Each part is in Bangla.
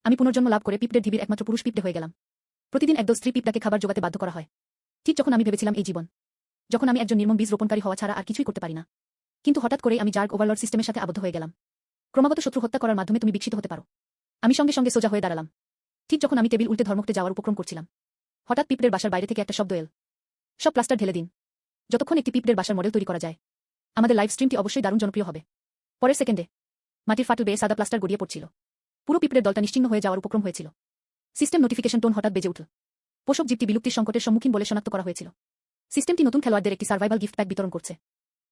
আমি পুনর্জন্ম লাভ করে পিঁপড়ের ঢিবির একমাত্র পুরুষ পিঁপড়ে হয়ে গেলাম। প্রতিদিন একদল স্ত্রী পিঁপড়াকে খাবার জোগাতে বাধ্য করা হয়। ঠিক যখন আমি ভেবেছিলাম এই জীবন, যখন আমি একজন নির্মম বীজ রোপণকারী হওয়া ছাড়া আর কিছুই করতে পারি না, কিন্তু হঠাৎ করেই আমি জার্গ ওভারলর্ড সিস্টেমের সাথে আবদ্ধ হয়ে গেলাম। ক্রমাগত শত্রু হত্যা করার মাধ্যমে তুমি বিকশিত হতে পারো। আমি সঙ্গে সঙ্গে সোজা হয়ে দাঁড়ালাম। ঠিক যখন আমি টেবিল উল্টে ধর্মঘটে যাওয়ার উপক্রম করছিলাম, হঠাৎ পিঁপড়ের বাসার বাইরে থেকে একটা শব্দ এল, সব প্লাস্টার ঢেলে দিন। যতক্ষণ একটি পিঁপড়ের বাসার মডেল তৈরি করা যায়, আমাদের লাইভ স্ট্রিমটি অবশ্যই দারুণ জনপ্রিয় হবে। পরের সেকেন্ডে মাটির ফাটল বেয়ে সাদা প্লাস্টার গড়িয়ে পড়ছিল। পুরো পিঁপড়ের দলটা নিশ্চিহ্ন হয়ে যাওয়ার উপক্রম হয়েছিল। সিস্টেম নোটিফিকেশন টোন হঠাৎ বেজে উঠল। পোষক জীবটি বিলুপ্তির সংকটের সম্মুখীন বলে শনাক্ত করা হয়েছিল। সিস্টেমটি নতুন খেলোয়াড়দের একটি সার্ভাইভাল গিফট প্যাক বিতরণ করছে।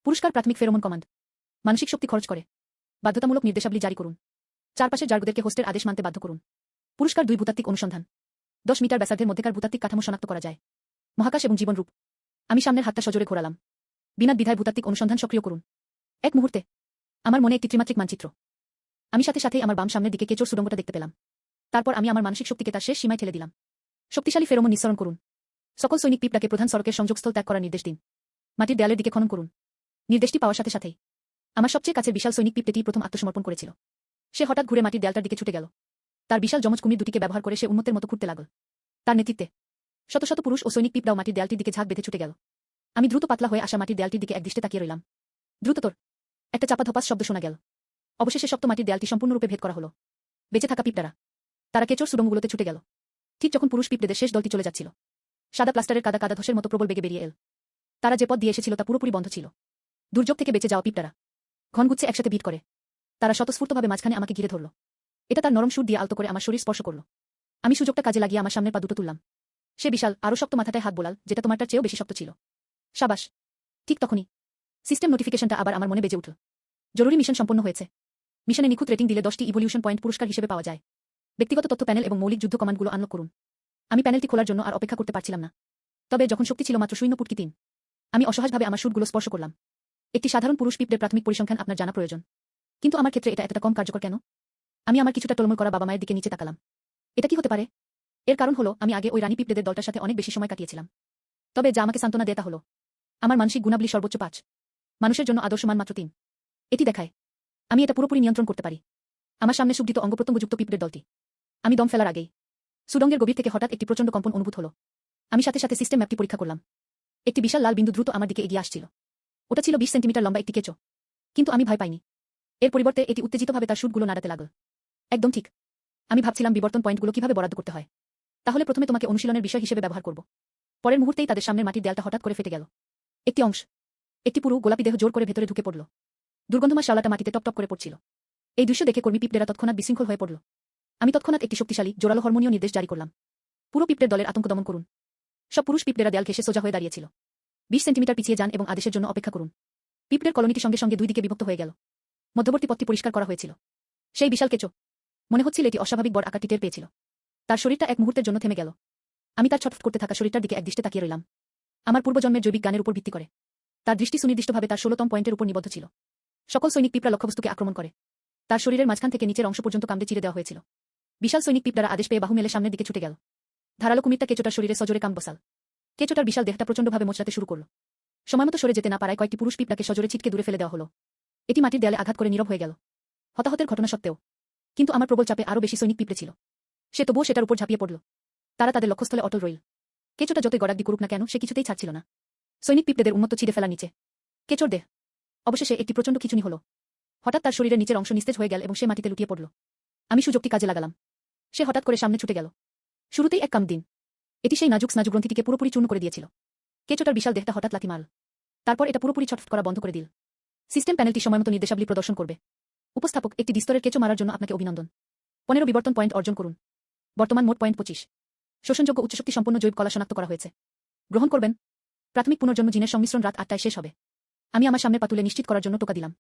পুরস্কার প্রাথমিক ফেরোমন কমান্ড, মানসিক শক্তি খরচ করে বাধ্যতামূলক নির্দেশাবলী জারি করুন। চারপাশের জার্গদেরকে হোস্টের আদেশ মানতে বাধ্য করুন। পুরস্কার 2 ভূতাত্ত্বিক অনুসন্ধান, 10 মিটার ব্যাসার্ধের মধ্যেকার ভূতাত্ত্বিক কাঠামো শনাক্ত করা যায়। মহাকাশ এবং জীবনরূপ। আমি সামনের হাতটা সজোরে ঘোরালাম। বিনা দ্বিধায় ভূতাত্ত্বিক অনুসন্ধান সক্রিয় করুন। এক মুহূর্তে আমার মনে একটি ত্রিমাত্রিক মানচিত্র। আমি সাথে সাথেই আমার বাম সামনের দিকে কেঁচোর সুড়ঙ্গটা দেখতে পেলাম। তারপর আমি আমার মানসিক শক্তিকে তার শেষ সীমায় ঠেলে দিলাম। শক্তিশালী ফেরোমন নিঃসরণ করুন। সকল সৈনিক পিঁপড়াকে প্রধান সড়কের সংযোগস্থল ত্যাগ করার নির্দেশ দিন। মাটির দেয়ালের দিকে খনন করুন। নির্দেশটি পাওয়ার সাথে সাথেই আমার সবচেয়ে কাছের বিশাল সৈনিক পিঁপড়েটি প্রথম আত্মসমর্পণ করেছিল। সে হঠাৎ ঘুরে মাটির দেয়ালটার দিকে ছুটে গেল। তার বিশাল যমজ কুমির দুটিকে ব্যবহার করে সে উন্মত্তের মতো ঘুরতে লাগল। তার নেতৃত্বে শত শত পুরুষ ও সৈনিক পিঁপড়াও মাটির দেয়ালটির দিকে ঝাঁক বেঁধে ছুটে গেল। আমি দ্রুত পাতলা হয়ে আসা মাটির দেয়ালটির দিকে একদৃষ্টে তাকিয়ে রইলাম। দ্রুততর একটা চাপা ধপাস শব্দ শোনা গেল। অবশেষে শক্ত মাটির দেয়ালটি সম্পূর্ণরূপে ভেদ করা হলো। বেঁচে থাকা পিঁপড়ারা, তারা কেঁচোর সুড়ঙ্গগুলোতে ছুটে গেল। ঠিক যখন পুরুষ পিঁপড়েদের শেষ দলটি চলে যাচ্ছিল, সাদা প্লাস্টারের কাদা কাদা ধসের মতো প্রবল বেগে বেরিয়ে এল। তারা যে পথ দিয়ে এসেছিল তা পুরোপুরি বন্ধ ছিল। দুর্যোগ থেকে বেঁচে যাওয়া পিঁপড়ারা ঘনগুচ্ছে একসাথে ভিড় করে। তারা স্বতঃস্ফূর্তভাবে মাঝখানে আমাকে ঘিরে ধরল। এটা তার নরম সুর দিয়ে আলতো করে আমার শরীর স্পর্শ করল। আমি সুযোগটা কাজে লাগিয়ে আমার সামনের পা দুটো তুললাম। সে বিশাল আরও শক্ত মাথাটায় হাত বোলাল, যেটা তোমারটার চেয়েও বেশি শক্ত ছিল। সাবাস। ঠিক তখনই সিস্টেম নোটিফিকেশনটা আবার আমার মনে বেজে উঠল। জরুরি মিশন সম্পন্ন হয়েছে। মিশনে নিখুঁত রেটিং দিলে 10টি ইভলিউশন পয়েন্ট পুরস্কার হিসেবে পাওয়া যায়। ব্যক্তিগত তথ্য প্যানেল এবং মৌলিক যুদ্ধ কমান্ডগুলো আনলক করুন। আমি প্যানেলটি খোলার জন্য আর অপেক্ষা করতে পারছিলাম না। তবে যখন শক্তি ছিল মাত্র 0.3, আমি অসহজভাবে আমার সুরগুলো স্পর্শ করলাম। একটি সাধারণ পুরুষ পিঁপড়ের প্রাথমিক পরিসংখ্যান আপনার জানা প্রয়োজন, কিন্তু আমার ক্ষেত্রে এটা এতটা কম কার্যকর কেন? আমি আমার কিছুটা টলমল করা বাবা মায়ের দিকে নিচে তাকালাম। এটা কি হতে পারে? এর কারণ হলো আমি আগে ওই রানী পিঁপড়েদের দলটার সাথে অনেক বেশি সময় কাটিয়েছিলাম। তবে যা আমাকে সান্ত্বনা দেয় তা হলো আমার মানসিক গুণাবলী সর্বোচ্চ 5, মানুষের জন্য আদর্শ মান মাত্র 3। এটি দেখায় আমি এটা পুরোপুরি নিয়ন্ত্রণ করতে পারি। আমার সামনে সুগঠিত অঙ্গপ্রত্যঙ্গযুক্ত পিঁপড়ের দলটি। আমি দম ফেলার আগেই সুড়ঙ্গের গভীর থেকে হঠাৎ একটি প্রচণ্ড কম্পন অনুভূত হলো। আমি সাথে সাথে সিস্টেম ম্যাপটি পরীক্ষা করলাম। একটি বিশাল লাল বিন্দু দ্রুত আমার দিকে এগিয়ে আসছিল। ওটা ছিল 20 সেন্টিমিটার লম্বা একটি কেঁচো। কিন্তু আমি ভয় পাইনি। এর পরিবর্তে এটি উত্তেজিতভাবে তার সুরগুলো নাড়াতে লাগল। একদম ঠিক। আমি ভাবছিলাম বিবর্তন পয়েন্টগুলো কিভাবে বরাদ্দ করতে হয়। তাহলে প্রথমে তোমাকে অনুশীলনের বিষয় হিসেবে ব্যবহার করব। পরের মুহূর্তেই তাদের সামনের মাটির দেয়ালটা হঠাৎ করে ফেটে গেল। একটি অংশ, একটি পুরো গোলাপি দেহ জোর করে ভেতরে ঢুকে পড়ল। দুর্গন্ধময় শ্যাওলাটা মাটিতে টপ টপ করে পড়ছিল। এই দৃশ্য দেখে কর্মী পিঁপড়েরা তৎক্ষণাৎ বিশৃঙ্খল হয়ে পড়ল। আমি তৎক্ষণাৎ একটি শক্তিশালী জোরালো হরমোনীয় নির্দেশ জারি করলাম। পুরো পিঁপড়ের দলের আতঙ্ক দমন করুন। সব পুরুষ পিঁপড়েরা দেয়াল ঘেঁষে সোজা হয়ে দাঁড়িয়েছিল। 20 সেন্টিমিটার পিছিয়ে যান এবং আদেশের জন্য অপেক্ষা করুন। পিঁপড়ের কলোনিটি সঙ্গে সঙ্গে 2 দিকে বিভক্ত হয়ে গেল। মধ্যবর্তী পথটি পরিষ্কার করা হয়েছিল। সেই বিশাল কেঁচো, মনে হচ্ছিল এটি অস্বাভাবিক বড় আকারটি টের পেয়েছিল। তার শরীরটা এক মুহূর্তের জন্য থেমে গেল। আমি তার ছটফট করতে থাকা শরীরটার দিকে একদৃষ্টে তাকিয়ে রইলাম। আমার পূর্বজন্মের জৈবিক জ্ঞানের উপর ভিত্তি করে তার দৃষ্টি সুনির্দিষ্টভাবে তার 16তম পয়েন্টের উপর নিবদ্ধ ছিল। সকল সৈনিক পিঁপড়া লক্ষ্যবস্তুকে আক্রমণ করে। তার শরীরের মাঝখান থেকে নিচের অংশ পর্যন্ত কামড়ে চিরে দেওয়া হয়েছিল। বিশাল সৈনিক পিঁপড়ারা আদেশ পেয়ে বাহু মেলে সামনের দিকে ছুটে গেল। ধারালো কুমিরটা কেঁচোটার শরীরে সজোরে কাম বসাল। কেঁচোটার বিশাল দেহটা প্রচণ্ডভাবে মোচড়াতে শুরু করল। সময়মতো সরে যেতে না পারায় কয়েকটি পুরুষ পিঁপড়াকে সজোরে ছিটকে দূরে ফেলে দেওয়া হলো। এটি মাটির দেয়ালে আঘাত করে নীরব হয়ে গেল। হতাহতের ঘটনা সত্ত্বেও কিন্তু আমার প্রবল চাপে আরও বেশি সৈনিক পিঁপড়ে ছিল। সে তবুও সেটার উপর ঝাঁপিয়ে পড়ল। তারা তাদের লক্ষ্যস্থলে অটল রইল। কেঁচোটা যতই গড়াগড়ি করুক না কেন সে কিছুতেই ছাড়ছিল না। সৈনিক পিঁপড়েদের উন্মত্ত ছিঁড়ে ফেলার নিচে কেঁচোর দেহ অবশেষে একটি প্রচণ্ড খিঁচুনি হলো। হঠাৎ তার শরীরের নিচের অংশ নিস্তেজ হয়ে গেল এবং সে মাটিতে লুটিয়ে পড়ল। আমি সুযোগটি কাজে লাগালাম। সে হঠাৎ করে সামনে ছুটে গেল। শুরুতেই এক কাম দিন। এটি সেই নাজুক স্নায়ুগ্রন্থিটিকে পুরোপুরি চূর্ণ করে দিয়েছিল। কেঁচোটার বিশাল দেহটা হঠাৎ লাথি মারল। তারপর এটা পুরোপুরি ছটফট করা বন্ধ করে দিল। সিস্টেম প্যানেলটি সময়মতো নির্দেশাবলী প্রদর্শন করবে। উপস্থাপক, একটি দ্বিস্তরের কেঁচো মারার জন্য আপনাকে অভিনন্দন। 15 বিবর্তন পয়েন্ট অর্জন করুন। বর্তমান মোট পয়েন্ট 25। শোষণযোগ্য উচ্চশক্তি সম্পন্ন জৈব কলা শনাক্ত করা হয়েছে। গ্রহণ করবেন। প্রাথমিক পুনর্জন্ম জিনের সংমিশ্রণ রাত 8টায় শেষ হবে। আমি আমার সামনের পাতুলে নিশ্চিত করার জন্য টোকা দিলাম।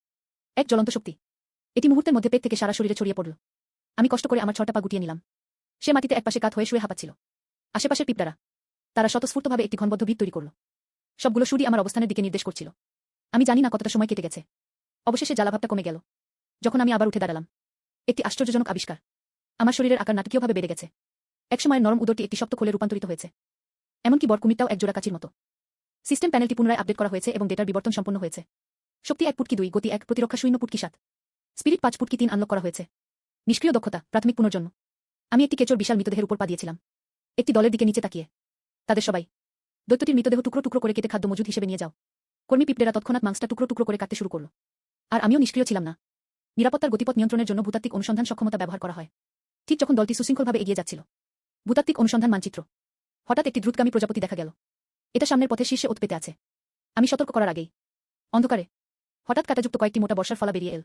এক জ্বলন্ত শক্তি। এটি মুহূর্তের মধ্যে পেট থেকে সারা শরীরে ছড়িয়ে পড়ল। আমি কষ্ট করে আমার 6টা পা গুটিয়ে নিলাম। সে মাটিতে একপাশে কাত হয়ে শুয়ে হাঁপাচ্ছিল। আশেপাশের পিঁপড়ারা, তারা স্বতঃস্ফূর্তভাবে একটি ঘনবদ্ধ ভিত তৈরি করল। সবগুলো সুরই আমার অবস্থানের দিকে নির্দেশ করছিল। আমি জানি না কতটা সময় কেটে গেছে। অবশেষে জ্বালাভাবটা কমে গেল। যখন আমি আবার উঠে দাঁড়ালাম, একটি আশ্চর্যজনক আবিষ্কার। আমার শরীরের আকার নাটকীয়ভাবে বেড়ে গেছে। একসময়ের নরম উদরটি একটি শক্ত খোলে রূপান্তরিত হয়েছে। এমনকি বর কুমিরটাও এক জোড়া কাচির মতো। সিস্টেম প্যানেলটি পুনরায় আপডেট করা হয়েছে এবং ডেটার বিবর্তন সম্পন্ন হয়েছে। শক্তি 1.2, গতি 1, প্রতিরক্ষা 0.7, স্পিরিট 5.3 আনলক করা হয়েছে। নিষ্ক্রিয় দক্ষতা প্রাথমিক পুনর্জন্ম। আমি একটি কেচোর বিশাল মৃতদেহের উপর পা দিয়েছিলাম, একটি দলের দিকে নিচে তাকিয়ে। তাদের সবাই, দৈত্যটির মৃতদেহ টুকরো টুকরো করে কেটে খাদ্য মজুদ হিসেবে নিয়ে যাও। কর্মী পিঁপড়েরা তৎক্ষণাৎ মাংসটা টুকরো টুকরো করে কাটতে শুরু করল। আর আমিও নিষ্ক্রিয় ছিলাম না। নিরাপত্তার গতিপথ নিয়ন্ত্রণের জন্য ভূতাত্ত্বিক অনুসন্ধান সক্ষমতা ব্যবহার করা হয়। ঠিক যখন দলটি সুশৃঙ্খলভাবে এগিয়ে যাচ্ছিল, ভূতাত্ত্বিক অনুসন্ধান মানচিত্র, হঠাৎ একটি দ্রুতগামী প্রজাপতি দেখা গেল। এটা সামনের পথের শীর্ষে ওত পেতে আছে। আমি সতর্ক করার আগেই অন্ধকারে হঠাৎ কাঁটাযুক্ত কয়েকটি মোটা বর্ষার ফলা বেরিয়ে এল।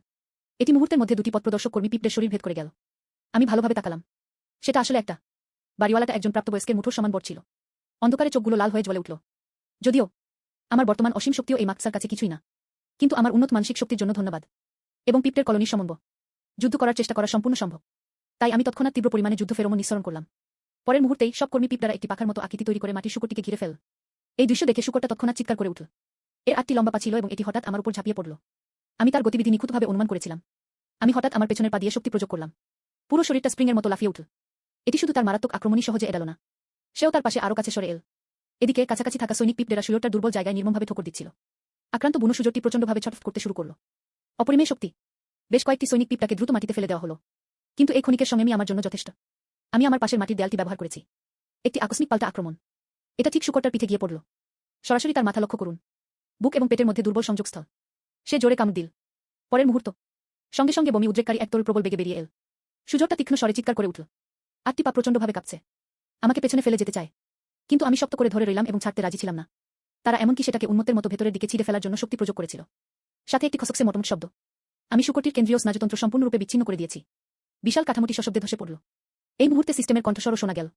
এটি মুহূর্তের মধ্যে দুটি পথপ্রদর্শক কর্মী পিঁপড়ের শরীর ভেদ করে গেল। আমি ভালোভাবে তাকালাম। সেটা আসলে একটা বাড়িওয়ালাটা একজন প্রাপ্তবয়স্কের মুঠোর সমান বড় ছিল। অন্ধকারে চোখগুলো লাল হয়ে জ্বলে উঠল। যদিও আমার বর্তমান অসীম শক্তিও এই মাক্সার কাছে কিছুই না, কিন্তু আমার উন্নত মানসিক শক্তির জন্য ধন্যবাদ। এবং পিঁপড়ের কলোনির সমন্বয় যুদ্ধ করার চেষ্টা করা সম্পূর্ণ সম্ভব। তাই আমি তৎক্ষণাৎ তীব্র পরিমাণে যুদ্ধ ফেরোমন নিঃসরণ করলাম। পরের মুহূর্তেই সব কর্মী পিঁপড়ারা একটি পাখার মতো আকৃতি তৈরি করে মাটির শূকরটিকে ঘিরে ফেল। এই দৃশ্য দেখে শূকরটা তৎক্ষণাৎ চিৎকার করে উঠল। এর 8টি লম্বা পা ছিল এবং এটি হঠাৎ আমার উপর ঝাঁপিয়ে পড়ল। আমি তার গতিবিধি নিখুঁতভাবে অনুমান করেছিলাম। আমি হঠাৎ আমার পেছনের পা দিয়ে শক্তি প্রয়োগ করলাম। পুরো শরীরটা স্প্রিংয়ের মতো লাফিয়ে উঠল। এটি শুধু তার মারাত্মক আক্রমণই সহজে এড়াল না, সেও তার পাশে আরও কাছে সরে এল। এদিকে কাছাকাছি থাকা সৈনিক পিঁপড়েরা সুযোগটার দুর্বল জায়গায় নির্মমভাবে ঠোকর দিচ্ছিল। আক্রান্ত বুনো সুযোগটি প্রচণ্ডভাবে ছটফট করতে শুরু করল। অপরিমেয় শক্তি। বেশ কয়েকটি সৈনিক পিঁপড়াকে দ্রুত মাটিতে ফেলে দেওয়া হলো। কিন্তু এই ক্ষণিকের সংযমই আমার জন্য যথেষ্ট। আমি আমার পাশের মাটির দেয়ালটি ব্যবহার করেছি। একটি আকস্মিক পাল্টা আক্রমণ। এটা ঠিক শূকরটার পিঠে গিয়ে পড়ল। সরাসরি তার মাথা লক্ষ্য করুন। বুক এবং পেটের মধ্যে দুর্বল সংযোগস্থল। সে জোরে কামড় দিল। পরের মুহূর্ত সঙ্গে সঙ্গে বমি উদ্রেককারী এক তরল প্রবল বেগে বেরিয়ে এল। সুযোগটা তীক্ষ্ণ স্বরে চিৎকার করে উঠল। 8টি পা প্রচণ্ডভাবে কাঁপছে। আমাকে পেছনে ফেলে যেতে চায়, কিন্তু আমি শক্ত করে ধরে রইলাম এবং ছাড়তে রাজি ছিলাম না। তারা এমনকি সেটাকে উন্মত্তের মতো ভেতরের দিকে ছিঁড়ে ফেলার জন্য শক্তি প্রয়োগ করেছিল। সাথে একটি খসকসে মটমট শব্দ। আমি শূকরটির কেন্দ্রীয় স্নায়ুতন্ত্র সম্পূর্ণরূপে বিচ্ছিন্ন করে দিয়েছি। বিশাল কাঠামোটি সশব্দে ধসে পড়ল। এই মুহূর্তে সিস্টেমের কণ্ঠস্বরও শোনা গেল।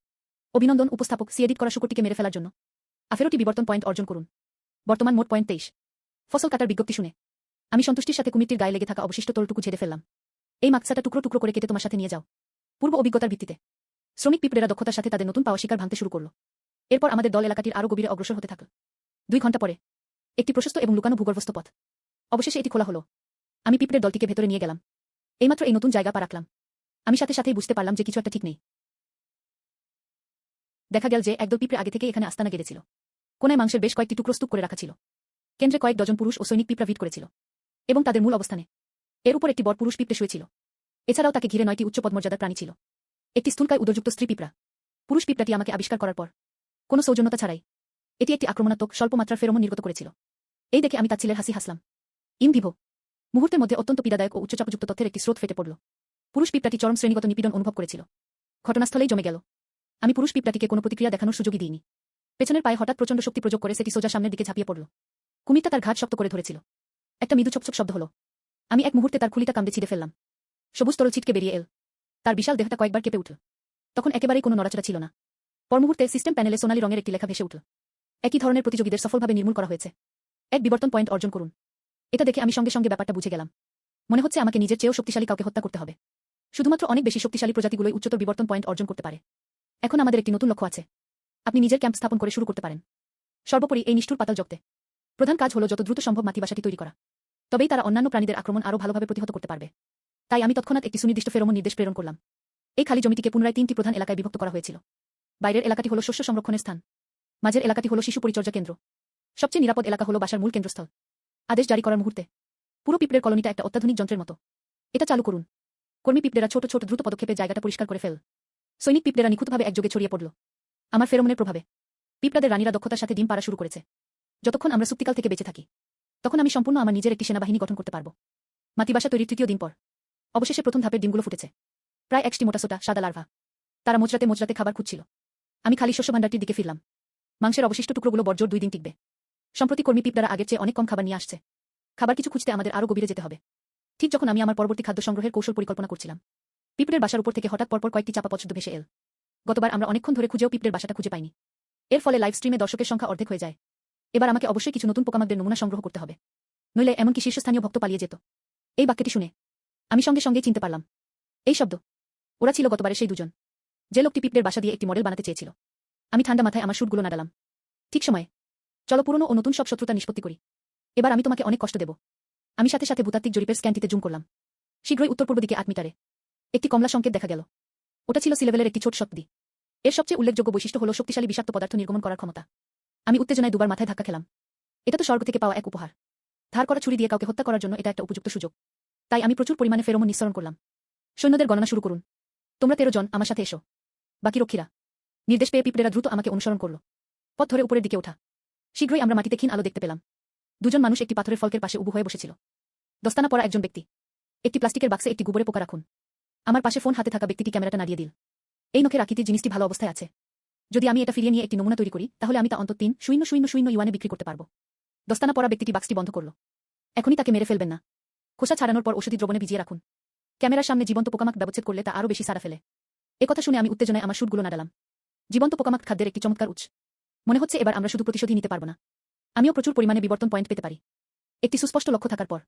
অভিনন্দন উপস্থাপক, এডিট করা শূকরটিকে মেরে ফেলার জন্য 18টি বিবর্তন পয়েন্ট অর্জন করুন। বর্তমান মোট পয়েন্ট 23। ফসল কাটার বিজ্ঞপ্তি শুনে আমি সন্তুষ্টির সাথে কুমিরটির গায়ে লেগে থাকা অবশিষ্ট তলটুকু ঝেড়ে ফেললাম। এই মাকসাটা টুকরো টুকরো করে কেটে তোমার সাথে নিয়ে যাও। পূর্ব অভিজ্ঞতার ভিত্তিতে শ্রমিক পিঁপড়েরা দক্ষতার সাথে তাদের নতুন পাওয়া শিকার ভাঙতে শুরু করল। এরপর আমাদের দল এলাকাটির আরও গভীরে অগ্রসর হতে থাকল। 2 ঘণ্টা পরে একটি প্রশস্ত এবং লুকানো ভূগর্ভস্থ পথ। অবশেষে এটি খোলা হলো। আমি পিঁপড়ের দলটিকে ভেতরে নিয়ে গেলাম। এইমাত্র এই নতুন জায়গা পা রাখলাম। আমি সাথে সাথেই বুঝতে পারলাম যে কিছু একটা ঠিক নেই। দেখা গেল যে একদল পিঁপড়ে আগে থেকে এখানে আস্তানা গেড়েছিল। কোনায় মাংসের বেশ কয়েকটি টুকরো স্তূপ করে রাখা ছিল। কেন্দ্রে কয়েক ডজন পুরুষ ও সৈনিক পিঁপড়া ভিড় করেছিল এবং তাদের মূল অবস্থানে এর উপর একটি বড় পুরুষ পিঁপড়ে শুয়েছিল। এছাড়াও তাকে ঘিরে 9টি উচ্চ পদমর্যাদার প্রাণী ছিল। একটি স্থূলকায় উদরযুক্ত স্ত্রী পিঁপড়া। পুরুষ পিঁপড়াটি আমাকে আবিষ্কার করার পর কোনো সৌজন্যতা ছাড়াই এটি একটি আক্রমণাত্মক স্বল্প মাত্রার ফেরোমন নির্গত করেছিল। এই দেখে আমি তাচ্ছিলের হাসি হাসলাম। ইম ভিভো। মুহূর্তের মধ্যে অত্যন্ত পীড়াদায়ক ও উচ্চচাপযুক্ত তথ্যের একটি স্রোত ফেটে পড়ল। পুরুষ পিঁপড়াটি চরম শ্রেণীগত নিপীড়ন অনুভব করেছিল। ঘটনাস্থলেই জমে গেল। আমি পুরুষ পিঁপড়াটিকে কোনো প্রতিক্রিয়া দেখানোর সুযোগই দিইনি। পেছনের পায়ে হঠাৎ প্রচণ্ড শক্তি প্রয়োগ করে সেটি সোজা সামনের দিকে ঝাঁপিয়ে পড়ল। কুমিরটা তার ঘাট শক্ত করে ধরেছিল। একটা মৃদু ছপছপ শব্দ হলো। আমি এক মুহূর্তে তার খুলিটা কামড়ে ছিঁড়ে ফেললাম। সবুজ তরল ছিটকে বেরিয়ে এল। তার বিশাল দেহটা কয়েকবার কেঁপে উঠল। তখন একেবারেই কোনো নড়াচড়া ছিল না। পর মুহূর্তে সিস্টেম প্যানেলে সোনালী রঙের একটি লেখা ভেসে উঠল। একই ধরনের প্রতিযোগীদের সফলভাবে নির্মূল করা হয়েছে। 1 বিবর্তন পয়েন্ট অর্জন করুন। এটা দেখে আমি সঙ্গে সঙ্গে ব্যাপারটা বুঝে গেলাম। মনে হচ্ছে আমাকে নিজের চেয়েও শক্তিশালী কাউকে হত্যা করতে হবে। শুধুমাত্র অনেক বেশি শক্তিশালী প্রজাতিগুলোই উচ্চতর বিবর্তন পয়েন্ট অর্জন করতে পারে। এখন আমাদের একটি নতুন লক্ষ্য আছে। আপনি নিজের ক্যাম্প স্থাপন করে শুরু করতে পারেন। সর্বোপরি এই নিষ্ঠুর পাতাল জগতে প্রধান কাজ হলো যত দ্রুত সম্ভব মাতৃভাষাটি তৈরি করা। তবেই তারা অন্যান্য প্রাণীদের আক্রমণ আরও ভালোভাবে প্রতিহত করতে পারবে। তাই আমি তৎক্ষণাৎ একটি সুনির্দিষ্ট ফেরোমন নির্দেশ প্রেরণ করলাম। এই খালি জমিটিকে পুনরায় 3টি প্রধান এলাকায় বিভক্ত করা হয়েছিল। বাইরের এলাকাটি হলো শস্য সংরক্ষণের স্থান। মাঝের এলাকাটি হলো শিশু পরিচর্যা কেন্দ্র। সবচেয়ে নিরাপদ এলাকা হলো বাসার মূল কেন্দ্রস্থল। আদেশ জারি করার মুহূর্তে পুরো পিঁপড়ের কলোনিটা একটা অত্যাধুনিক যন্ত্রের মতো। এটা চালু করুন। কর্মী পিঁপড়েরা ছোট ছোট দ্রুত পদক্ষেপে জায়গাটা পরিষ্কার করে ফেল। সৈনিক পিঁপড়েরা নিখুঁতভাবে একযোগে ছড়িয়ে পড়ল। আমার ফেরোমনের প্রভাবে পিঁপড়াদের রানীরা দক্ষতার সাথে ডিম পাড়া শুরু করেছে। যতক্ষণ আমরা সুক্তিকাল থেকে বেঁচে থাকি, তখন আমি সম্পূর্ণ আমার নিজের একটি সেনাবাহিনী গঠন করতে পারব। মাতৃভাষা তৈরির 3য় দিন পর অবশেষে প্রথম ধাপের ডিমগুলো ফুটেছে। প্রায় 1টি মোটাসোটা সাদা লার্ভা। তারা মোচড়াতে মোচড়াতে খাবার খুঁজছিল। আমি খালি শস্য ভাণ্ডারটির দিকে ফিরলাম। মাংসের অবশিষ্ট টুকরোগুলো বর্জর 2 দিন টিকবে। সম্প্রতি কর্মী পিঁপড়ারা আগের চেয়ে অনেক কম খাবার নিয়ে আসছে। খাবার কিছু খুঁজতে আমাদের আরও গভীরে যেতে হবে। ঠিক যখন আমি আমার পরবর্তী খাদ্য সংগ্রহের কৌশল পরিকল্পনা করছিলাম, পিঁপড়ের বাসার উপর থেকে হঠাৎ পরপর কয়েকটি চাপা পথ ভেসে এল। গতবার আমরা অনেকক্ষণ ধরে খুঁজেও পিঁপড়ের বাসাটা খুঁজে পাইনি। এর ফলে লাইভ স্ট্রিমে দর্শকের সংখ্যা অর্ধেক হয়ে যায়। এবার আমাকে অবশ্যই কিছু নতুন পোকামাকড়ের নমুনা সংগ্রহ করতে হবে, নইলে এমনকি শীর্ষস্থানীয় ভক্ত পালিয়ে যেত। এই বাক্যটি শুনে আমি সঙ্গে সঙ্গেই চিনতে পারলাম। এই শব্দ। ওরা ছিল গতবারে সেই দুজন, যে লোকটি পিঁপড়ের বাসা দিয়ে একটি মডেল বানাতে চেয়েছিল। আমি ঠান্ডা মাথায় আমার শুটগুলো নাড়ালাম। ঠিক সময়ে। চলো পুরনো ও নতুন সব শত্রুতা নিষ্পত্তি করি। এবার আমি তোমাকে অনেক কষ্ট দেব। আমি সাথে সাথে ভূতাত্ত্বিক জরিপের স্ক্যানটিতে জুম করলাম। শীঘ্রই উত্তর পূর্ব দিকে 8 মিটারে একটি কমলা সংকেত দেখা গেল। ওটা ছিল সি লেভেলের একটি ছোট শক্তি। এর সবচেয়ে উল্লেখযোগ্য বৈশিষ্ট্য হলো শক্তিশালী বিষাক্ত পদার্থ নির্গমন করার ক্ষমতা। আমি উত্তেজনায় দুবার মাথায় ধাক্কা খেলাম। এটা তো স্বর্গ থেকে পাওয়া এক উপহার। ধার করা ছুরি দিয়ে কাউকে হত্যা করার জন্য এটা একটা উপযুক্ত সুযোগ। তাই আমি প্রচুর পরিমাণে ফেরোমন নিঃসরণ করলাম। সৈন্যদের গণনা শুরু করুন। তোমরা 13 জন আমার সাথে এসো। বাকি রক্ষীরা। নির্দেশ পেয়ে পিঁপড়েরা দ্রুত আমাকে অনুসরণ করল। পথ ধরে উপরের দিকে ওঠা। শীঘ্রই আমরা মাটিতে ক্ষীণ আলো দেখতে পেলাম। দুজন মানুষ একটি পাথরের ফলকের পাশে উবু হয়ে বসেছিল। দস্তানা পরা একজন ব্যক্তি। একটি প্লাস্টিকের বাক্সে একটি গোবরে পোকা রাখুন। আমার পাশে ফোন হাতে থাকা ব্যক্তিটি ক্যামেরাটা নাড়িয়ে দিল। এই নখের আকৃতির জিনিসটি ভালো অবস্থায় আছে। যদি আমি এটা ফিরিয়ে নিয়ে একটি নমুনা তৈরি করি, তাহলে আমি তা অন্তত 3,000 ইউয়ানে বিক্রি করতে পারব। দস্তানা পরা ব্যক্তিটি বাক্সটি বন্ধ করল। এখনই তাকে মেরে ফেলবেন না। খোসা ছাড়ানোর পর ওষুধি দ্রবণে ভিজিয়ে রাখুন। ক্যামেরার সামনে জীবন্ত পোকামাকড় ব্যবচ্ছেদ করলে তা আরও বেশি সাড়া ফেলে। একথা শুনে আমি উত্তেজনায় আমার শুটগুলো নাড়ালাম। জীবন্ত পোকামাকড় খাদ্যের একটি চমৎকার উৎস। মনে হচ্ছে এবার আমরা শুধু প্রতিশোধই নিতে পারব না, আমিও প্রচুর পরিমাণে বিবর্তন পয়েন্ট পেতে পারি। একটি সুস্পষ্ট লক্ষ্য থাকার পর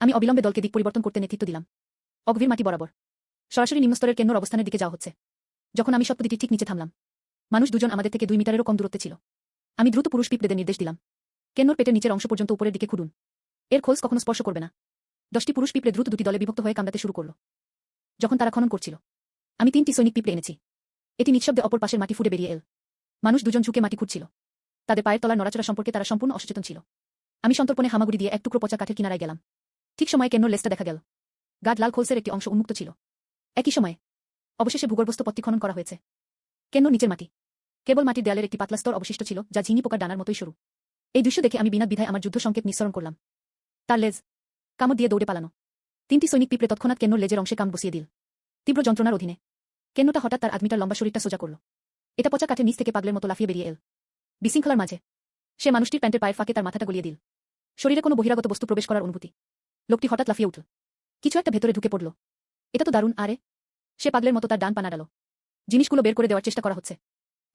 আমি অবিলম্বে দলকে দিক পরিবর্তন করতে নেতৃত্ব দিলাম। অগভীর মাটি বরাবর সরাসরি নিম্নস্তরের কেন্দ্র অবস্থানের দিকে যাওয়া হচ্ছে। যখন আমি সত্যটির ঠিক নিচে থামলাম, মানুষ দুজন আমাদের থেকে 2 মিটারেরও কম দূরত্বে ছিল। আমি দ্রুত পুরুষ পিঁপড়েদের নির্দেশ দিলাম, কেন্নর পেটের নিচের অংশ পর্যন্ত উপরের দিকে খুঁড়ুন। এর খোলস কখনো স্পর্শ করবে না। 10টি পুরুষ পিঁপড়ে দ্রুত 2টি দলে বিভক্ত হয়ে কামড়াতে শুরু করল। যখন তারা খনন করছিল, আমি 3টি সৈনিক পিঁপড়ে এনেছি। এটি নিঃশব্দে অপর পাশের মাটি ফুটে বেরিয়ে এল। মানুষ দুজন ঝুঁকে মাটি খুঁড়ছিল। তাদের পায়ের তলার নড়াচড়া সম্পর্কে তারা সম্পূর্ণ অসচেতন ছিল। আমি সন্তর্পণে হামাগুড়ি দিয়ে এক টুকরো পচা কাঠের কিনারায় গেলাম। ঠিক সময়ে কেন্নর লেজটা দেখা গেল। গাঢ় লাল খোলসের একটি অংশ উন্মুক্ত ছিল। একই সময়ে অবশেষে ভূগর্ভস্থ পথটি খনন করা হয়েছে। কেন্নর নিচের মাটি। কেবল মাটির দেয়ালের একটি পাতলা স্তর অবশিষ্ট ছিল, যা ঝিঙি পোকার ডানার মতোই সরু। এই দৃশ্য দেখে আমি বিনা দ্বিধায় আমার যুদ্ধ সংকেত নিঃসরণ করলাম। তার লেজ কামড় দিয়ে দৌড়ে পালানো। 3টি সৈনিক পিঁপড়ে তৎক্ষণাৎ কেন্নর লেজের অংশে কামড় বসিয়ে দিল। তীব্র যন্ত্রণার অধীনে কেন্নটা হঠাৎ তার 8 মিটার লম্বা শরীরটা সোজা করল। এটা পচা কাঠের নিচ থেকে পাগলের মতো লাফিয়ে বেরিয়ে এল। বিশৃঙ্খলার মাঝে সে মানুষটির প্যান্টের পায়ের ফাঁকে তার মাথাটা গলিয়ে দিল। শরীরে কোনো বহিরাগত বস্তু প্রবেশ করার অনুভূতি। লোকটি হঠাৎ লাফিয়ে উঠল। কিছু একটা ভেতরে ঢুকে পড়ল। এটা তো দারুণ। আরে, সে পাগলের মতো তার ডান পা নাড়ালো। জিনিসগুলো বের করে দেওয়ার চেষ্টা করা হচ্ছে।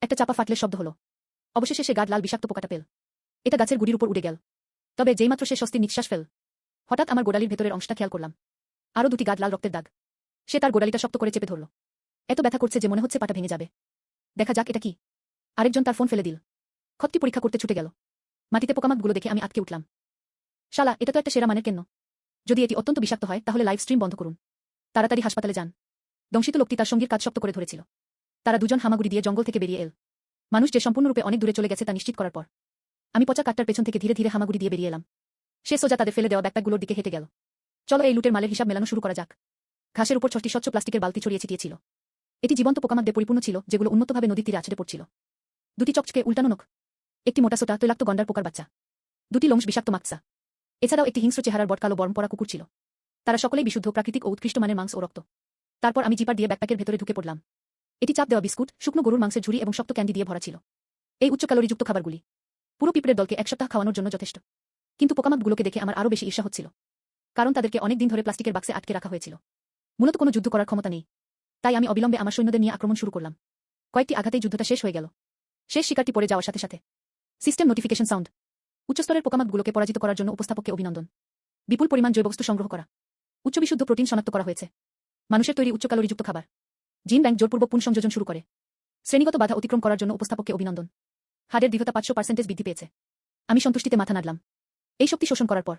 একটা চাপা ফাটলের শব্দ হলো। অবশেষে সে গাঢ় লাল বিষাক্ত পোকাটা পেল। এটা গাছের গুড়ির উপর উড়ে গেল। তবে যেইমাত্র সে স্বস্তির নিঃশ্বাস ফেল, হঠাৎ আমার গোড়ালির ভেতরের অংশটা খেয়াল করলাম। আরও 2টি গাঢ় লাল রক্তের দাগ। সে তার গোড়ালিটা শক্ত করে চেপে ধরল। এত ব্যথা করছে যে মনে হচ্ছে পাটা ভেঙে যাবে। দেখা যাক এটা কি। আরেকজন তার ফোন ফেলে দিল। ক্ষতটি পরীক্ষা করতে ছুটে গেল। মাটিতে পোকামাকড়গুলো দেখে আমি আটকে উঠলাম। শালা, এটা তো একটা সেরা মানের কেন্ন। যদি এটি অত্যন্ত বিষাক্ত হয়, তাহলে লাইভ স্ট্রিম বন্ধ করুন। তাড়াতাড়ি হাসপাতালে যান। দংশিত লোকটি তার সঙ্গীর কাজ শক্ত করে ধরেছিল। তারা দুজন হামাগুড়ি দিয়ে জঙ্গল থেকে বেরিয়ে এল। মানুষ যে সম্পূর্ণরূপে অনেক দূরে চলে গেছে তা নিশ্চিত করার পর আমি পচা কাঠটার পেছন থেকে ধীরে ধীরে হামাগুড়ি দিয়ে বেরিয়ে এলাম। সে সোজা তাদের ফেলে দেওয়া ব্যাকপ্যাকগুলোর দিকে হেঁটে গেল। চলো এই লুটের মালের হিসাব মেলানো শুরু করা যাক। ঘাসের উপর 6টি স্বচ্ছ প্লাস্টিকের বালতি ছড়িয়ে ছিটিয়েছিল। এটি জীবন্ত পোকামাকড়ে পরিপূর্ণ ছিল, যেগুলো উন্নতভাবে নদীর তীরে আছড়ে পড়ছিল। 2টি চকচকে উল্টানো নখ, একটি মোটা সোটা তৈলাক্ত গন্ডার পোকার বাচ্চা, 2টি লোমশ বিষাক্ত মাকসা, এছাড়াও একটি হিংস্র চেহারার বটকালো বর্ম পরা কুকুর ছিল। তারা সকলেই বিশুদ্ধ, প্রাকৃতিক ও উৎকৃষ্ট মানের মাংস ও রক্ত। তারপর আমি জিপার দিয়ে ব্যাকপ্যাকের ভেতরে ঢুকে পড়লাম। এটি চাপ দেওয়া বিস্কুট, শুকনো গরুর মাংসের ঝুড়ি এবং শক্ত ক্যান্ডি দিয়ে ভরা ছিল। এই উচ্চ ক্যালোরিযুক্ত খাবারগুলি পুরো পিঁপড়ের দলকে 1 সপ্তাহ খাওয়ানোর জন্য যথেষ্ট। কিন্তু পোকামাকড়গুলোকে দেখে আমার আরও বেশি ঈর্ষা হচ্ছিল। কারণ তাদেরকে অনেক দিন ধরে প্লাস্টিকের বাক্সে আটকে রাখা হয়েছিল। মূলত কোনো যুদ্ধ করার ক্ষমতা নেই। তাই আমি অবিলম্বে আমার সৈন্যদের নিয়ে আক্রমণ শুরু করলাম। কয়েকটি আঘাতেই যুদ্ধটা শেষ হয়ে গেল। শেষ শিকারটি পড়ে যাওয়ার সাথে সাথে সিস্টেম নোটিফিকেশন সাউন্ড। উচ্চস্তরের পোকামাকড়গুলোকে পরাজিত করার জন্য উপস্থাপককে অভিনন্দন। বিপুল পরিমাণ জৈববস্তু সংগ্রহ করা। উচ্চ বিশুদ্ধ প্রোটিন শনাক্ত করা হয়েছে। মানুষের তৈরি উচ্চ ক্যালোরিযুক্ত খাবার। জিন ব্যাংক জোরপূর্বক পুনঃসংযোজন শুরু করে। শ্রেণীগত বাধা অতিক্রম করার জন্য উপস্থাপককে অভিনন্দন। হাড়ের দৃঢ়তা 500% বৃদ্ধি পেয়েছে। আমি সন্তুষ্টিতে মাথা নাড়লাম। এই শক্তি শোষণ করার পর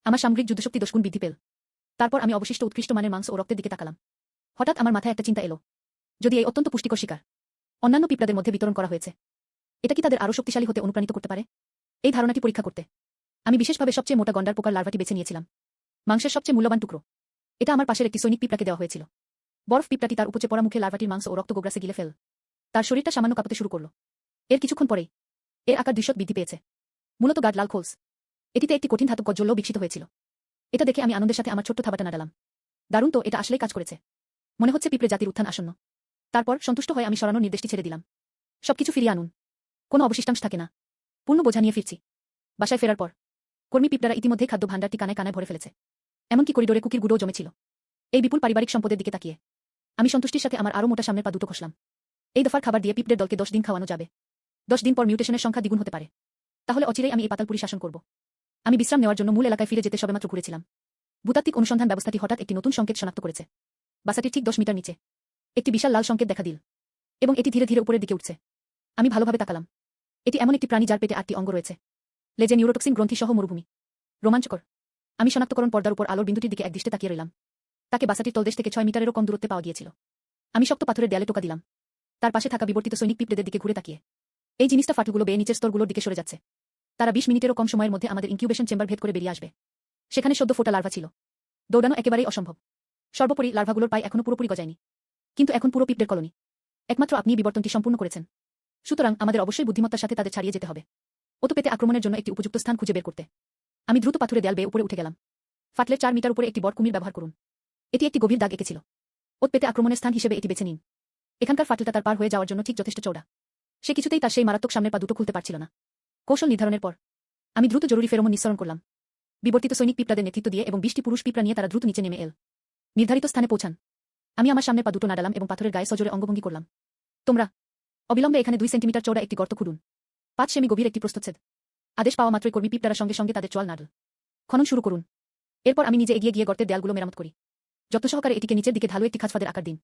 আমার সামগ্রিক যুদ্ধশক্তি 10 গুণ বৃদ্ধি পেল। তারপর আমি অবশিষ্ট উৎকৃষ্ট মানের মাংস ও রক্তের দিকে তাকালাম। হঠাৎ আমার মাথায় একটা চিন্তা এলো। যদি এই অত্যন্ত পুষ্টিকর শিকার অন্যান্য পিঁপড়াদের মধ্যে বিতরণ করা হয়েছে, এটা কি তাদের আরও শক্তিশালী হতে অনুপ্রাণিত করতে পারে? এই ধারণাটি পরীক্ষা করতে আমি বিশেষভাবে সবচেয়ে মোটা গন্ডার পোকার লার্ভাটি বেছে নিয়েছিলাম। মাংসের সবচেয়ে মূল্যবান টুকরো। এটা আমার পাশের একটি সৈনিক পিঁপড়াকে দেওয়া হয়েছিল। বরফ পিঁপড়াটি তার উপচে পড়া মুখে লার্ভাটির মাংস ও রক্ত গোগ্রাসে গিলে ফেল। তার শরীরটা সামান্য কাঁপতে শুরু করল। এর কিছুক্ষণ পরেই এর আকার 200 বৃদ্ধি পেয়েছে। মূলত গাঢ় লাল খোলস। এটিতে একটি কঠিন ধাতব কজ্জলও বিকশিত হয়েছিল। এটা দেখে আমি আনন্দের সাথে আমার ছোট্ট থাবাটা নাড়ালাম। দারুণ তো, এটা আসলেই কাজ করেছে। মনে হচ্ছে পিঁপড়ে জাতির উত্থান আসন্ন। তারপর সন্তুষ্ট হয়ে আমি সরানোর নির্দেশটি ছেড়ে দিলাম। সবকিছু ফিরিয়ে আনুন। কোনো অবশিষ্টাংশ থাকে না। পূর্ণ বোঝা নিয়ে ফিরছি। বাসায় ফেরার পর কর্মী পিঁপড়ারা ইতিমধ্যে খাদ্য ভাণ্ডারটি কানায় কানায় ভরে ফেলেছে। এমনকি করিডোরে কুকির গুঁড়োও জমেছিল। এই বিপুল পারিবারিক সম্পদের দিকে তাকিয়ে আমি সন্তুষ্টির সাথে আমার আরও মোটা সামনের পা দুটো খসলাম। এই দফার খাবার দিয়ে পিঁপড়ের দলকে 10 দিন খাওয়ানো যাবে। 10 দিন পর মিউটেশনের সংখ্যা দ্বিগুণ হতে পারে। তাহলে অচিরেই আমি এই পাতালপুরি শাসন করব। আমি বিশ্রাম নেওয়ার জন্য মূল এলাকায় ফিরে যেতে সবেমাত্র ঘুরেছিলাম। ভূতাত্ত্বিক অনুসন্ধান ব্যবস্থাটি হঠাৎ একটি নতুন সংকেত শনাক্ত করেছে। বাসাটির ঠিক 10 মিটার নিচে একটি বিশাল লাল সংকেত দেখা দিল এবং এটি ধীরে ধীরে উপরের দিকে উঠছে। আমি ভালোভাবে তাকালাম। এটি এমন একটি প্রাণী যার পেটে 8টি অঙ্গ রয়েছে। লেজে নিউরোটক্সিন গ্রন্থি সহ মরুভূমি। রোমাঞ্চকর। আমি শনাক্তকরণ পর্দার উপর আলোর বিন্দুটির দিকে একদৃষ্টে তাকিয়ে রইলাম। তাকে বাসাটির তলদেশ থেকে 6 মিটারেরও কম দূরত্বে পাওয়া গিয়েছিল। আমি শক্ত পাথরের দেয়ালে টোকা দিলাম। তার পাশে থাকা বিবর্তিত সৈনিক পিঁপড়েদের দিকে ঘুরে তাকিয়ে এই জিনিসটা ফাটলগুলো বেয়ে নিচের স্তরগুলোর দিকে সরে যাচ্ছে। তারা 20 মিনিটেরও কম সময়ের মধ্যে আমাদের ইনকিউবেশন চেম্বার ভেদ করে বেরিয়ে আসবে। সেখানে সদ্য ফোটা লার্ভা ছিল। দৌড়ানো একেবারেই অসম্ভব। সর্বোপরি লার্ভাগুলোর পায়ে এখনো পুরোপুরি গজায়নি। কিন্তু এখন পুরো পিঁপড়ের কলোনি। একমাত্র আপনি বিবর্তনটি সম্পূর্ণ করেছেন। সুতরাং আমাদের অবশ্যই বুদ্ধিমত্তার সাথে তাদের ছাড়িয়ে যেতে হবে। ওতো পেতে আক্রমণের জন্য একটি উপযুক্ত স্থান খুঁজে বের করতে। আমি দ্রুত পাথুরে দেয়াল বেয়ে উপরে উঠে গেলাম। ফাটলের 4 মিটার উপরে একটি বড় কুমির ব্যবহার করুন। এটি একটি গভীর দাগ এঁকেছিল। ওত পেতে আক্রমণের স্থান হিসেবে এটি বেছে নিন। এখানকার ফাটলটা তার পার হয়ে যাওয়ার জন্য ঠিক যথেষ্ট চওড়া। সে কিছুতেই তার সেই মারাত্মক সামনের পা দুটো খুলতে পারছিল না। কৌশল নির্ধারণের পর আমি দ্রুত জরুরি ফেরোমন নিঃসরণ করলাম। বিবর্তিত সৈনিক পিঁপড়াদের নেতৃত্ব দিয়ে এবং 20টি পুরুষ পিঁপড়া নিয়ে তারা দ্রুত নিচে নেমে এল। নির্ধারিত স্থানে পৌঁছান। আমি আমার সামনের পা দুটো নাড়ালাম এবং পাথরের গায়ে সজোরে অঙ্গভঙ্গি করলাম। তোমরা অবিলম্বে এখানে 2 সেন্টিমিটার চওড়া একটি গর্ত খুঁড়ুন। 5 সেমি গভীর একটি প্রস্থচ্ছেদ। আদেশ পাওয়া মাত্রই কর্মী পিঁপড়ারা সঙ্গে সঙ্গে তাদের চোয়াল নাড়ল। খনন শুরু করুন। এরপর আমি নিজে এগিয়ে গিয়ে গর্তের দেয়ালগুলো মেরামত করি। যত্ন সহকারে এটিকে নিচের দিকে ঢালু একটি খাঁজফাদের আকার দিন।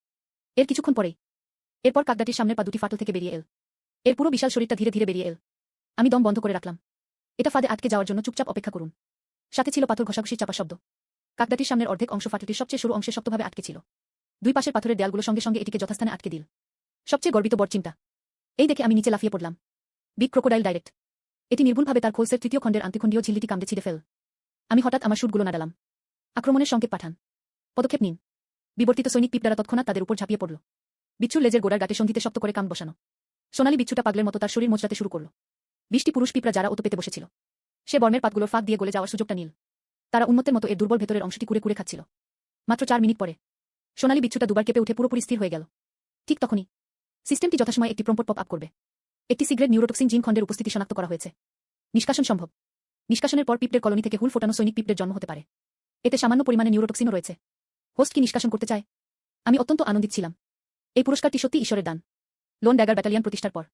এর কিছুক্ষণ পরেই এরপর কাকদাটির সামনের পা দুটি ফাটল থেকে বেরিয়ে এল। এর পুরো বিশাল শরীরটা ধীরে ধীরে বেরিয়ে এল। আমি দম বন্ধ করে রাখলাম। এটা ফাঁদে আটকে যাওয়ার জন্য চুপচাপ অপেক্ষা করুন। সাথে ছিল পাথর ঘষাঘষির চাপা শব্দ। কাকদাটির সামনের অর্ধেক অংশ ফাটলটির সবচেয়ে সরু অংশে শক্তভাবে আটকে ছিল। দুই পাশের পাথরের দেয়ালগুলো সঙ্গে সঙ্গে এটিকে যথাস্থানে আটকে দিল। সবচেয়ে গর্বিত বড় চিন্তা এই দেখে আমি নিচে লাফিয়ে পড়লাম। Big crocodile direct. এটি নির্ভুলভাবে তার খোলসের তৃতীয় খণ্ডের আন্তিখণ্ডীয় ঝিল্লিটি কামড়ে ছিঁড়ে ফেল। আমি হঠাৎ আমার শুটগুলো নাড়ালাম। আক্রমণের সংকেত পাঠান। পদক্ষেপ নিন। বিবর্তিত সৈনিক পিঁপড়ারা তৎক্ষণাৎ তাদের উপর ঝাঁপিয়ে পড়ল। বিচ্ছুর লেজের গোড়ার গাঁটে সন্ধিতে শক্ত করে কাম বসানো। সোনালী বিচ্ছুটা পাগলের মতো তার শরীর মোচড়াতে শুরু করল। 20টি পুরুষ পিঁপড়া যারা ওতো পেতে বসেছিল সে বর্মের পাতগুলোর ফাঁক দিয়ে গলে যাওয়ার সুযোগটা নিল। তারা উন্মত্তের মতো এর দুর্বল ভেতরের অংশটি কুড়ে কুড়ে খাচ্ছিল। মাত্র 4 মিনিট পরে সোনালী বিচ্ছুটা দুবার কেঁপে উঠে পুরোপুরি স্থির হয়ে গেল। ঠিক তখনই সিস্টেমটি যথাসময়ে একটি প্রম্পট পপ আপ করবে। একটি সিগ্রেট নিউরোটক্সিন জিন খণ্ডের উপস্থিতি শনাক্ত করা হয়েছে। নিষ্কাশন সম্ভব। নিষ্কাশনের পর পিঁপড়ের কলোনি থেকে হুল ফোটানো সৈনিক পিঁপড়ের জন্ম হতে পারে। এতে সামান্য পরিমাণে নিউরোটক্সিনও রয়েছে। হোস্ট কি নিষ্কাশন করতে চায়? আমি অত্যন্ত আনন্দিত ছিলাম। এই পুরস্কারটি সত্যি ঈশ্বরের দান। লোন ড্যাগার ব্যাটালিয়ন প্রতিষ্ঠার পর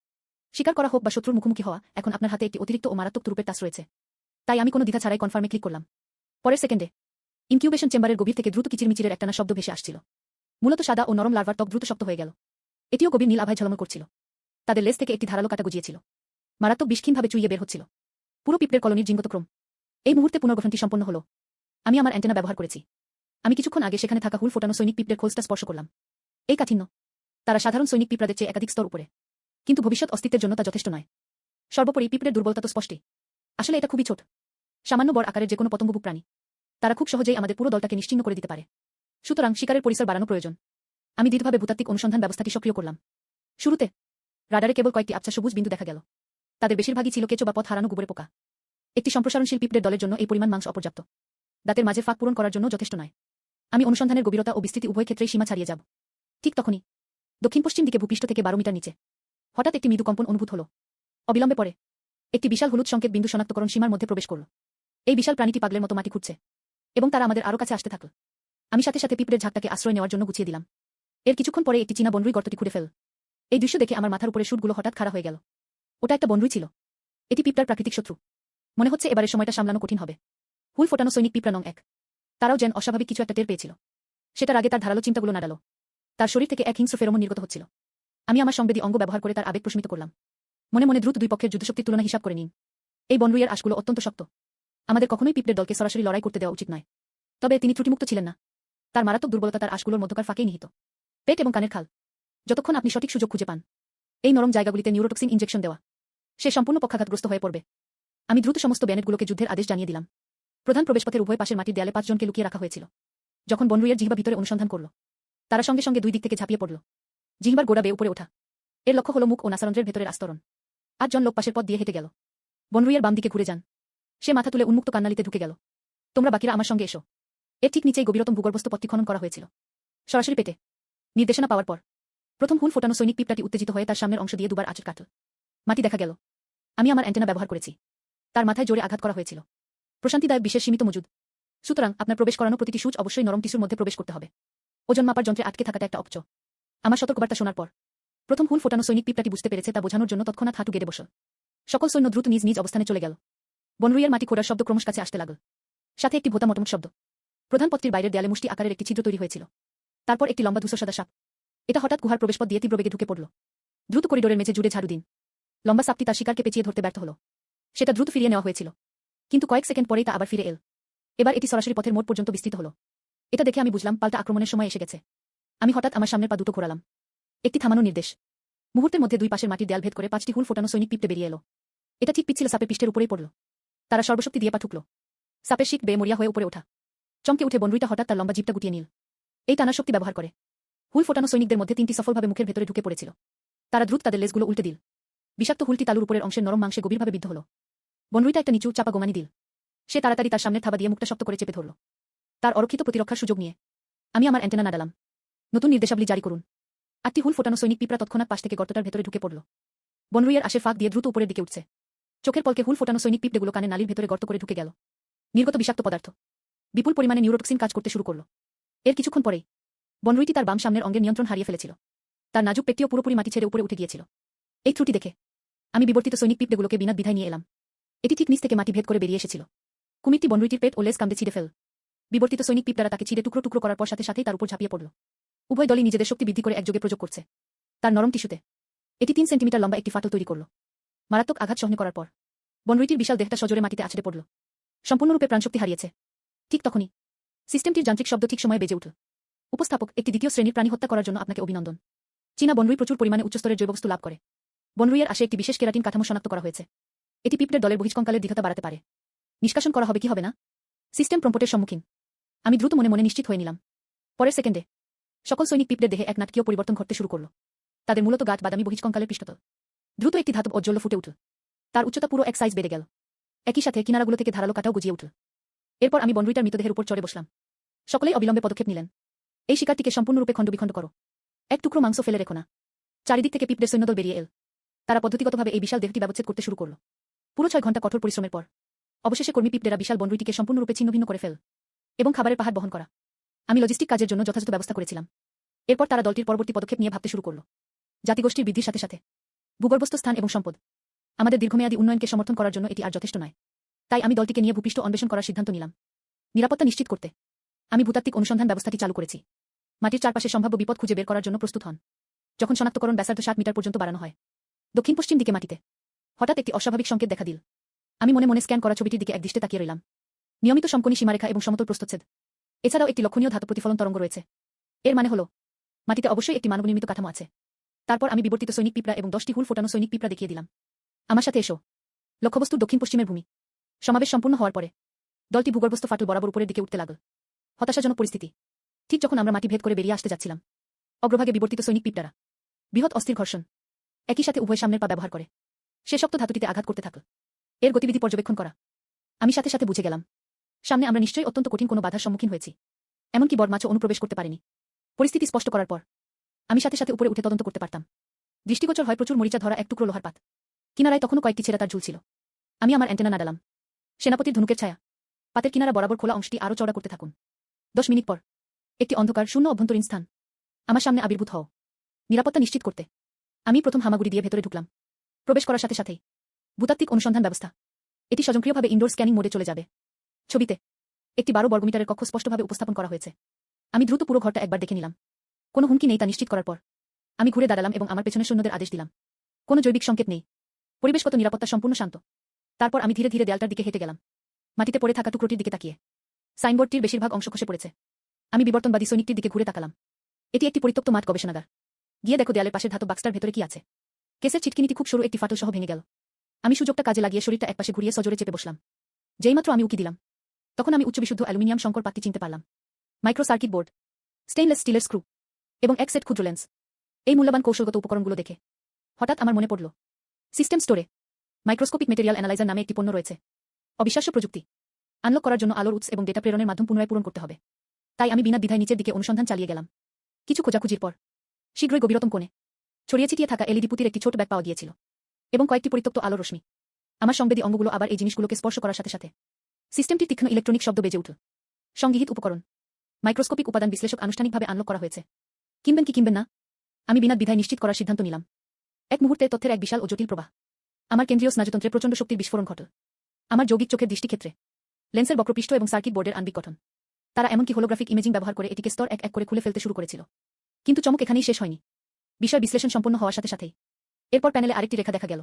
স্বীকার করা হোক বা শত্রুর মুখোমুখি হওয়া, এখন আপনার হাতে একটি অতিরিক্ত ও মারাত্মক তুরুপের টাস রয়েছে। তাই আমি কোনো দ্বিধা ছাড়াই কনফার্মে ক্লিক করলাম। পরের সেকেন্ডে ইনকিউবেশন চেম্বারের গভীর থেকে দ্রুত কিচিরমিচিরের একটানা শব্দ ভেসে আসছিল। মূলত সাদা ও নরম লার্ভার ত্বক দ্রুত শক্ত হয়ে গেল। এটিও গভীর নীল আভায় ঝলমল করছিল। তাদের লেজ থেকে একটি ধারালো কাটা গুজিয়েছিল। মারাত্মক বিষহীনভাবে চুইয়ে বের হচ্ছিল। পুরো পিঁপড়ের কলোনির জিনগত ক্রম। এই মুহূর্তে পুনর্গঠনটি সম্পন্ন হলো। আমি আমার অ্যান্টেনা ব্যবহার করেছি। আমি কিছুক্ষণ আগে সেখানে থাকা হুল ফোটানো সৈনিক পিঁপড়ের খোলসটা স্পর্শ করলাম। এই কাঠিন্য। তারা সাধারণ সৈনিক পিঁপড়াদের চেয়ে একাধিক স্তর উপরে। কিন্তু ভবিষ্যৎ অস্তিত্বের জন্য তা যথেষ্ট নয়। সর্বোপরি পিঁপড়ের দুর্বলতা তো স্পষ্টই। আসলে এটা খুবই ছোট। সামান্য বড় আকারের যেকোনো পতঙ্গভুক প্রাণী। তারা খুব সহজেই আমাদের পুরো দলটাকে নিশ্চিহ্ন করে দিতে পারে। সুতরাং শিকারের পরিসর বাড়ানো প্রয়োজন। আমি দৃঢ়ভাবে ভূতাত্ত্বিক অনুসন্ধান ব্যবস্থাটি সক্রিয় করলাম। শুরুতে রাডারে কেবল কয়েকটি আবছা সবুজ বিন্দু দেখা গেল। তাদের বেশিরভাগই ছিল কেঁচো বা পথ হারানো গুবরে পোকা। একটি সম্প্রসারণশীল পিঁপড়ের দলের জন্য এই পরিমাণ মাংস অপর্যাপ্ত। দাঁতের মাঝে ফাঁক পূরণ করার জন্য যথেষ্ট নয়। আমি অনুসন্ধানের গভীরতা ও বিস্তৃতি উভয় ক্ষেত্রেই সীমা ছাড়িয়ে যাব। ঠিক তখনই দক্ষিণ পশ্চিম দিকে ভূপৃষ্ঠ থেকে 12 মিটার নিচে হঠাৎ একটি মৃদু কম্পন অনুভূত হল। অবিলম্বে পরে একটি বিশাল হলুদ সংকেত বিন্দু শনাক্তকরণ সীমার মধ্যে প্রবেশ করল। এই বিশাল প্রাণীটি পাগলের মতো মাটি খুঁড়ছে এবং তারা আমাদের আরও কাছে আসতে থাকল। আমি সাথে সাথে পিঁপড়ের ঝাঁকটাকে আশ্রয় নেওয়ার জন্য গুছিয়ে দিলাম। এর কিছুক্ষণ পরে একটি চীনা বনরুই গর্তটি খুঁড়ে ফেল। এই দৃশ্য দেখে আমার মাথার উপরে শুটগুলো হঠাৎ খাড়া হয়ে গেল। ওটা একটা বনরুই ছিল। এটি পিঁপড়ার প্রাকৃতিক শত্রু। মনে হচ্ছে এবারের সময়টা সামলানো কঠিন হবে। হুল ফোটানো সৈনিক পিঁপড়া নং 1। তারাও যেন অস্বাভাবিক কিছু একটা টের পেয়েছিল। সেটার আগে তার ধারালো চিন্তাগুলো নাড়ালো। তার শরীর থেকে এক হিংস্র ফেরোমন নির্গত হচ্ছিল। আমি আমার সংবেদী অঙ্গ ব্যবহার করে তার আবেগ প্রশমিত করলাম। মনে মনে দ্রুত দুই পক্ষের যুদ্ধশক্তির তুলনা হিসাব করে নিন। এই বনরুইয়ের আঁশগুলো অত্যন্ত শক্ত। আমাদের কখনোই পিঁপড়ের দলকে সরাসরি লড়াই করতে দেওয়া উচিত নয়। তবে তিনি ত্রুটিমুক্ত ছিলেন না। তার মারাত্মক দুর্বলতা তার আঁশগুলোর মধ্যকার ফাঁকেই নিহিত। পেট এবং কানের খাল। যতক্ষণ আপনি সঠিক সুযোগ খুঁজে পান এই নরম জায়গাগুলিতে নিউরোটক্সিন ইনজেকশন দেওয়া, সে সম্পূর্ণ পক্ষাঘাতগ্রস্ত হয়ে পড়বে। আমি দ্রুত সমস্ত ব্যানেটগুলোকে যুদ্ধের আদেশ জানিয়ে দিলাম। প্রধান প্রবেশপথের উভয় পাশের মাটির দেয়ালে 5 জনকে লুকিয়ে রাখা হয়েছিল। যখন বনরুইয়ের জিহ্বা ভিতরে অনুসন্ধান করল, তারা সঙ্গে সঙ্গে দুই দিক থেকে ঝাঁপিয়ে পড়ল। জিহ্বার গোড়া বেয়ে উপরে ওঠা। এর লক্ষ্য হল মুখ ও নাসারন্ধ্রের ভেতরের আস্তরণ। 8 জন লোক পাশের পথ দিয়ে হেঁটে গেল। বনরুইয়ের বাম দিকে ঘুরে যান। সে মাথা তুলে উন্মুক্ত কান্নালিতে ঢুকে গেল। তোমরা বাকিরা আমার সঙ্গে এসো। এর ঠিক নিচেই গভীরতম ভূগর্ভস্থ পথটি খনন করা হয়েছিল। সরাসরি পেটে নির্দেশনা পাওয়ার পর প্রথম হুল ফোটানো সৈনিক পিঁপড়াটি উত্তেজিত হয়ে তার সামনের অংশ দিয়ে দুবার আঁচড় কাটল। মাটি দেখা গেল। আমি আমার অ্যান্টেনা ব্যবহার করেছি। তার মাথায় জোরে আঘাত করা হয়েছিল। প্রশান্তিদায়ক বিশেষ সীমিত মজুদ। সুতরাং আপনার প্রবেশ করানো প্রতিটি সূচ অবশ্যই নরম টিস্যুর মধ্যে প্রবেশ করতে হবে। ওজন মাপার যন্ত্রে আটকে থাকাটা একটা অপচ। আমার সতর্কবার্তা শোনার পর প্রথম হুল ফোটানো সৈনিক পিঁপড়াটি বুঝতে পেরেছে তা বোঝানোর জন্য তৎক্ষণাৎ হাঁটু গেড়ে বসল। সকল সৈন্য দ্রুত নিজ নিজ অবস্থানে চলে গেল। বনরুইয়ের মাটি খোঁড়ার শব্দ ক্রমশ কাছে আসতে লাগল। সাথে একটি ভোতা মটমট শব্দ। প্রধান পথটির বাইরের দেয়ালে মুষ্টি আকারের একটি ছিদ্র তৈরি হয়েছিল। তারপর একটি লম্বা ধূসর সাদা সাপ। এটা হঠাৎ গুহার প্রবেশপথ দিয়ে তীব্র বেগে ঢুকে পড়ল। দ্রুত করিডোরের মেঝে জুড়ে ঝাড়ু দিন। লম্বা সাপটি তার শিকারকে পেঁচিয়ে ধরতে ব্যর্থ হল। সেটা দ্রুত ফিরিয়ে নেওয়া হয়েছিল। কিন্তু কয়েক সেকেন্ড পরেই তা আবার ফিরে এল। এবার এটি সরাসরি পথের মোড় পর্যন্ত বিস্তৃত হল। এটা দেখে আমি বুঝলাম পাল্টা আক্রমণের সময় এসে গেছে। আমি হঠাৎ আমার সামনের পা দুটো ঘোরালাম। একটি থামানো নির্দেশ। মুহূর্তের মধ্যে দুই পাশের মাটির দেয়াল ভেদ করে 5টি হুল ফোটানো সৈনিক পিঁপড়ে বেরিয়ে এলো। এটা ঠিক পিচ্ছিল সাপের পৃষ্ঠের উপরেই পড়ল। তারা সর্বশক্তি দিয়ে পা ঠুকল। সাপের শিক বেয়ে মরিয়া হয়ে উপরে ওঠা। চমকে উঠে বনরুইটা হঠাৎ তার লম্বা জিপটা গুটিয়ে নিল। এই টানার শক্তি ব্যবহার করে হুল ফোটানো সৈনিকদের মধ্যে 3টি সফলভাবে মুখের ভেতরে ঢুকে পড়েছিল। তারা দ্রুত তাদের লেজগুলো উল্টে দিল। বিষাক্ত হুলটি তালুর উপরের অংশের নরম মাংসে গভীরভাবে বিদ্ধ হল। বনরুইটা একটা নিচু চাপা গোমানি দিল। সে তাড়াতাড়ি তার সামনের থাবা দিয়ে মুখটা শক্ত করে চেপে ধরল। তার অরক্ষিত প্রতিরক্ষার সুযোগ নিয়ে আমি আমার অ্যান্টেনা নাড়ালাম। নতুন নির্দেশাবলী জারি করুন। 8টি হুল ফোটানো সৈনিক পিঁপড়া তৎক্ষণাৎ পাশ থেকে গর্তটার ভেতরে ঢুকে পড়ল। বনরুইয়ের আশের ফাঁক দিয়ে দ্রুত উপরের দিকে উঠছে। চোখের পলকে হুল ফোটানো সৈনিক পিঁপড়েগুলো কানে নালীর ভেতরে গর্ত করে ঢুকে গেল। নির্গত বিষাক্ত পদার্থ বিপুল পরিমাণে নিউরোটক্সিন কাজ করতে শুরু করল। এর কিছুক্ষণ পরেই বনরুইটি তার বাম সামনের অঙ্গের নিয়ন্ত্রণ হারিয়ে ফেলেছিল। তার নাজুক পেটটিও পুরোপুরি মাটি ছেড়ে উপরে উঠে গিয়েছিল। এই ত্রুটি দেখে আমি বিবর্তিত সৈনিক পিঁপড়েগুলোকে বিনা দ্বিধায় নিয়ে এলাম। এটি ঠিক নিচ থেকে মাটি ভেদ করে বেরিয়ে এসেছিল। কুমিরটি বনরুইটির পেট ও লেজ কামড়ে ছিঁড়ে ফেল। বিবর্তিত সৈনিক পিঁপড়ারা তাকে ছিঁড়ে টুকরো টুকরো করার পর সাথে সাথেই তার উপর ঝাঁপিয়ে পড়ল। উভয় দলই নিজেদের শক্তি বৃদ্ধি করে একযোগে প্রয়োগ করছে। তার নরম টিস্যুতে এটি 3 সেন্টিমিটার লম্বা একটি ফাটল তৈরি করল। মারাত্মক আঘাত সহ্য করার পর বনরুইটির বিশাল দেহটা সজোরে মাটিতে আছড়ে পড়ল। সম্পূর্ণরূপে প্রাণশক্তি হারিয়েছে। ঠিক তখনই সিস্টেমটির যান্ত্রিক শব্দ ঠিক সময়ে বেজে উঠল। উপস্থাপক, একটি দ্বিতীয় শ্রেণীর প্রাণী হত্যা করার জন্য আপনাকে অভিনন্দন। চীনা বনরুই প্রচুর পরিমাণে উচ্চস্তরের জৈববস্তু লাভ করে। বনরুইয়ের আশে একটি বিশেষ কেরাটিন কাঠামো শনাক্ত করা হয়েছে। এটি পিঁপড়ের দলের বহিষ্কঙ্কালের দৃঢ়তা বাড়াতে পারে। নিষ্কাশন করা হবে কি হবে না? সিস্টেম প্রম্পটের সম্মুখীন। আমি দ্রুত মনে মনে নিশ্চিত হয়ে নিলাম। পরের সেকেন্ডে সকল সৈনিক পিঁপড়ের দেহে এক নাটকীয় পরিবর্তন ঘটতে শুরু করল। তাদের মূলত গাঢ় বাদামি বহিষ্কঙ্কালের পৃষ্ঠতল দ্রুত একটি ধাতব ঔজ্জ্বল্য ফুটে উঠল। তার উচ্চতা পুরো 1 সাইজ বেড়ে গেল। একই সাথে কিনারাগুলো থেকে ধারালো কাটাও গজিয়ে উঠল। এরপর আমি বনরুইটার মৃতদেহের উপর চড়ে বসলাম। সকলেই অবিলম্বে পদক্ষেপ নিলেন। এই শিকারটিকে সম্পূর্ণরূপে খণ্ডবিখণ্ড করো। এক টুকরো মাংস ফেলে রেখো না। চারিদিক থেকে পিঁপড়ের সৈন্যদল বেরিয়ে এল। তারা পদ্ধতিগতভাবে এই বিশাল দেহটি ব্যবচ্ছেদ করতে শুরু করল। পুরো 6 ঘন্টা কঠোর পরিশ্রমের পর অবশেষে কর্মী পিঁপড়েরা বিশাল বনরুইটিকে সম্পূর্ণরূপে ছিন্নভিন্ন করে ফেল এবং খাবারের পাহাড় বহন করা। আমি লজিস্টিক কাজের জন্য যথাযথ ব্যবস্থা করেছিলাম। এরপর তারা দলটির পরবর্তী পদক্ষেপ নিয়ে ভাবতে শুরু করল। জাতিগোষ্ঠীর বৃদ্ধির সাথে সাথে ভূগর্ভস্থ স্থান এবং সম্পদ আমাদের দীর্ঘমেয়াদী উন্নয়নকে সমর্থন করার জন্য এটি আর যথেষ্ট নয়। তাই আমি দলটিকে নিয়ে ভূপৃষ্ঠ অন্বেষণ করার সিদ্ধান্ত নিলাম। নিরাপত্তা নিশ্চিত করতে আমি ভূতাত্ত্বিক অনুসন্ধান ব্যবস্থাটি চালু করেছি। মাটির চারপাশে সম্ভাব্য বিপদ খুঁজে বের করার জন্য প্রস্তুত হন। যখন শনাক্তকরণ ব্যাসার্ধ 7 মিটার পর্যন্ত বাড়ানো হয়, দক্ষিণ পশ্চিম দিকে মাটিতে হঠাৎ একটি অস্বাভাবিক সংকেত দেখা দিল। আমি মনে মনে স্ক্যান করা ছবিটির দিকে একদৃষ্টে তাকিয়ে রইলাম। নিয়মিত সমকোণী সীমারেখা এবং সমতল প্রস্থচ্ছেদ, এছাড়াও একটি লক্ষণীয় ধাতব প্রতিফলন তরঙ্গ রয়েছে। এর মানে হলো মাটিতে অবশ্যই একটি মানবনির্মিত কাঠামো আছে। তারপর আমি বিবর্তিত সৈনিক পিঁপড়া এবং 10টি হুল ফোটানো সৈনিক পিঁপড়া দেখিয়ে দিলাম। আমার সাথে এসো। লক্ষ্যবস্তুর দক্ষিণ পশ্চিমের ভূমি। সমাবেশ সম্পূর্ণ হওয়ার পরে দলটি ভূগর্ভস্থ ফাটল বরাবর উপরের দিকে উঠতে লাগল। হতাশাজনক পরিস্থিতি। ঠিক যখন আমরা মাটি ভেদ করে বেরিয়ে আসতে যাচ্ছিলাম, অগ্রভাগে বিবর্তিত সৈনিক পিঁপড়ারা বৃহৎ অস্থির ঘর্ষণ একই সাথে উভয় সামনের পা ব্যবহার করে সে শক্ত ধাতুটিতে আঘাত করতে থাকল। এর গতিবিধি পর্যবেক্ষণ করা আমি সাথে সাথে বুঝে গেলাম, সামনে আমরা নিশ্চয়ই অত্যন্ত কঠিন কোনো বাধার সম্মুখীন হয়েছি। এমনকি বড় মাছও অনুপ্রবেশ করতে পারেনি। পরিস্থিতি স্পষ্ট করার পর আমি সাথে সাথে উপরে উঠে তদন্ত করতে পারতাম। দৃষ্টিগোচর হয় প্রচুর মরিচা ধরা এক টুকরো লোহার পাত। কিনারায় তখনও কয়েকটি ছেঁড়া তার ঝুলছিল। আমি আমার অ্যান্টেনা নাড়ালাম। সেনাপতির ধনুকের ছায়া পাতের কিনারা বরাবর খোলা অংশটি আরও চওড়া করতে থাকুন। 10 মিনিট পর একটি অন্ধকার শূন্য অভ্যন্তরীণ স্থান আমার সামনে আবির্ভূত হও। নিরাপত্তা নিশ্চিত করতে আমি প্রথম হামাগুড়ি দিয়ে ভেতরে ঢুকলাম। প্রবেশ করার সাথে সাথেই ভূতাত্ত্বিক অনুসন্ধান ব্যবস্থা এটি স্বয়ংক্রিয়ভাবে ইনডোর স্ক্যানিং মোডে চলে যাবে। ছবিতে একটি 12 বর্গমিটারের কক্ষ স্পষ্টভাবে উপস্থাপন করা হয়েছে। আমি দ্রুত পুরো ঘরটা একবার দেখে নিলাম। কোনো হুমকি নেই তা নিশ্চিত করার পর আমি ঘুরে দাঁড়ালাম এবং আমার পেছনের সৈন্যদের আদেশ দিলাম। কোনো জৈবিক সংকেত নেই। পরিবেশগত নিরাপত্তা সম্পূর্ণ শান্ত। তারপর আমি ধীরে ধীরে দেয়ালটার দিকে হেঁটে গেলাম, মাটিতে পড়ে থাকা টুকরোটির দিকে তাকিয়ে। সাইনবোর্ডটির বেশিরভাগ অংশ খসে পড়েছে। আমি বিবর্তনবাদী সৈনিকটির দিকে ঘুরে তাকালাম। এটি একটি পরিত্যক্ত মাঠ গবেষণাগার। গিয়ে দেখো দেয়ালের পাশের ধাতব বাক্সটার ভেতরে কি আছে। কেসের ছিটকিনিটি খুব সরু একটি ফাটল সহ ভেঙে গেল। আমি সুযোগটা কাজে লাগিয়ে শরীরটা একপাশে ঘুরিয়ে সজোরে চেপে বসলাম। যেইমাত্র আমি উকি দিলাম, তখন আমি উচ্চ বিশুদ্ধ অ্যালুমিনিয়াম সংকর পাতটি চিনতে পারলাম। মাইক্রো সার্কিট বোর্ড, স্টেইনলেস স্টিলের স্ক্রু এবং এক সেট ক্ষুদ্র লেন্স। এই মূল্যবান কৌশলগত উপকরণগুলো দেখে হঠাৎ আমার মনে পড়ল, সিস্টেম স্টোরে মাইক্রোস্কোপিক মেটেরিয়াল অ্যানালাইজার নামে একটি পণ্য রয়েছে। অবিশ্বাস্য প্রযুক্তি। আনলক করার জন্য আলোর উৎস এবং ডেটা প্রেরণের মাধ্যম পুনরায় পূরণ করতে হবে। তাই আমি বিনা দ্বিধায় নিচের দিকে অনুসন্ধান চালিয়ে গেলাম। কিছু খোঁজাখুঁজির পর শীঘ্রই গভীরতম কোণে ছড়িয়ে ছিটিয়ে থাকা এলইডি পুতির একটি ছোট ব্যাগ পাওয়া গিয়েছিল এবং কয়েকটি পরিত্যক্ত আলো রশ্মি। আমার সংবেদী অঙ্গগুলো আবার এই জিনিসগুলোকে স্পর্শ করার সাথে সাথে সিস্টেমটির তীক্ষ্ণ ইলেকট্রনিক শব্দ বেজে উঠল। সংগৃহীত উপকরণ মাইক্রোস্কোপিক উপাদান বিশ্লেষক আনুষ্ঠানিকভাবে আনলক করা হয়েছে। কিনবেন কি কিনবেন না, আমি বিনা দ্বিধায় নিশ্চিত করার সিদ্ধান্ত নিলাম। এক মুহূর্তে তথ্যের এক বিশাল ও জটিল প্রবাহ। আমার কেন্দ্রীয় স্নায়ুতন্ত্রে প্রচণ্ড শক্তির বিস্ফোরণ ঘটল। আমার যৌগিক চোখের দৃষ্টিক্ষেত্রে লেন্সের বক্রপৃষ্ঠ এবং সার্কিট বোর্ডের আণবিক গঠন। তারা এমনকি হোলোগ্রাফিক ইমেজিং ব্যবহার করে এটিকে স্তর এক এক করে খুলে ফেলতে শুরু করেছিল। কিন্তু চমক এখানেই শেষ হয়নি। বিষয় বিশ্লেষণ সম্পন্ন হওয়ার সাথে সাথেই এরপর প্যানেলে আরেকটি রেখা দেখা গেল।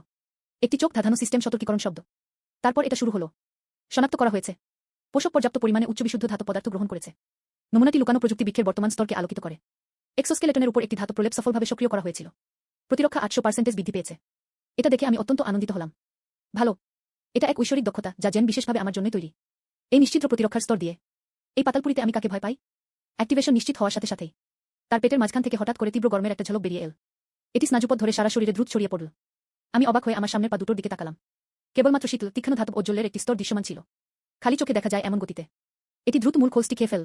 একটি চোখ ধাঁধানো সিস্টেম সতর্কীকরণ শব্দ। তারপর এটা শুরু হলো। শনাক্ত করা হয়েছে পোষক পর্যাপ্ত পরিমাণে উচ্চ বিশুদ্ধ ধাতব পদার্থ গ্রহণ করেছে। নমুনাটি লুকানো প্রযুক্তি বৃক্ষের বর্তমান স্তরকে আলোকিত করে। এক্সোস্কেলেটনের উপর একটি ধাতব প্রলেপ সফলভাবে সক্রিয় করা হয়েছিল। প্রতিরক্ষা 800% বৃদ্ধি পেয়েছে। এটা দেখে আমি অত্যন্ত আনন্দিত হলাম। ভালো, এটা এক ঐশ্বরিক দক্ষতা যা জেন বিশেষভাবে আমার জন্য তৈরি। এই নিশ্চিদ্র প্রতিরক্ষার স্তর দিয়ে এই পাতালপুরিতে আমি কাকে ভয় পাই? অ্যাক্টিভেশন নিশ্চিত হওয়ার সাথে সাথেই তার পেটের মাঝখান থেকে হঠাৎ করে তীব্র গরমের একটা ঝলক বেরিয়ে এল। এটি স্নাযুপথ ধরে সারা শরীরে দ্রুত ছড়িয়ে পড়ল। আমি অবাক হয়ে আমার সামনের পা দুটোর দিকে তাকালাম। কেবলমাত্র শীতল তীক্ষ্ণ ধাতব ঔজ্জ্বল্যের একটি স্তর দৃশ্যমান ছিল। খালি চোখে দেখা যায় এমন গতিতে এটি দ্রুত মূল খোলসটি খেয়ে ফেল।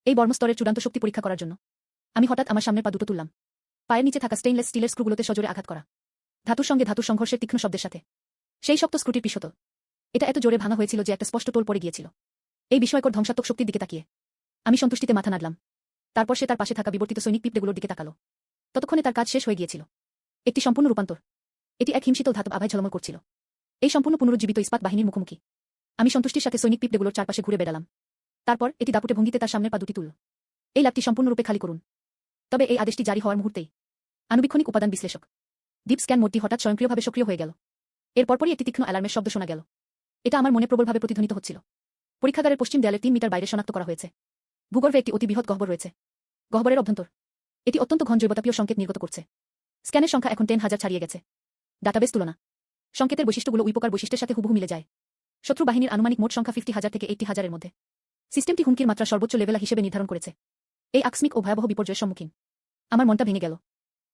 এই বর্মস্তরের চূড়ান্ত শক্তি পরীক্ষা করার জন্য আমি হঠাৎ আমার সামনের পা দুটো তুললাম। পায়ের নিচে থাকা স্টেইনলেস স্টিলের স্ক্রুগুলোতে সজোরে আঘাত করা, ধাতুর সঙ্গে ধাতুর সংঘর্ষের তীক্ষ্ণ শব্দের সাথে। সেই শক্ত স্ক্রুটির পিছত এটা এত জোরে ভাঙা হয়েছিল যে একটা স্পষ্ট টোল পড়ে গিয়েছিল। এই বিস্ময়কর ধ্বংসাত্মক শক্তির দিকে তাকিয়ে আমি সন্তুষ্টিতে মাথা নাড়লাম। তারপর সে তার পাশে থাকা বিবর্তিত সৈনিক পিঁপড়েগুলোর দিকে তাকালো। ততক্ষণে তার কাজ শেষ হয়ে গিয়েছিল। একটি সম্পূর্ণ রূপান্তর। এটি এক হিমশীতল ধাতব আভায় ঝলমল করছিল। এই সম্পূর্ণ পুনরুজ্জীবিত ইস্পাত বাহিনীর মুখোমুখি আমি সন্তুষ্টির সাথে সৈনিক পিঁপড়েগুলোর চারপাশে ঘুরে বেড়ালাম। তারপর এটি দাপুটে ভঙ্গিতে তার সামনের পা দুটি তুলল। এই ল্যাবটি সম্পূর্ণরূপে খালি করুন। তবে এই আদেশটি জারি হওয়ার মুহূর্তেই আণুবীক্ষণিক উপাদান বিশ্লেষক ডিপ স্ক্যান মোডটি হঠাৎ স্বয়ংক্রিয়ভাবে সক্রিয় হয়ে গেল। এর পরপরই একটি তীক্ষ্ণ অ্যালার্মের শব্দ শোনা গেল। এটা আমার মনে প্রবলভাবে প্রতিধ্বনিত হচ্ছিল। পরীক্ষাগারের পশ্চিম দেয়ালের 3 মিটার বাইরে শনাক্ত করা হয়েছে। ভূগর্ভে একটি অতি বৃহৎ গহ্বর রয়েছে। গহ্বরের অভ্যন্তর এটি অত্যন্ত ঘন জৈবতাপীয় সংকেত নির্গত করছে। স্ক্যানের সংখ্যা এখন 10,000 ছাড়িয়ে গেছে। ডাটাবেস তুলনা সংকেতের বৈশিষ্ট্যগুলো উইপোকার বৈশিষ্ট্যের সাথে হুবহু মিলে যায়। শত্রু বাহিনীর আনুমানিক মোট সংখ্যা 50,000 থেকে 80,000 এর মধ্যে। সিস্টেমটি হুমকির মাত্রা সর্বোচ্চ লেভেল হিসেবে নির্ধারণ করেছে। এই আকস্মিক ও ভয়াবহ বিপর্যয়ের সম্মুখীন আমার মনটা ভেঙে গেল।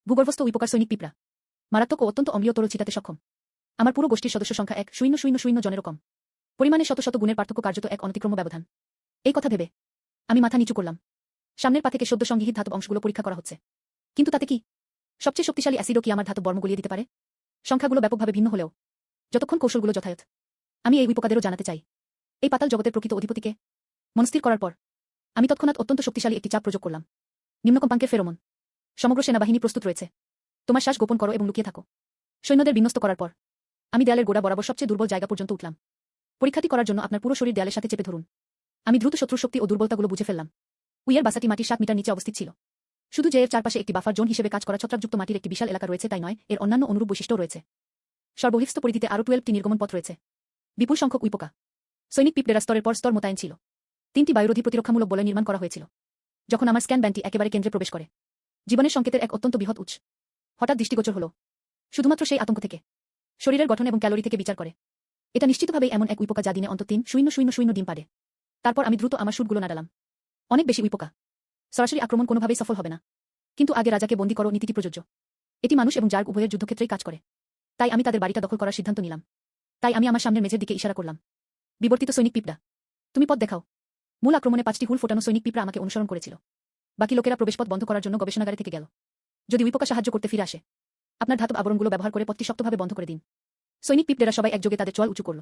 ভূগর্ভস্থ উইপোকার সৈনিক পিঁপড়া মারাত্মক ও অত্যন্ত অম্লীয় তরল ছিটাতে সক্ষম। আমার পুরো গোষ্ঠীর সদস্য সংখ্যা 1,000 জনেরও কম। পরিমাণে শত শত গুণের পার্থক্য কার্যত এক অনতিক্রম্য ব্যবধান। এই কথা ভেবে আমি মাথা নিচু করলাম। সামনের পা থেকে সদ্য সংগৃহীত ধাতব অংশগুলো পরীক্ষা করা হচ্ছে। কিন্তু তাতে কি সবচেয়ে শক্তিশালী অ্যাসিডও কি আমার ধাতব বর্ম গলিয়ে দিতে পারে? সংখ্যাগুলো ব্যাপকভাবে ভিন্ন হলেও যতক্ষণ কৌশলগুলো যথাযথ, আমি এই উইপোকাদেরও জানাতে চাই এই পাতাল জগতের প্রকৃত অধিপতিকে। মনস্থির করার পর আমি তৎক্ষণাৎ অত্যন্ত শক্তিশালী একটি চাপ প্রয়োগ করলাম। নিম্নকম্পাঙ্কের ফেরোমন। সমগ্র সেনাবাহিনী প্রস্তুত রয়েছে। তোমার শ্বাস গোপন করো এবং লুকিয়ে থাকো। সৈন্যদের বিন্যস্ত করার পর আমি দেয়ালের গোড়া বরাবর সবচেয়ে দুর্বল জায়গা পর্যন্ত উঠলাম। পরীক্ষাটি করার জন্য আপনার পুরো শরীর দেয়ালের সাথে চেপে ধরুন। আমি দ্রুত শত্রুর শক্তি ও দুর্বলতাগুলো বুঝে ফেললাম। উইয়ের বাসাটি মাটির 7 মিটার নিচে অবস্থিত ছিল। শুধু যে এর চারপাশে একটি বাফার জোন হিসেবে কাজ করা ছত্রাকযুক্ত মাটির একটি বিশাল এলাকা রয়েছে তাই নয়, এর অন্যান্য অনুরূপ বৈশিষ্ট্য রয়েছে। সর্বহিস্ত পরিধিতে আরও 12টি নির্গমন পথ রয়েছে। বিপুল সংখ্যক উইপোকা সৈনিক পিঁপড়েরা স্তরের পর স্তর মোতায়েন ছিল। 3টি বায়ুরোধী প্রতিরক্ষামূলক বলয় নির্মাণ করা হয়েছিল। যখন আমার স্ক্যান ব্যান্ডটি একেবারে কেন্দ্রে প্রবেশ করে জীবনের সংকেতের এক অত্যন্ত বৃহৎ উৎস হঠাৎ দৃষ্টিগোচর হল। শুধুমাত্র সেই আতঙ্ক থেকে, শরীরের গঠন এবং ক্যালোরি থেকে বিচার করে এটা নিশ্চিতভাবেই এমন এক উইপোকা যা দিনে অন্তত 3,000 ডিম পারে। তারপর আমি দ্রুত আমার শুটগুলো নাড়ালাম। অনেক বেশি উইপোকা। সরাসরি আক্রমণ কোনোভাবেই সফল হবে না। কিন্তু আগে রাজাকে বন্দী করো নীতিটি প্রযোজ্য। এটি মানুষ এবং জার্গ উভয়ের যুদ্ধক্ষেত্রেই কাজ করে। তাই আমি তাদের বাড়িটা দখল করার সিদ্ধান্ত নিলাম। তাই আমি আমার সামনের মেঝের দিকে ইশারা করলাম। বিবর্তিত সৈনিক পিঁপড়া, তুমি পথ দেখাও। মূল আক্রমণে 5টি হুল ফোটানো সৈনিক পিঁপড়া আমাকে অনুসরণ করেছিল। বাকি লোকেরা প্রবেশপথ বন্ধ করার জন্য গবেষণাগারে থেকে গেল। যদি উইপোকা সাহায্য করতে ফিরে আসে, আপনার ধাতব আবরণগুলো ব্যবহার করে পথটি শক্তভাবে বন্ধ করে দিন। সৈনিক পিঁপড়েরা সবাই একযোগে তাদের চোয়াল উঁচু করল।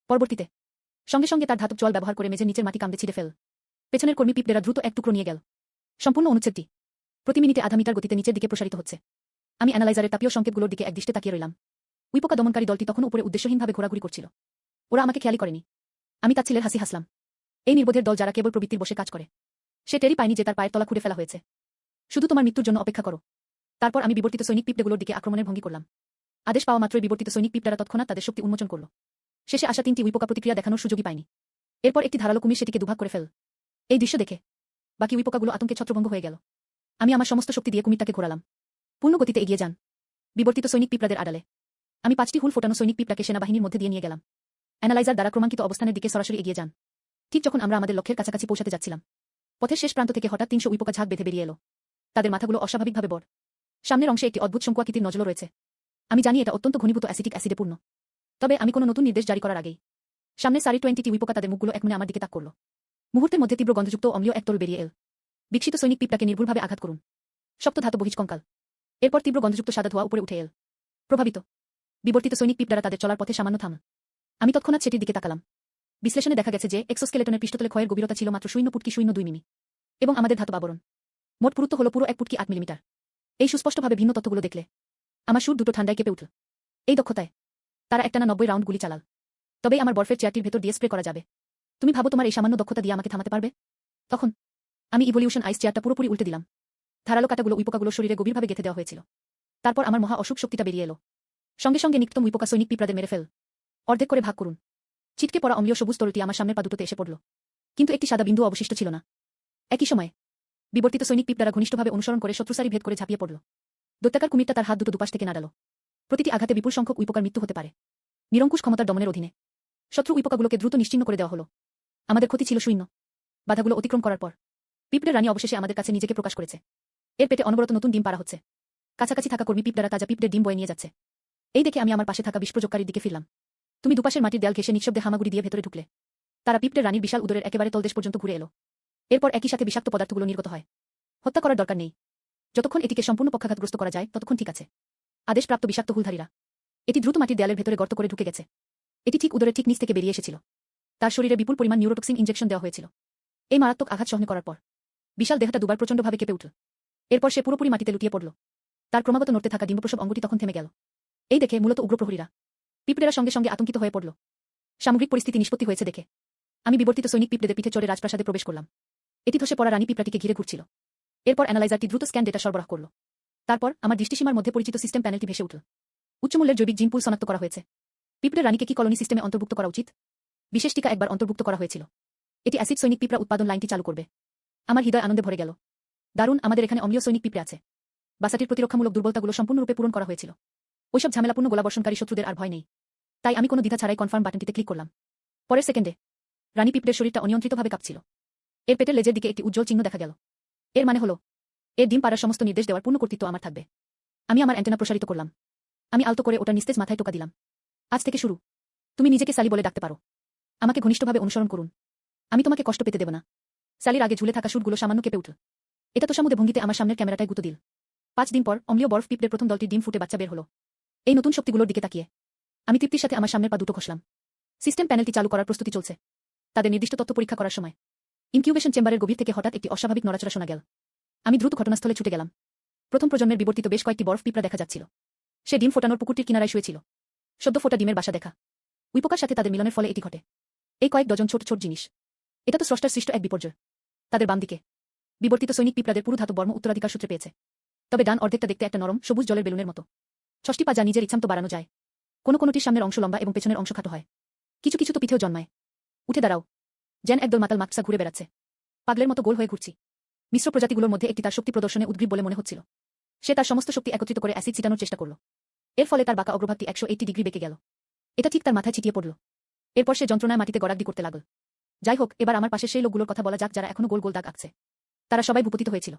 পরবর্তীতে সঙ্গে সঙ্গে তার ধাতব চোয়াল ব্যবহার করে মেঝের নিচের মাটি কামড়ে ছিঁড়ে ফেল। পেছনের কর্মী পিঁপড়েরা দ্রুত এক টুকরো নিয়ে গেল। সম্পূর্ণ অনুচ্ছেদটি প্রতি মিনিটে আধা মিটার গতিতে নিচের দিকে প্রসারিত হচ্ছে। আমি অ্যানালাইজারের তাপীয় সংকেতগুলোর দিকে একদৃষ্টে তাকিয়ে রইলাম। উইপোকা দমনকারী দলটি তখন উপরে উদ্দেশ্যহীনভাবে ঘোরাঘুরি করছিল। ওরা আমাকে খেয়ালই করেনি। আমি তাচ্ছিলের হাসি হাসলাম। এই নির্বোধের দল যারা কেবল প্রবৃত্তির বসে কাজ করে, সে টেরই পায়নি যে তার পায়ের তলা খুঁড়ে ফেলা হয়েছে। শুধু তোমার মৃত্যুর জন্য অপেক্ষা করো। তারপর আমি বিবর্তিত সৈনিক পিঁপড়েগুলোর দিকে আক্রমণের ভঙ্গি করলাম। আদেশ পাওয়া মাত্রই বিবর্তিত সৈনিক পিঁপড়ারা তৎক্ষণাৎ তাদের শক্তি উন্মোচন করল। শেষে আসা 3টি উইপোকা প্রতিক্রিয়া দেখানোর সুযোগই পায়নি। এরপর একটি ধারালো কুমির সেটিকে দুভাগ করে ফেল। এই দৃশ্য দেখে বাকি উইপোকাগুলো আতঙ্কে ছত্রভঙ্গ হয়ে গেল। আমি আমার সমস্ত শক্তি দিয়ে কুমিরটাকে ঘোরালাম। পূর্ণ গতিতে এগিয়ে যান বিবর্তিত সৈনিক পিঁপড়াদের আড়ালে। আমি 5টি হুল ফোটানো সৈনিক পিঁপড়াকে সেনাবাহিনীর মধ্যে দিয়ে নিয়ে গেলাম। অ্যানালাইজার দ্বারা ক্রমাঙ্কিত অবস্থানের দিকে সরাসরি এগিয়ে যান। ঠিক যখন আমরা আমাদের লক্ষ্যের কাছাকাছি পৌঁছাতে যাচ্ছিলাম, পথের শেষ প্রান্ত থেকে হঠাৎ 300 উইপোকা ঝাঁক বেঁধে বেরিয়ে এলো। তাদের মাথাগুলো অস্বাভাবিকভাবে বড়। সামনের অংশে একটি অদ্ভুত শঙ্কুয়াকৃতির নজল রয়েছে। আমি জানি এটা অত্যন্ত ঘনীভূত অ্যাসিটিক অ্যাসিডে পূর্ণ। তবে আমি কোনো নতুন নির্দেশ জারি করার আগেই সামনের 20টি উইপোকা তাদের মুখগুলো একমনে আমার দিকে তাক করল। মুহূর্তের মধ্যে তীব্র গন্ধযুক্ত অম্লীয় এক তরল বেরিয়ে এল। বিকশিত সৈনিক পিঁপড়াকে নির্ভুলভাবে আঘাত করুন। শক্ত ধাতব বহিজ কঙ্কাল। এরপর তীব্র গন্ধযুক্ত সাদা ধোঁয়া উপরে উঠে এল। প্রভাবিত বিবর্তিত সৈনিক পিঁপড়ারা তাদের চলার পথে সামান্য থাম। আমি তৎক্ষণাৎ সেটির দিকে তাকালাম। বিশ্লেষণে দেখা গেছে যে এক্সোস্কেলেটনের পৃষ্ঠতলে ক্ষয়ের গভীরতা ছিল মাত্র 0.02 মিমি এবং আমাদের ধাতব আবরণ মোট পুরুত্ব হল পুরো 1.8 মিলিমিটার। এই সুস্পষ্টভাবে ভিন্ন তথ্যগুলো দেখলে আমার সুর দুটো ঠান্ডায় কেঁপে উঠল। এই দক্ষতায় তারা একটানা 90 রাউন্ড গুলি চালাল। তবেই আমার বরফের চেয়ারটির ভেতর দিয়ে স্প্রে করা যাবে। তুমি ভাবো তোমার এই সামান্য দক্ষতা দিয়ে আমাকে থামাতে পারবে? তখন আমি ইভলিউশন আইস চেয়ারটা পুরোপুরি উল্টে দিলাম। ধারালো কাটাগুলো উইপোকাগুলোর শরীরে গভীরভাবে গেঁথে দেওয়া হয়েছিল। তারপর আমার মহা অসুখ শক্তিটা বেরিয়ে এলো। সঙ্গে সঙ্গে নিকটতম উইপোকা সৈনিক পিঁপড়াদের মেরে ফেল। অর্ধেক করে ভাগ করুন। ছিটকে পড়া অম্লীয় সবুজ তরলটি আমার সামনের পা দুটোতে এসে পড়ল। কিন্তু একটি সাদা বিন্দু অবশিষ্ট ছিল না। একই সময়ে বিবর্তিত সৈনিক পিঁপড়ারা ঘনিষ্ঠভাবে অনুসরণ করে শত্রুসারি ভেদ করে ঝাঁপিয়ে পড়ল। দৈত্যাকার কুমিরটা তার হাত দুটো দুপাশ থেকে নাড়ালো। প্রতিটি আঘাতে বিপুল সংখ্যক উইপোকার মৃত্যু হতে পারে। নিরঙ্কুশ ক্ষমতার দমনের অধীনে শত্রু উইপোকাগুলোকে দ্রুত নিশ্চিহ্ন করে দেওয়া হলো। আমাদের ক্ষতি ছিল শূন্য। বাধাগুলো অতিক্রম করার পর পিঁপড়ে রানী অবশেষে আমাদের কাছে নিজেকে প্রকাশ করেছে। এর পেটে অনবরত নতুন ডিম পাড়া হচ্ছে। কাছাকাছি থাকা কর্মী পিঁপড়ারা তাজা পিঁপড়ের ডিম বয়ে নিয়ে যাচ্ছে। এই দেখে আমি আমার পাশে থাকা বিস্ফোরককারীর দিকে ফিরলাম। তুমি দুপাশের মাটির দেয়াল ঘেঁষে নিঃশব্দে হামাগুড়ি দিয়ে ভেতরে ঢুকলে। তারা পিঁপড়ের রানীর বিশাল উদরের একেবারে তলদেশ পর্যন্ত ঘুরে এলো। এরপর একই সাথে বিষাক্ত পদার্থগুলো নির্গত হয়। হত্যা করার দরকার নেই। যতক্ষণ এটিকে সম্পূর্ণ পক্ষাঘাতগ্রস্ত করা যায় ততক্ষণ ঠিক আছে। আদেশপ্রাপ্ত বিষাক্ত হুলধারীরা। এটি দ্রুত মাটির দেয়ালের ভেতরে গর্ত করে ঢুকে গেছে। এটি ঠিক উদরের ঠিক নিচ থেকে বেরিয়ে এসেছিল। তার শরীরে বিপুল পরিমাণ নিউরোটক্সিন ইনজেকশন দেওয়া হয়েছিল। এই মারাত্মক আঘাত সহ্য করার পর বিশাল দেহটা দুবার প্রচণ্ডভাবে কেঁপে উঠল। এরপর সে পুরোপুরি মাটিতে লুটিয়ে পড়ল। তার ক্রমাগত নড়তে থাকা ডিম্বপ্রসব অঙ্গটি তখন থেমে গেল। এই দেখে মূলত উগ্রপ্রহরীরা পিঁপড়েরা সঙ্গে সঙ্গে আতঙ্কিত হয়ে পড়ল। সামগ্রিক পরিস্থিতি নিষ্পত্তি হয়েছে দেখে আমি বিবর্তিত সৈনিক পিঁপড়েদের পিঠে চড়ে রাজপ্রাসাদে প্রবেশ করলাম। এটি ধসে পড়া রানী পিঁপড়াটিকে ঘিরে ঘুরছিল। এরপর অ্যানালাইজারটি দ্রুত স্ক্যান ডেটা সরবরাহ করল। তারপর আমার দৃষ্টিসীমার মধ্যে পরিচিত সিস্টেম প্যানেলটি ভেসে উঠল। উচ্চমূল্যের জৈবিক জিন পুল শনাক্ত করা হয়েছে। পিঁপড়ে রানীকে কি কলোনি সিস্টেমে অন্তর্ভুক্ত করা উচিত? বিশেষ টিকা একবার অন্তর্ভুক্ত করা হয়েছিল। এটি অ্যাসিড সৈনিক পিঁপড়া উৎপাদন লাইনটি চালু করবে। আমার হৃদয় আনন্দে ভরে গেল। দারুণ, আমাদের এখানে অম্লীয় সৈনিক পিঁপড়ে আছে। বাসাটির প্রতিরক্ষামূলক দুর্বলতাগুলো সম্পূর্ণরূপে পূরণ করা হয়েছিল। ওইসব ঝামেলাপূর্ণ গোলাবর্ষণকারী শত্রুদের আর ভয় নেই। তাই আমি কোনো দ্বিধা ছাড়াই কনফার্ম বাটনটিতে ক্লিক করলাম। পরের সেকেন্ডে রানী পিঁপড়ের শরীরটা অনিয়ন্ত্রিতভাবে কাঁপছিল। এর পেটের লেজের দিকে একটি উজ্জ্বল চিহ্ন দেখা গেল। এর মানে হলো এর ডিম পাড়ার সমস্ত নির্দেশ দেওয়ার পূর্ণ কর্তৃত্ব আমার থাকবে। আমি আমার অ্যান্টেনা প্রসারিত করলাম। আমি আলতো করে ওটা নিস্তেজ মাথায় টোকা দিলাম। আজ থেকে শুরু। তুমি নিজেকে স্যালি বলে ডাকতে পারো। আমাকে ঘনিষ্ঠভাবে অনুসরণ করুন। আমি তোমাকে কষ্ট পেতে দেব না। স্যালির আগে ঝুলে থাকা শুটগুলো সামান্য কেঁপে উঠল। এটা তো সামুদে ভঙ্গিতে আমার সামনের ক্যামেরাটায় গুঁতো দিল। 5 দিন পর অম্লীয় বরফ পিঁপড়ের প্রথম দলটি ডিম ফুটে বাচ্চা বের হলো। এই নতুন শক্তিগুলোর দিকে তাকিয়ে আমি তৃপ্তির সাথে আমার সামনের পা দুটো ঘষলাম। সিস্টেম প্যানেলটি চালু করার প্রস্তুতি চলছে। তাদের নির্দিষ্ট তথ্য পরীক্ষা করার সময় ইনকিউবেশন চেম্বারের গভীর থেকে হঠাৎ একটি অস্বাভাবিক নড়াচড়া শোনা গেল। আমি দ্রুত ঘটনাস্থলে ছুটে গেলাম। প্রথম প্রজন্মের বিবর্তিত বেশ কয়েকটি বরফ পিঁপড়া দেখা যাচ্ছিল। সে ডিম ফোটানোর পুকুরটির কিনারায় শুয়েছিল। সদ্য ফোটা ডিমের বাসা দেখা। উইপোকার সাথে তাদের মিলনের ফলে এটি ঘটে। এই কয়েক ডজন ছোট ছোট জিনিস। এটা তো স্রষ্টার সৃষ্ট এক বিপর্যয়। তাদের বাম দিকে বিবর্তিত সৈনিক পিঁপড়াদের পুরো ধাতব বর্ম উত্তরাধিকার সূত্রে পেয়েছে। তবে ডান অর্ধেকটা দেখতে একটা নরম সবুজ জলের বেলুনের মতো। 6টি পা যা নিজের ইচ্ছামতো বাড়ানো যায়। কোনোটির সামনের অংশ লম্বা এবং পেছনের অংশ খাটো হয়। কিছু কিছু তো পিঠেও জন্মায়। উঠে দাঁড়াও। যেন একদল মাতাল মাকসা ঘুরে বেড়াচ্ছে। পাগলের মতো গোল হয়ে ঘুরছি। মিশ্র প্রজাতিগুলোর মধ্যে একটি তার শক্তি প্রদর্শনে উদ্গ্রীব বলে মনে হচ্ছিল। সে তার সমস্ত শক্তি একত্রিত করে অ্যাসিড ছিটানোর চেষ্টা করল। এর ফলে তার বাঁকা অগ্রভাগটি 180 ডিগ্রি বেঁকে গেল। এটা ঠিক তার মাথায় ছিটিয়ে পড়ল। এরপর সে যন্ত্রণায় মাটিতে গড়াগড়ি করতে লাগল। যাই হোক, এবার আমার পাশে সেই লোকগুলোর কথা বলা যাক যারা এখনো গোল গোল দাগ আঁকছে। তারা সবাই ভূপতিত হয়েছিল।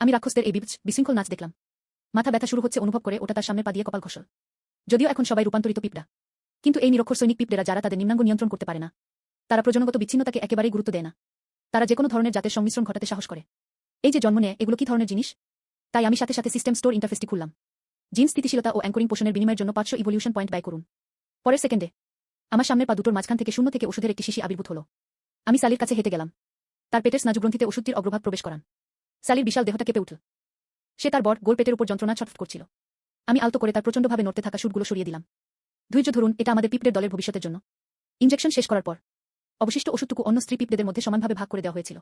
আমি রাক্ষসদের এই বিশৃঙ্খল নাচ দেখলাম। মাথা ব্যথা শুরু হচ্ছে অনুভব করে ওটা তার সামনে পা দিয়ে কপাল ঘষল। যদিও এখন সবাই রূপান্তরিত পিঁপড়া, কিন্তু এই নিরক্ষর সৈনিক পিঁপড়েরা যারা তাদের নিম্নাঙ্গ নিয়ন্ত্রণ করতে পারে না, তারা প্রজননগত বিচ্ছিন্নতাকে একেবারেই গুরুত্ব দেয় না। তারা যেকোনো ধরনের জাতের সংমিশ্রণ ঘটাতে সাহস করে। এই যে জন্ম নেয়, এগুলো কি ধরনের জিনিস? তাই আমি সাথে সাথে সিস্টেম স্টোর ইন্টারফেসটি খুললাম। জিন স্থিতিশীলতা ও অ্যাঙ্করিং পোষণের বিনিময়ের জন্য 500 ইভলিউশন পয়েন্ট ব্যয় করুন। পরের সেকেন্ডে আমার সামনের পা দুটোর মাঝখান থেকে শূন্য থেকে ওষুধের একটি শিশি আবির্ভূত হলো। আমি সালির কাছে হেঁটে গেলাম। তার পেটের স্নায়ুগ্রন্থিতে ওষুধটির অগ্রভাগ প্রবেশ করান। সালির বিশাল দেহটা কেঁপে উঠল। সে তার বড় গোল পেটের উপর যন্ত্রণা ছটফট করছিল। আমি আলতো করে তার প্রচণ্ডভাবে নড়তে থাকা শুটগুলো সরিয়ে দিলাম। ধৈর্য ধরুন, এটা আমাদের পিঁপড়ের দলের ভবিষ্যতের জন্য। ইনজেকশন শেষ করার পর অবশিষ্ট ওষুধটুকু অন্য স্ত্রী পিঁপড়েদের মধ্যে সমানভাবে ভাগ করে দেওয়া হয়েছিল।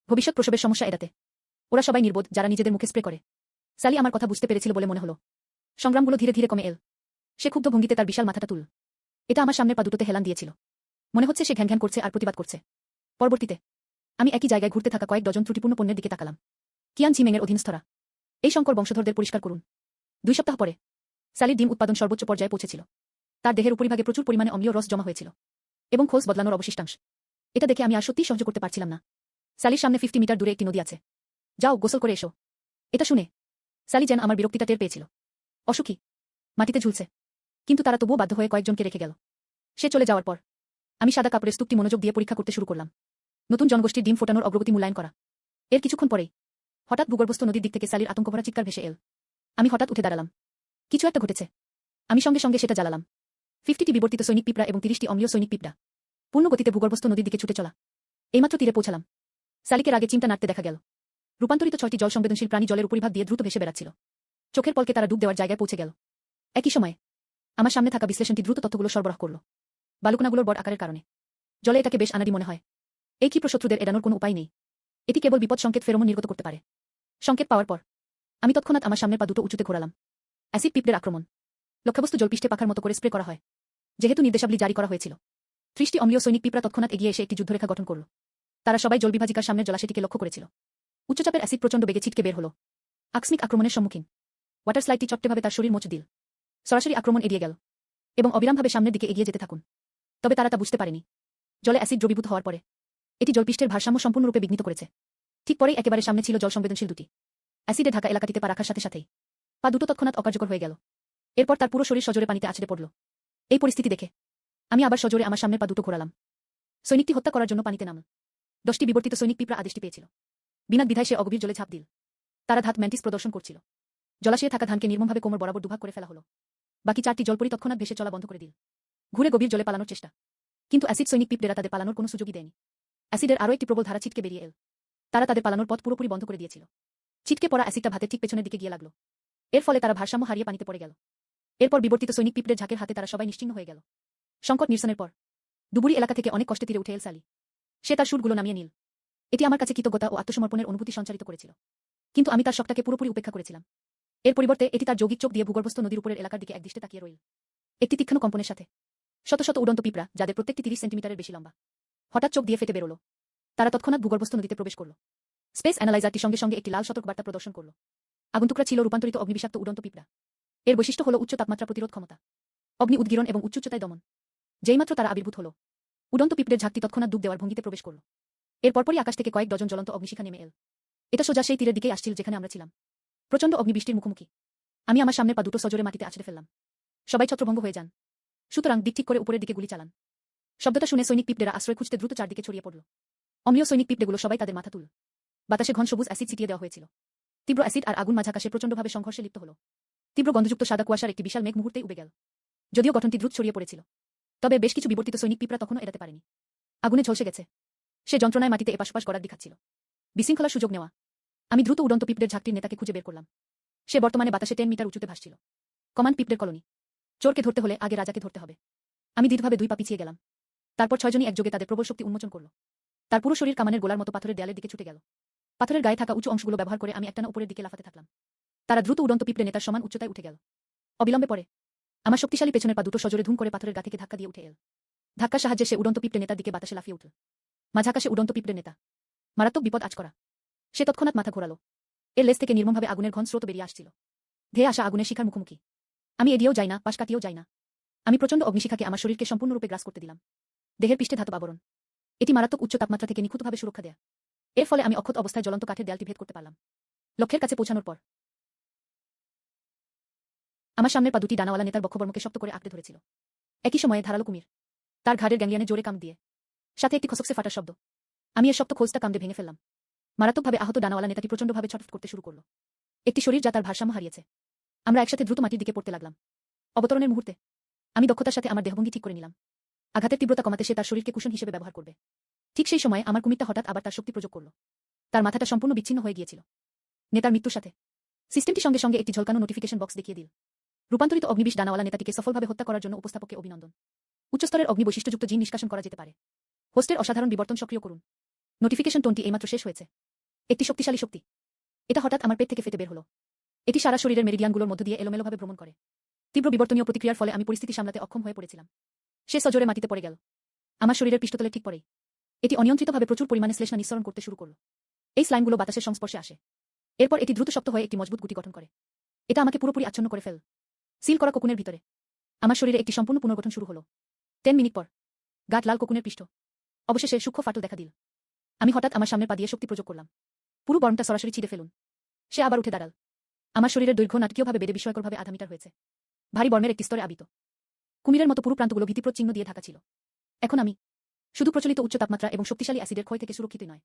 ভবিষ্যৎ প্রসবের সমস্যা এড়াতে। ওরা সবাই নির্বোধ, যারা নিজেদের মুখে স্প্রে করে। সালি আমার কথা বুঝতে পেরেছিল বলে মনে হলো। সংগ্রামগুলো ধীরে ধীরে কমে এল। সে ক্ষুব্ধ ভঙ্গিতে তার বিশাল মাথাটা তুলল। এটা আমার সামনের পা দুটোতে হেলান দিয়েছিল। মনে হচ্ছে সে ঘ্যান করছে আর প্রতিবাদ করছে। পরবর্তীতে আমি একই জায়গায় ঘুরতে থাকা কয়েক ডজন ত্রুটিপূর্ণ পণ্যের দিকে তাকালাম। কিয়ান ঝিমেংয়ের অধীনস্থরা। এই শঙ্কর বংশধরদের পরিষ্কার করুন। 2 সপ্তাহ পরে সালির ডিম উৎপাদন সর্বোচ্চ পর্যায়ে পৌঁছেছিল। তার দেহের উপরিভাগে প্রচুর পরিমাণে অম্লীয় রস জমা হয়েছিল এবং খোলস বদলানোর অবশিষ্টাংশ। এটা দেখে আমি আর সত্যিই সহ্য করতে পারছিলাম না। সালির সামনে 50 মিটার দূরে একটি নদী আছে। যাও, গোসল করে এসো। এটা শুনে সালি যেন আমার বিরক্তিটা টের পেয়েছিল। অসুখী, মাটিতে ঝুলছে, কিন্তু তারা তবুও বাধ্য হয়ে কয়েকজনকে রেখে গেল। সে চলে যাওয়ার পর আমি সাদা কাপড়ের স্তূপটি মনোযোগ দিয়ে পরীক্ষা করতে শুরু করলাম। নতুন জনগোষ্ঠীর ডিম ফোটানোর অগ্রগতি মূল্যায়ন করা। এর কিছুক্ষণ পরেই হঠাৎ ভূগর্ভস্থ নদীর দিক থেকে সালির আতঙ্কভরা চিৎকার ভেসে এল। আমি হঠাৎ উঠে দাঁড়ালাম। কিছু একটা ঘটেছে। আমি সঙ্গে সঙ্গে সেটা জ্বালালাম। 50টি বিবর্তিত সৈনিক পিঁপড়া এবং 30টি অম্লীয় সৈনিক পিঁপড়া পূর্ণ গতিতে ভূগর্ভস্থ নদীর দিকে ছুটে চলা। এইমাত্র তীরে পৌঁছালাম। সালিকে আগে চিমটা নাড়তে দেখা গেল। রূপান্তরিত 6টি জল সংবেদনশীল প্রাণী জলের উপরিভাগ দিয়ে দ্রুত ভেসে বেড়াচ্ছিল। চোখের পলকে তারা ডুব দেওয়ার জায়গায় পৌঁছে গেল। একই সময়ে আমার সামনে থাকা বিশ্লেষণটি দ্রুত তথ্যগুলো সরবরাহ করল। বালুকণাগুলোর বড় আকারের কারণে জলে এটাকে বেশ আনাড়ি মনে হয়। এই ক্ষিপ্র শত্রুদের এড়ানোর কোনো উপায় নেই। এটি কেবল বিপদ সংকেত ফেরোমন নির্গত করতে পারে। সংকেত পাওয়ার পর আমি তৎক্ষণাৎ আমার সামনের পা দুটো উঁচুতে ঘোরালাম। অ্যাসিড পিঁপড়ের আক্রমণ। লক্ষ্যবস্তু জলপৃষ্ঠে পাখার মতো করে স্প্রে করা হয়। যেহেতু নির্দেশাবলী জারি করা হয়েছিল, 30টি অম্লীয় সৈনিক পিঁপড়া তৎক্ষণাৎ এগিয়ে এসে একটি যুদ্ধরেখা গঠন করল। তারা সবাই জলবিভাজিকার সামনের জলাশয়টিকে লক্ষ্য করেছিল। উচ্চচাপের অ্যাসিড প্রচণ্ড বেগে ছিটকে বের হলো। আকস্মিক আক্রমণের সম্মুখীন ওয়াটার স্লাইডটি চট্টভাবে তার শরীর মোচড় দিল। সরাসরি আক্রমণ এড়িয়ে গেল এবং অবিরামভাবে সামনের দিকে এগিয়ে যেতে থাকুন। তবে তারা তা বুঝতে পারেনি। জলে অ্যাসিড দ্রবীভূত হওয়ার পরে এটি জলপৃষ্ঠের ভারসাম্য সম্পূর্ণরূপে বিঘ্নিত করেছে। ঠিক পরেই একেবারে সামনে ছিল জল সংবেদনশীল দুটি অ্যাসিডে ঢাকা এলাকাটিতে পা রাখার সাথে সাথেই পা দুটো তৎক্ষণাৎ অকার্যকর হয়ে গেল। এরপর তার পুরো শরীর সজোরে পানিতে আছড়ে পড়ল। এই পরিস্থিতি দেখে আমি আবার সজোরে আমার সামনের পা দুটো ঘোরালাম। সৈনিকটি হত্যা করার জন্য পানিতে নামল। 10টি বিবর্তিত সৈনিক পিঁপড়া আদেশটি পেয়েছিল। বিনা দ্বিধায় সে অগভীর জলে ঝাঁপ দিল। তারা ধাত ম্যান্টিস প্রদর্শন করছিল। জলাশয়ে থাকা ধানকে নির্মমভাবে কোমর বরাবর দুভাগ করে ফেলা হলো। বাকি 4টি জলপরি তৎক্ষণাৎ ভেসে চলা বন্ধ করে দিল। ঘুরে গভীর জলে পালানোর চেষ্টা, কিন্তু অ্যাসিড সৈনিক পিঁপড়েরা তাদের পালানোর কোনো সুযোগই দেয়নি। অ্যাসিডের আরও একটি প্রবল ধারা ছিটকে বেরিয়ে এল। তারা তাদের পালানোর পথ পুরোপুরি বন্ধ করে দিয়েছিল। ছিটকে পড়া অ্যাসিডটা ভাতের ঠিক পেছনের দিকে গিয়ে লাগলো। এর ফলে তারা ভারসাম্য হারিয়ে পানিতে পড়ে গেল। এরপর বিবর্তিত সৈনিক পিঁপড়ের ঝাঁকের হাতে তারা সবাই নিশ্চিহ্ন হয়ে গেল। সংকট নিরসনের পর ডুবুরি এলাকা থেকে অনেক কষ্টে তীরে উঠে এল সালি। সে তার সুরগুলো নামিয়ে নিল। এটি আমার কাছে কৃতজ্ঞতা ও আত্মসমর্পণের অনুভূতি সঞ্চারিত করেছিল। কিন্তু আমি তার শখটাকে পুরোপুরি উপেক্ষা করেছিলাম। এর পরিবর্তে এটি তার যৌগিক চোখ দিয়ে ভূগর্ভস্থ নদীর উপরের এলাকার দিকে একদৃষ্টে তাকিয়ে রইল। একটি তীক্ষ্ণ কম্পনের সাথে শত শত উড়ন্ত পিঁপড়া, যাদের প্রত্যেকটি 30 সেন্টিমিটারের বেশি লম্বা, হঠাৎ চোখ দিয়ে ফেটে বেরোল। তারা তৎক্ষণাৎ ভূগর্ভস্থ নদীতে প্রবেশ করল। স্পেস অ্যানালাইজারটি সঙ্গে সঙ্গে একটি লাল সতর্কবার্তা প্রদর্শন করল। আগন্তুকরা ছিল রূপান্তরিত অগ্নিবিষাক্ত উড়ন্ত পিঁপড়া। এর বৈশিষ্ট্য হল উচ্চ তাপমাত্রা প্রতিরোধ ক্ষমতা, অগ্নি উদ্গীরণ এবং উচ্চ উচ্চতায় দমন। যেইমাত্র তারা আবির্ভূত হল, উড়ন্ত পিঁপড়ের ঝাঁকটি তৎক্ষণাৎ ডুব দেওয়ার ভঙ্গিতে প্রবেশ করল। এর পরপরই আকাশ থেকে কয়েক ডজন জ্বলন্ত অগ্নিশিখা নেমে এল। এটা সোজা সেই তীরের দিকেই আসছিল যেখানে আমরা ছিলাম। প্রচণ্ড অগ্নিবৃষ্টির মুখোমুখি আমি আমার সামনের পা দুটো সজোরে মাটিতে আছড়ে ফেললাম। সবাই ছত্রভঙ্গ হয়ে যান। সুতরাং দিক ঠিক করে উপরের দিকে গুলি চালান। শব্দটা শুনে সৈনিক পিঁপড়েরা আশ্রয় খুঁজতে দ্রুত চারদিকে ছড়িয়ে পড়ল। অম্লীয় সৈনিক পিঁপড়েগুলো সবাই তাদের মাথা তুল। বাতাসে ঘন সবুজ অ্যাসিড ছিটিয়ে দেওয়া হয়েছিল। তীব্র অ্যাসিড আর আগুন মাঝ আকাশে প্রচণ্ডভাবে সংঘর্ষে লিপ্ত হল। তীব্র গন্ধযুক্ত সাদা কুয়াশার একটি বিশাল মেঘ মুহূর্তেই উবে গেল। যদিও গঠনটি দ্রুত ছড়িয়ে পড়েছিল, তবে বেশ কিছু বিবর্তিত সৈনিক পিঁপড়া তখনও এড়াতে পারেনি। আগুনে ঝলসে গেছে। সে যন্ত্রণায় মাটিতে এপাশ ওপাশ গড়াক দেখাচ্ছিল। বিশৃঙ্খলার সুযোগ নেওয়া। আমি দ্রুত উড়ন্ত পিঁপড়ের ঝাঁকটির নেতাকে খুঁজে বের করলাম। সে বর্তমানে বাতাসে 10 মিটার উঁচুতে ভাসছিল। কমান্ড পিঁপড়ের কলোনি। চোরকে ধরতে হলে আগে রাজাকে ধরতে হবে। আমি দৃঢ়ভাবে 2 পা পিছিয়ে গেলাম। তারপর 6 জনই একযোগে তাদের প্রবল শক্তি উন্মোচন করল। তার পুরো শরীর কামানের গোলার মতো পাথরের দেয়ালের দিকে ছুটে গেল। পাথরের গায়ে থাকা উঁচু অংশগুলো ব্যবহার করে আমি একটানা উপরের দিকে লাফাতে থাকলাম। তারা দ্রুত উড়ন্ত পিঁপড়ে নেতার সমান উচ্চতায় উঠে গেল। অবিলম্বে পরে আমার শক্তিশালী পেছনের পা দুটো সজোরে ধুম করে পাথরের গা থেকে ধাক্কা দিয়ে উঠে এল। ধাক্কার সাহায্যে সে উড়ন্ত পিঁপড়ে নেতার দিকে বাতাসে লাফিয়ে উঠল। মাঝ আকাশে উড়ন্ত পিঁপড়ে নেতা। মারাত্মক বিপদ আজ করা। সে তৎক্ষণাৎ মাথা ঘোরালো। এর লেজ থেকে নির্মমভাবে আগুনের ঘন স্রোত বেরিয়ে আসছিল। ধেয়ে আসা আগুনের শিখার মুখোমুখি আমি এদিয়েও যাই না, পাশ কাটিয়েও যাই না। আমি প্রচণ্ড অগ্নিশিখাকে আমার শরীরকে সম্পূর্ণরূপে গ্রাস করতে দিলাম। দেহের পৃষ্ঠে ধাতব আবরণ। এটি মারাত্মক উচ্চ তাপমাত্রা থেকে নিখুঁতভাবে সুরক্ষা দেয়া। এর ফলে আমি অক্ষত অবস্থায় জ্বলন্ত কাঠের দেয়ালটি ভেদ করতে পারলাম। লক্ষ্যের কাছে পৌঁছানোর পর আমার সামনের পা দুটি ডানাওয়ালা নেতার বক্ষবর্মকে শক্ত করে আঁকড়ে ধরেছিল। একই সময়ে ধারালো কুমির তার ঘাড়ের গ্যাংলিয়ানে জোরে কামড় দিয়ে, সাথে একটি খসকসে ফাটার শব্দ। আমি এর শক্ত খোঁজটা কামড়ে ভেঙে ফেললাম। মারাত্মকভাবে আহত ডানাওয়ালা নেতাটি প্রচণ্ডভাবে ছটফট করতে শুরু করল। একটি শরীর যা তার ভারসাম্য হারিয়েছে। আমরা একসাথে দ্রুত মাটির দিকে পড়তে লাগলাম। অবতরণের মুহূর্তে আমি দক্ষতার সাথে আমার দেহভঙ্গি ঠিক করে নিলাম। আঘাতের তীব্রতা কমাতে সে তার শরীরকে কুশন হিসেবে ব্যবহার করবে। ঠিক সেই সময় আমার কুমিরটা হঠাৎ আবার তার শক্তি প্রয়োগ করল। তার মাথাটা সম্পূর্ণ বিচ্ছিন্ন হয়ে গিয়েছিল। নেতার মৃত্যুর সাথে সিস্টেমটি সঙ্গে সঙ্গে একটি ঝলকানো নোটিফিকেশন বক্স দেখিয়ে দিল। রূপান্তরিত অগ্নিবিষ ডানাওয়ালা নেতাটিকে সফলভাবে হত্যা করার জন্য উপস্থাপককে অভিনন্দন। উচ্চস্তরের অগ্নি বৈশিষ্ট্যযুক্ত জিন নিষ্কাশন করা যেতে পারে। হোস্টের অসাধারণ বিবর্তন সক্রিয় করুন। নোটিফিকেশন টোনটি এইমাত্র শেষ হয়েছে। একটি শক্তিশালী শক্তি। এটা হঠাৎ আমার পেট থেকে ফেটে বের হলো। এটি সারা শরীরের মেরিডিয়ানগুলোর মধ্য দিয়ে এলোমেলোভাবে ভ্রমণ করে। তীব্র বিবর্তনীয় প্রতিক্রিয়ার ফলে আমি পরিস্থিতি সামলাতে অক্ষম হয়ে পড়েছিলাম। সে সজোরে মাটিতে পড়ে গেল। আমার শরীরের পৃষ্ঠতলে ঠিক পড়েই এটি অনিয়ন্ত্রিতভাবে প্রচুর পরিমাণে শ্লেষ্মা নিঃসরণ করতে শুরু করল। এই স্লাইমগুলো বাতাসের সংস্পর্শে আসে। এরপর এটি দ্রুত শক্ত হয়ে একটি মজবুত গুটি গঠন করে। এটা আমাকে পুরোপুরি আচ্ছন্ন করে ফেল। সিল করা কোকুনের ভিতরে আমার শরীরে একটি সম্পূর্ণ পুনর্গঠন শুরু হলো। 10 মিনিট পর গাঢ় লাল কোকুনের পৃষ্ঠ অবশেষে সূক্ষ্ম ফাটল দেখা দিল। আমি হঠাৎ আমার সামনের পা দিয়ে শক্তি প্রয়োগ করলাম। পুরো বর্মটা সরাসরি ছিঁড়ে ফেলুন। সে আবার উঠে দাঁড়াল। আমার শরীরের দৈর্ঘ্য নাটকীয়ভাবে বেড়ে বিস্ময়করভাবে আধা মিটার হয়েছে। ভারী বর্মের একটি স্তরে আবিত। কুমিরের মতো পুরো প্রান্তগুলো ভীতিপ্রদ চিহ্ন দিয়ে ঢাকা ছিল। এখন আমি শুধু প্রচলিত উচ্চ তাপমাত্রা এবং শক্তিশালী অ্যাসিডের ক্ষয় থেকে সুরক্ষিত নয়,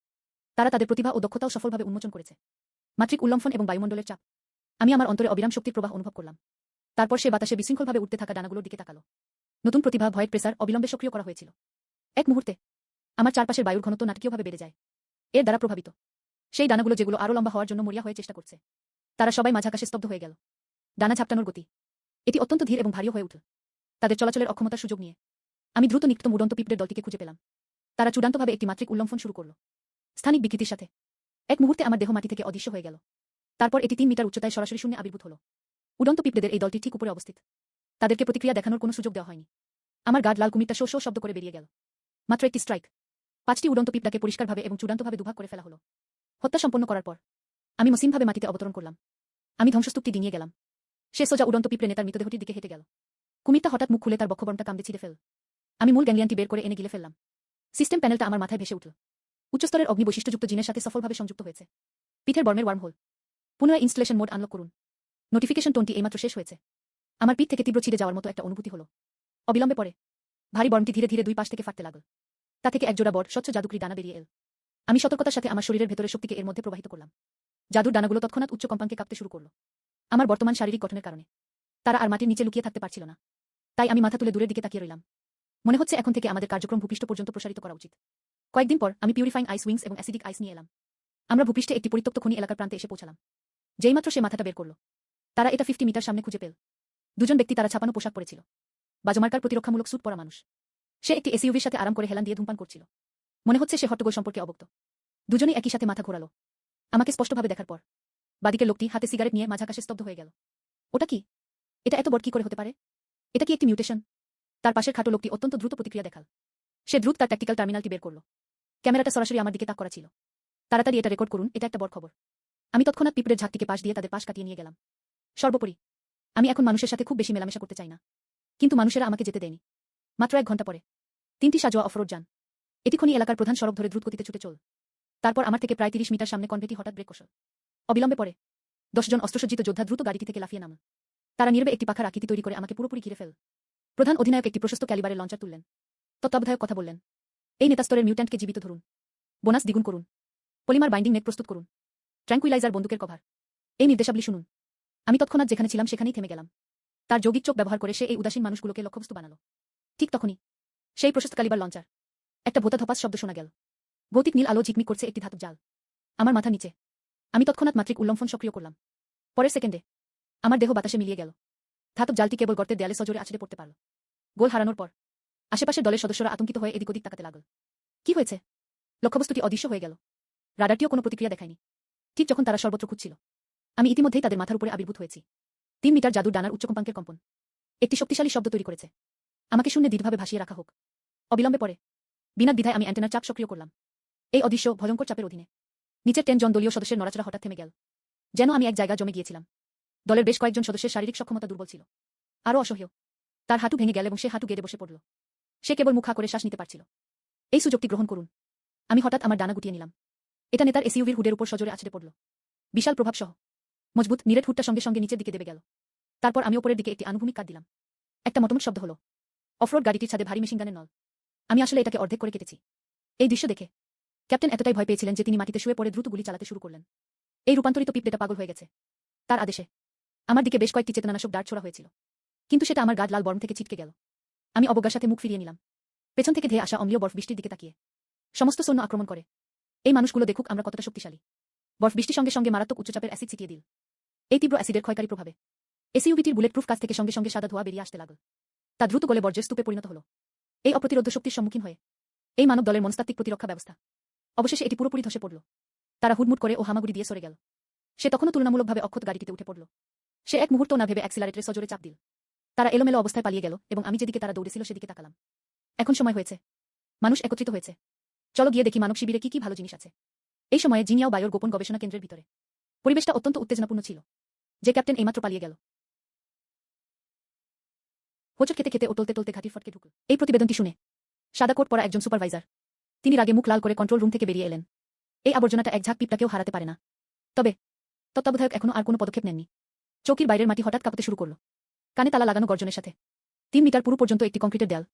তারা তাদের প্রতিভা ও দক্ষতাও সফলভাবে উন্মোচন করেছে। মাত্রিক উল্লম্ফন এবং বায়ুমণ্ডলের চাপ। আমি আমার অন্তরে অবিরাম শক্তির প্রবাহ অনুভব করলাম। তারপর সে বাতাসে বিশৃঙ্খলভাবে উঠতে থাকা ডানাগুলোর দিকে তাকালো। নতুন প্রতিভা ভয়েড প্রেসার অবিলম্বে সক্রিয় করা হয়েছিল। এক মুহূর্তে আমার চারপাশের বায়ুর ঘনত্ব নাটকীয়ভাবে বেড়ে যায়। এর দ্বারা প্রভাবিত সেই ডানাগুলো যেগুলো আরও লম্বা হওয়ার জন্য মরিয়া হয়ে চেষ্টা করছে, তারা সবাই মাঝাকাশে স্তব্ধ হয়ে গেল। ডানা ঝাপটানোর গতি এটি অত্যন্ত ধীর এবং ভারী হয়ে উঠল। তাদের চলাচলের অক্ষমতার সুযোগ নিয়ে আমি দ্রুত নিকটতম উড়ন্ত পিঁপড়ের দলটিকে খুঁজে পেলাম। তারা চূড়ান্তভাবে একটি মাত্রিক উল্লম্ফন শুরু করল। স্থানিক বিকৃতির সাথে এক মুহূর্তে আমার দেহ মাটি থেকে অদৃশ্য হয়ে গেল। তারপর এটি 3 মিটার উচ্চতায় সরাসরি শূন্যে আবির্ভূত হল। উড়ন্ত পিঁপড়েদের এই দলটি ঠিক উপরে অবস্থিত। তাদেরকে প্রতিক্রিয়া দেখানোর কোনো সুযোগ দেওয়া হয়নি। আমার গাঢ় লাল কুমিরটা শো শো শব্দ করে বেরিয়ে গেল। মাত্র একটি স্ট্রাইক। 5টি উড়ন্ত পিঁপড়াকে পরিষ্কারভাবে এবং চূড়ান্তভাবে দুভাগ করে ফেলা হলো। হত্যা সম্পন্ন করার পর আমি মসৃণভাবে মাটিতে অবতরণ করলাম। আমি ধ্বংসস্তূপটি ডিঙিয়ে গেলাম। সে সোজা উড়ন্ত পিঁপড়ে নেতার মৃতদেহটির দিকে হেঁটে গেল। কুমিরটা হঠাৎ মুখ খুলে তার বক্ষবর্মটা কামড়ে ছিঁড়ে ফেল। আমি মূল গ্যাংলিয়ানটি বের করে এনে গিলে ফেললাম। সিস্টেম প্যানেলটা আমার মাথায় ভেসে উঠল। উচ্চস্তরের অগ্নি বৈশিষ্ট্যযুক্ত জিনের সাথে সফলভাবে সংযুক্ত হয়েছে। পিঠের বর্মের ওয়ার্মহোল পুনরায় ইনস্টলেশন মোড আনলক করুন। নোটিফিকেশন টোনটি এইমাত্র শেষ হয়েছে। আমার পিঠ থেকে তীব্র ছিঁড়ে যাওয়ার মতো একটা অনুভূতি হলো। অবিলম্বে পরে ভারী বর্মটি ধীরে ধীরে দুই পাশ থেকে ফাটতে লাগল। তা থেকে একজোড়া বড় স্বচ্ছ জাদুকরি ডানা বেরিয়ে এল। আমি সতর্কতার সাথে আমার শরীরের ভেতরের শক্তিকে এর মধ্যে প্রবাহিত করলাম। জাদুর ডানাগুলো তৎক্ষণাৎ উচ্চ কম্পাঙ্কে কাঁপতে শুরু করল। আমার বর্তমান শারীরিক গঠনের কারণে তারা আর মাটির নিচে লুকিয়ে থাকতে পারছিল না। তাই আমি মাথা তুলে দূরের দিকে তাকিয়ে রইলাম। মনে হচ্ছে এখন থেকে আমাদের কার্যক্রম ভূপৃষ্ঠ পর্যন্ত প্রসারিত করা উচিত। কয়েকদিন পর আমি পিউরিফাইং আইস উইংস এবং অ্যাসিডিক আইস নিয়ে এলাম। আমরা ভূপৃষ্ঠে একটি পরিত্যক্ত খনি এলাকার প্রান্তে এসে পৌঁছালাম। যেইমাত্র সে মাথাটা বের করল, তারা এটা 50 মিটার সামনে খুঁজে পেল। দুজন ব্যক্তি, তারা ছাপানো পোশাক পরেছিল, বাজমার্কার প্রতিরক্ষামূলক স্যুট পরা মানুষ। সে একটি এসইউভির সাথে আরাম করে হেলান দিয়ে ধূমপান করছিল। মনে হচ্ছে সে হট্টগোল সম্পর্কে অবগত। দুজনেই একই সাথে মাথা ঘোরালো। আমাকে স্পষ্টভাবে দেখার পর বাদিকের লোকটি হাতে সিগারেট নিয়ে মাঝাকাশে স্তব্ধ হয়ে গেল। ওটা কি? এটা এত বড় কি করে হতে পারে? এটা কি একটি মিউটেশন? তার পাশের খাটো লোকটি অত্যন্ত দ্রুত প্রতিক্রিয়া দেখাল। সে দ্রুত তার ট্যাকটিক্যাল টার্মিনালটি বের করল। ক্যামেরাটা সরাসরি আমার দিকে তাক করা ছিল। তাড়াতাড়ি এটা রেকর্ড করুন, এটা একটা বড় খবর। আমি তৎক্ষণাৎ পিঁপড়ের ঝাঁকটিকে পাশ দিয়ে তাদের পাশ কাটিয়ে নিয়ে গেলাম। সর্বোপরি, আমি এখন মানুষের সাথে খুব বেশি মেলামেশা করতে চাই না। কিন্তু মানুষেরা আমাকে যেতে দেয়নি। মাত্র 1 ঘন্টা পরে 3টি সাজোয়া অফরোড যান এটি খনি এলাকার প্রধান সড়ক ধরে দ্রুতগতিতে ছুটে চল। তারপর আমার থেকে প্রায় 30 মিটার সামনে কনভেটি হঠাৎ ব্রেক কষল। অবিলম্বে পরে 10 জন অস্ত্রসজ্জিত যোদ্ধা দ্রুত গাড়িটি থেকে লাফিয়ে নামল। তারা নীরবে একটি পাখার আকৃতি তৈরি করে আমাকে পুরোপুরি ঘিরে ফেল। প্রধান অধিনায়ক একটি প্রশস্ত ক্যালিবারের লঞ্চার তুললেন। তত্ত্বাবধায়ক কথা বললেন, এই নেতাস্তরের মিউট্যান্টকে জীবিত ধরুন। বোনাস দ্বিগুণ করুন। পলিমার বাইন্ডিং নেট প্রস্তুত করুন। ট্র্যাঙ্কুইলাইজার বন্দুকের কভার। এই নির্দেশাবলী শুনুন। আমি তৎক্ষণাৎ যেখানে ছিলাম সেখানেই থেমে গেলাম। তার যৌগিক চোখ ব্যবহার করে সে এই উদাসীন মানুষগুলোকে লক্ষ্যবস্তু বানালো। ঠিক তখনই সেই প্রশস্ত ক্যালিবার লঞ্চার একটা ভোতা ধপাস শব্দ শোনা গেল। ভৌতিক নীল আলো ঝিকমিক করছে একটি ধাতব জাল আমার মাথা নিচে। আমি তৎক্ষণাৎ মাত্রিক উল্লম্ফন সক্রিয় করলাম। পরের সেকেন্ডে আমার দেহ বাতাসে মিলিয়ে গেল। ধাতব জালটি কেবল গর্তের দেয়ালে সজোরে আছড়ে পড়তে পারল। গোল হারানোর পর আশেপাশের দলের সদস্যরা আতঙ্কিত হয়ে এদিক ওদিক তাকাতে লাগল। কি হয়েছে? লক্ষ্যবস্তুটি অদৃশ্য হয়ে গেল। রাডারটিও কোনো প্রতিক্রিয়া দেখায়নি। ঠিক যখন তারা সর্বত্র খুঁজছিল, আমি ইতিমধ্যেই তাদের মাথার উপরে আবির্ভূত হয়েছি। 3 মিটার জাদুর ডানার উচ্চ কম্পাঙ্কের কম্পন একটি শক্তিশালী শব্দ তৈরি করেছে। আমাকে শূন্যে দৃঢ়ভাবে ভাসিয়ে রাখা হোক। অবিলম্বে পরে বিনা দ্বিধায় আমি অ্যান্টেনার চাপ সক্রিয় করলাম। এই অদৃশ্য ভয়ঙ্কর চাপের অধীনে নিচের 10 জন দলীয় সদস্যের নড়াচড়া হঠাৎ থেমে গেল। যেন আমি এক জায়গা জমে গিয়েছিলাম। দলের বেশ কয়েকজন সদস্যের শারীরিক সক্ষমতা দুর্বল ছিল। আরও অসহ্য, তার হাঁটু ভেঙে গেল এবং সে হাঁটু গেড়ে বসে পড়ল। সে কেবল মুখ হা করে শ্বাস নিতে পারছিল। এই সুযোগটি গ্রহণ করুন। আমি হঠাৎ আমার ডানা গুটিয়ে নিলাম। এটা নেতার এসইউভির হুডের উপর সজোরে আছড়ে পড়ল। বিশাল প্রভাব সহ মজবুত নিরেট হুডটা সঙ্গে সঙ্গে নিচের দিকে দেবে গেল। তারপর আমি ওপরের দিকে একটি আনুভূমিক কাট দিলাম। একটা মটমট শব্দ হলো। অফরোড গাড়িটির ছাদে ভারী মেশিনগানের নল। আমি আসলে এটাকে অর্ধেক করে কেটেছি। এই দৃশ্য দেখে ক্যাপ্টেন এতটাই ভয় পেয়েছিলেন যে তিনি মাটিতে শুয়ে পড়ে দ্রুত গুলি চালাতে শুরু করলেন। এই রূপান্তরিত পিঁপড়েটা পাগল হয়ে গেছে। তার আদেশে আমার দিকে বেশ কয়েকটি চেতনানাশক ডার্ট ছোড়া হয়েছিল। কিন্তু সেটা আমার গাঢ় লাল বর্ম থেকে ছিটকে গেল। আমি অবজ্ঞার সাথে মুখ ফিরিয়ে নিলাম, পেছন থেকে ধেয়ে আসা অম্লীয় বরফ বৃষ্টির দিকে তাকিয়ে। সমস্ত সৈন্য আক্রমণ করে। এই মানুষগুলো দেখুক আমরা কতটা শক্তিশালী। বরফ বৃষ্টির সঙ্গে সঙ্গে মারাত্মক উচ্চচাপের অ্যাসিড ছিটিয়ে দিল। এই তীব্র অ্যাসিডের ক্ষয়কারী প্রভাবে এসইউভিটির বুলেট প্রুফ কাজ থেকে সঙ্গে সঙ্গে সাদা ধোঁয়া বেরিয়ে আসতে লাগল। তা দ্রুত গলে বর্জ্যের স্তূপে পরিণত হল। এই অপ্রতিরোধ্য শক্তির সম্মুখীন হয়ে এই মানব দলের মনস্তাত্ত্বিক প্রতিরক্ষা ব্যবস্থা অবশেষে এটি পুরোপুরি ধসে পড়ল। তারা হুডমুট করে ও হামাগুড়ি দিয়ে সরে গেল। সে তখনও তুলনামূলকভাবে অক্ষত গাড়িটিতে উঠে পড়ল। সে এক মুহূর্ত না ভেবে অ্যাক্সিলারেটরে সজোরে চাপ দিল। তারা এলোমেলো অবস্থায় পালিয়ে গেল এবং আমি যেদিকে তারা দৌড়েছিল সেদিকে তাকালাম। এখন সময় হয়েছে। মানুষ একত্রিত হয়েছে। চলো গিয়ে দেখি মানব শিবিরে কি কি ভালো জিনিস আছে। এই সময়ে জিনিয়াও বায়োর গোপন গবেষণা কেন্দ্রের ভিতরে। পরিবেশটা অত্যন্ত উত্তেজনাপূর্ণ ছিল। যে ক্যাপ্টেন এইমাত্র পালিয়ে গেল। হোঁচট খেতে খেতে ও টলতে টলতে ঘাটির ফটকে ঢুকল। এই প্রতিবেদনটি শুনে সাদা কোট পরা একজন সুপারভাইজার, তিনি রাগে মুখ লাল করে কন্ট্রোল রুম থেকে বেরিয়ে এলেন। এই আবর্জনাটা এক ঝাঁক পিঁপড়াকেও হারাতে পারে না। তবে তত্ত্বাবধায়ক এখনো আর কোনো পদক্ষেপ নেননি। চৌকির বাইরের মাটি হঠাৎ কাঁপতে শুরু করল, কানে তালা লাগানো গর্জনের সাথে। 3 মিটার পুরো পর্যন্ত একটি কংক্রিটের দেয়াল।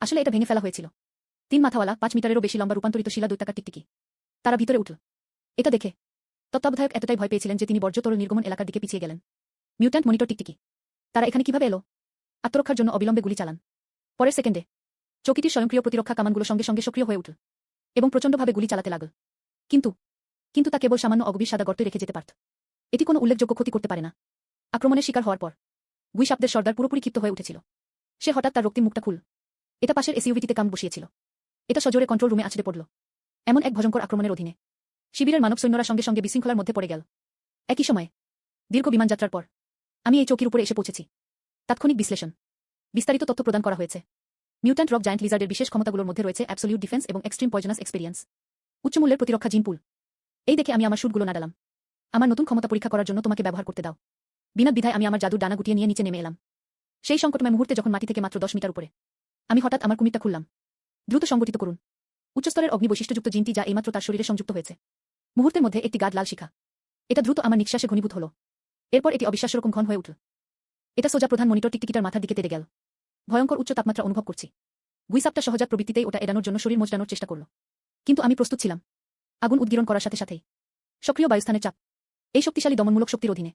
আসলে এটা ভেঙে ফেলা হয়েছিল। 3 মাথাওয়ালা 5 মিটারেরও বেশি লম্বা রূপান্তরিত শিলা দৈত্যাকার টিকটিকি। তারা ভিতরে উঠল। এটা দেখে তত্ত্বাবধায়ক এতটাই ভয় পেয়েছিলেন যে তিনি বর্জ্য তরল নির্গমন এলাকার দিকে পিছিয়ে গেলেন। মিউট্যান্ট মনিটর টিকটিকি, তারা এখানে কিভাবে এলো? আত্মরক্ষার জন্য অবিলম্বে গুলি চালান। পরের সেকেন্ডে চৌকিটির স্বয়ংক্রিয় প্রতিরক্ষা কামানগুলো সঙ্গে সঙ্গে সক্রিয় হয়ে উঠল এবং প্রচণ্ডভাবে গুলি চালাতে লাগল। কিন্তু তা কেবল সামান্য অগভীর সাদা গর্তে রেখে যেতে পারত। এটি কোনো উল্লেখযোগ্য ক্ষতি করতে পারে না। আক্রমণের শিকার হওয়ার পর গুইসাপদের সর্দার পুরোপুরি ক্ষিপ্ত হয়ে উঠেছিল। সে হঠাৎ তার রক্তিম মুখটা খুল। এটা পাশের এসইউভিটিতে কাম বসিয়েছিল। এটা সজোরে কন্ট্রোল রুমে আছড়ে পড়ল। এমন এক ভয়ঙ্কর আক্রমণের অধীনে শিবিরের মানব সৈন্যরা সঙ্গে সঙ্গে বিশৃঙ্খলার মধ্যে পড়ে গেল। একই সময়ে দীর্ঘ বিমানযাত্রার পর আমি এই চৌকির উপরে এসে পৌঁছেছি। তাৎক্ষণিক বিশ্লেষণ, বিস্তারিত তথ্য প্রদান করা হয়েছে। মিউট্যান্ট রক জায়ান্ট লিজার্ডের বিশেষ ক্ষমতাগুলোর মধ্যে রয়েছে অ্যাবসলিউট ডিফেন্স এবং এক্সট্রিম পয়জনাস এক্সপেরিয়েন্স, উচ্চমূল্যের প্রতিরক্ষা জিন পুল। এই দেখে আমি আমার শুটগুলো নাড়ালাম। আমার নতুন ক্ষমতা পরীক্ষা করার জন্য তোমাকে ব্যবহার করতে দাও। বিনা দ্বিধায় আমি আমার জাদুর ডানা গুটিয়ে নিয়ে নিচে নেমে এলাম। সেই সংকটময় মুহূর্তে যখন মাটি থেকে মাত্র 10 মিটার উপরে আমি হঠাৎ আমার কুমিরটা খুললাম। দ্রুত সংগঠিত করুন। উচ্চস্তরের অগ্নি বৈশিষ্ট্যযুক্ত জিনটি যা এইমাত্র তার শরীরে সংযুক্ত হয়েছে। মুহূর্তের মধ্যে একটি গাঢ় লাল শিখা এটা দ্রুত আমার নিঃশ্বাসে ঘনীভূত হল। এরপর এটি অবিশ্বাস্য রকম ঘন হয়ে উঠল। এটা সোজা প্রধান মনিটর টিকটিকিটার মাথার দিকে তেড়ে গেল। ভয়ঙ্কর উচ্চ তাপমাত্রা অনুভব করছি। গুইসাপটা সহজাত প্রবৃত্তিতেই ওটা এড়ানোর জন্য শরীর মোচড়ানোর চেষ্টা করল। কিন্তু আমি প্রস্তুত ছিলাম। আগুন উদ্গীরণ করার সাথে সাথেই সক্রিয় বায়ুস্থানের চাপ, এই শক্তিশালী দমনমূলক শক্তির অধীনে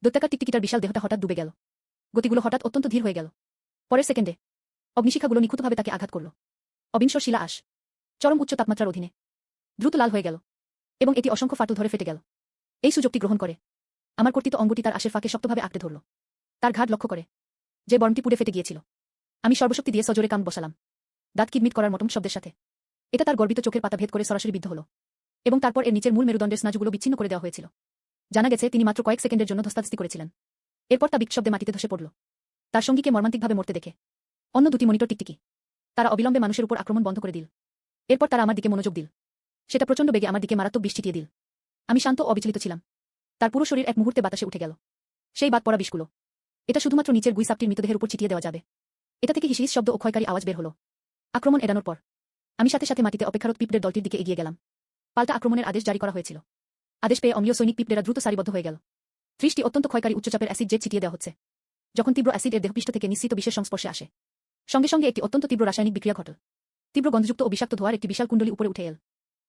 দৈত্যাকার টিকটিকিটার বিশাল দেহটা হঠাৎ ডুবে গেল। গতিগুলো হঠাৎ অত্যন্ত ধীর হয়ে গেল। পরের সেকেন্ডে অগ্নিশিখাগুলো নিখুঁতভাবে তাকে আঘাত করল। অবিনশ্বর শিলা আশ চরম উচ্চ তাপমাত্রার অধীনে দ্রুত লাল হয়ে গেল এবং এটি অসংখ্য ফাটল ধরে ফেটে গেল। এই সুযোগটি গ্রহণ করে আমার কর্তৃত অঙ্গটি তার আশের ফাঁকে শক্তভাবে আঁকড়ে ধরল। তার ঘাট লক্ষ্য করে যে বর্মটি পুড়ে ফেটে গিয়েছিল। আমি সর্বশক্তি দিয়ে সজোরে কান বসালাম, দাঁত কিটমিট করার মতন শব্দের সাথে। এটা তার গর্বিত চোখের পাতা ভেদ করে সরাসরি বিদ্ধ হল এবং তারপর এর নিচের মূল মেরুদণ্ডের স্নাযুগুলো বিচ্ছিন্ন করে দেওয়া হয়েছিল। জানা গেছে তিনি মাত্র কয়েক সেকেন্ডের জন্য ধস্তাধস্তি করেছিলেন। এরপর তা বিক্ষোভে মাটিতে ধসে পড়ল। তার সঙ্গীকে মর্মান্তিকভাবে মরতে দেখে অন্য দুটি মনিটর টিকটিকি তারা অবিলম্বে মানুষের উপর আক্রমণ বন্ধ করে দিল। এরপর তারা আমার দিকে মনোযোগ দিল। সেটা প্রচণ্ড বেগে আমার দিকে মারাত্মক বিষ ছিটিয়ে দিল। আমি শান্ত ও অবিচলিত ছিলাম। তার পুরো শরীর এক মুহূর্তে বাতাসে উঠে গেল। সেই বাদ পড়া বিষগুলো এটা শুধুমাত্র নিচের গুইসাপটির মৃতদেহের উপর ছিটিয়ে দেওয়া যাবে। এটা থেকে হিসিস শব্দ ও ক্ষয়কারী আওয়াজ বের হলো। আক্রমণ এড়ানোর পর আমি সাথে সাথে মাটিতে অপেক্ষারত পিঁপড়ের দলটির দিকে এগিয়ে গেলাম। পাল্টা আক্রমণের আদেশ জারি করা হয়েছিল। আদেশ পেয়ে অম্লীয় সৈনিক পিঁপড়েরা দ্রুত সারিবদ্ধ হয়ে গেল। 30টি অত্যন্ত ক্ষয়কারী উচ্চচাপের অ্যাসিড জেট ছিটিয়ে দেওয়া হচ্ছে। যখন তীব্র অ্যাসিড এর দেহপৃষ্ঠ থেকে নিঃসৃত বিষের সংস্পর্শে আসে, সঙ্গে সঙ্গে একটি অত্যন্ত তীব্র রাসায়নিক বিক্রিয়া ঘটল। তীব্র গন্ধযুক্ত ও বিষাক্ত ধোঁয়ার একটি বিশাল কুণ্ডলী উপরে উঠে এল।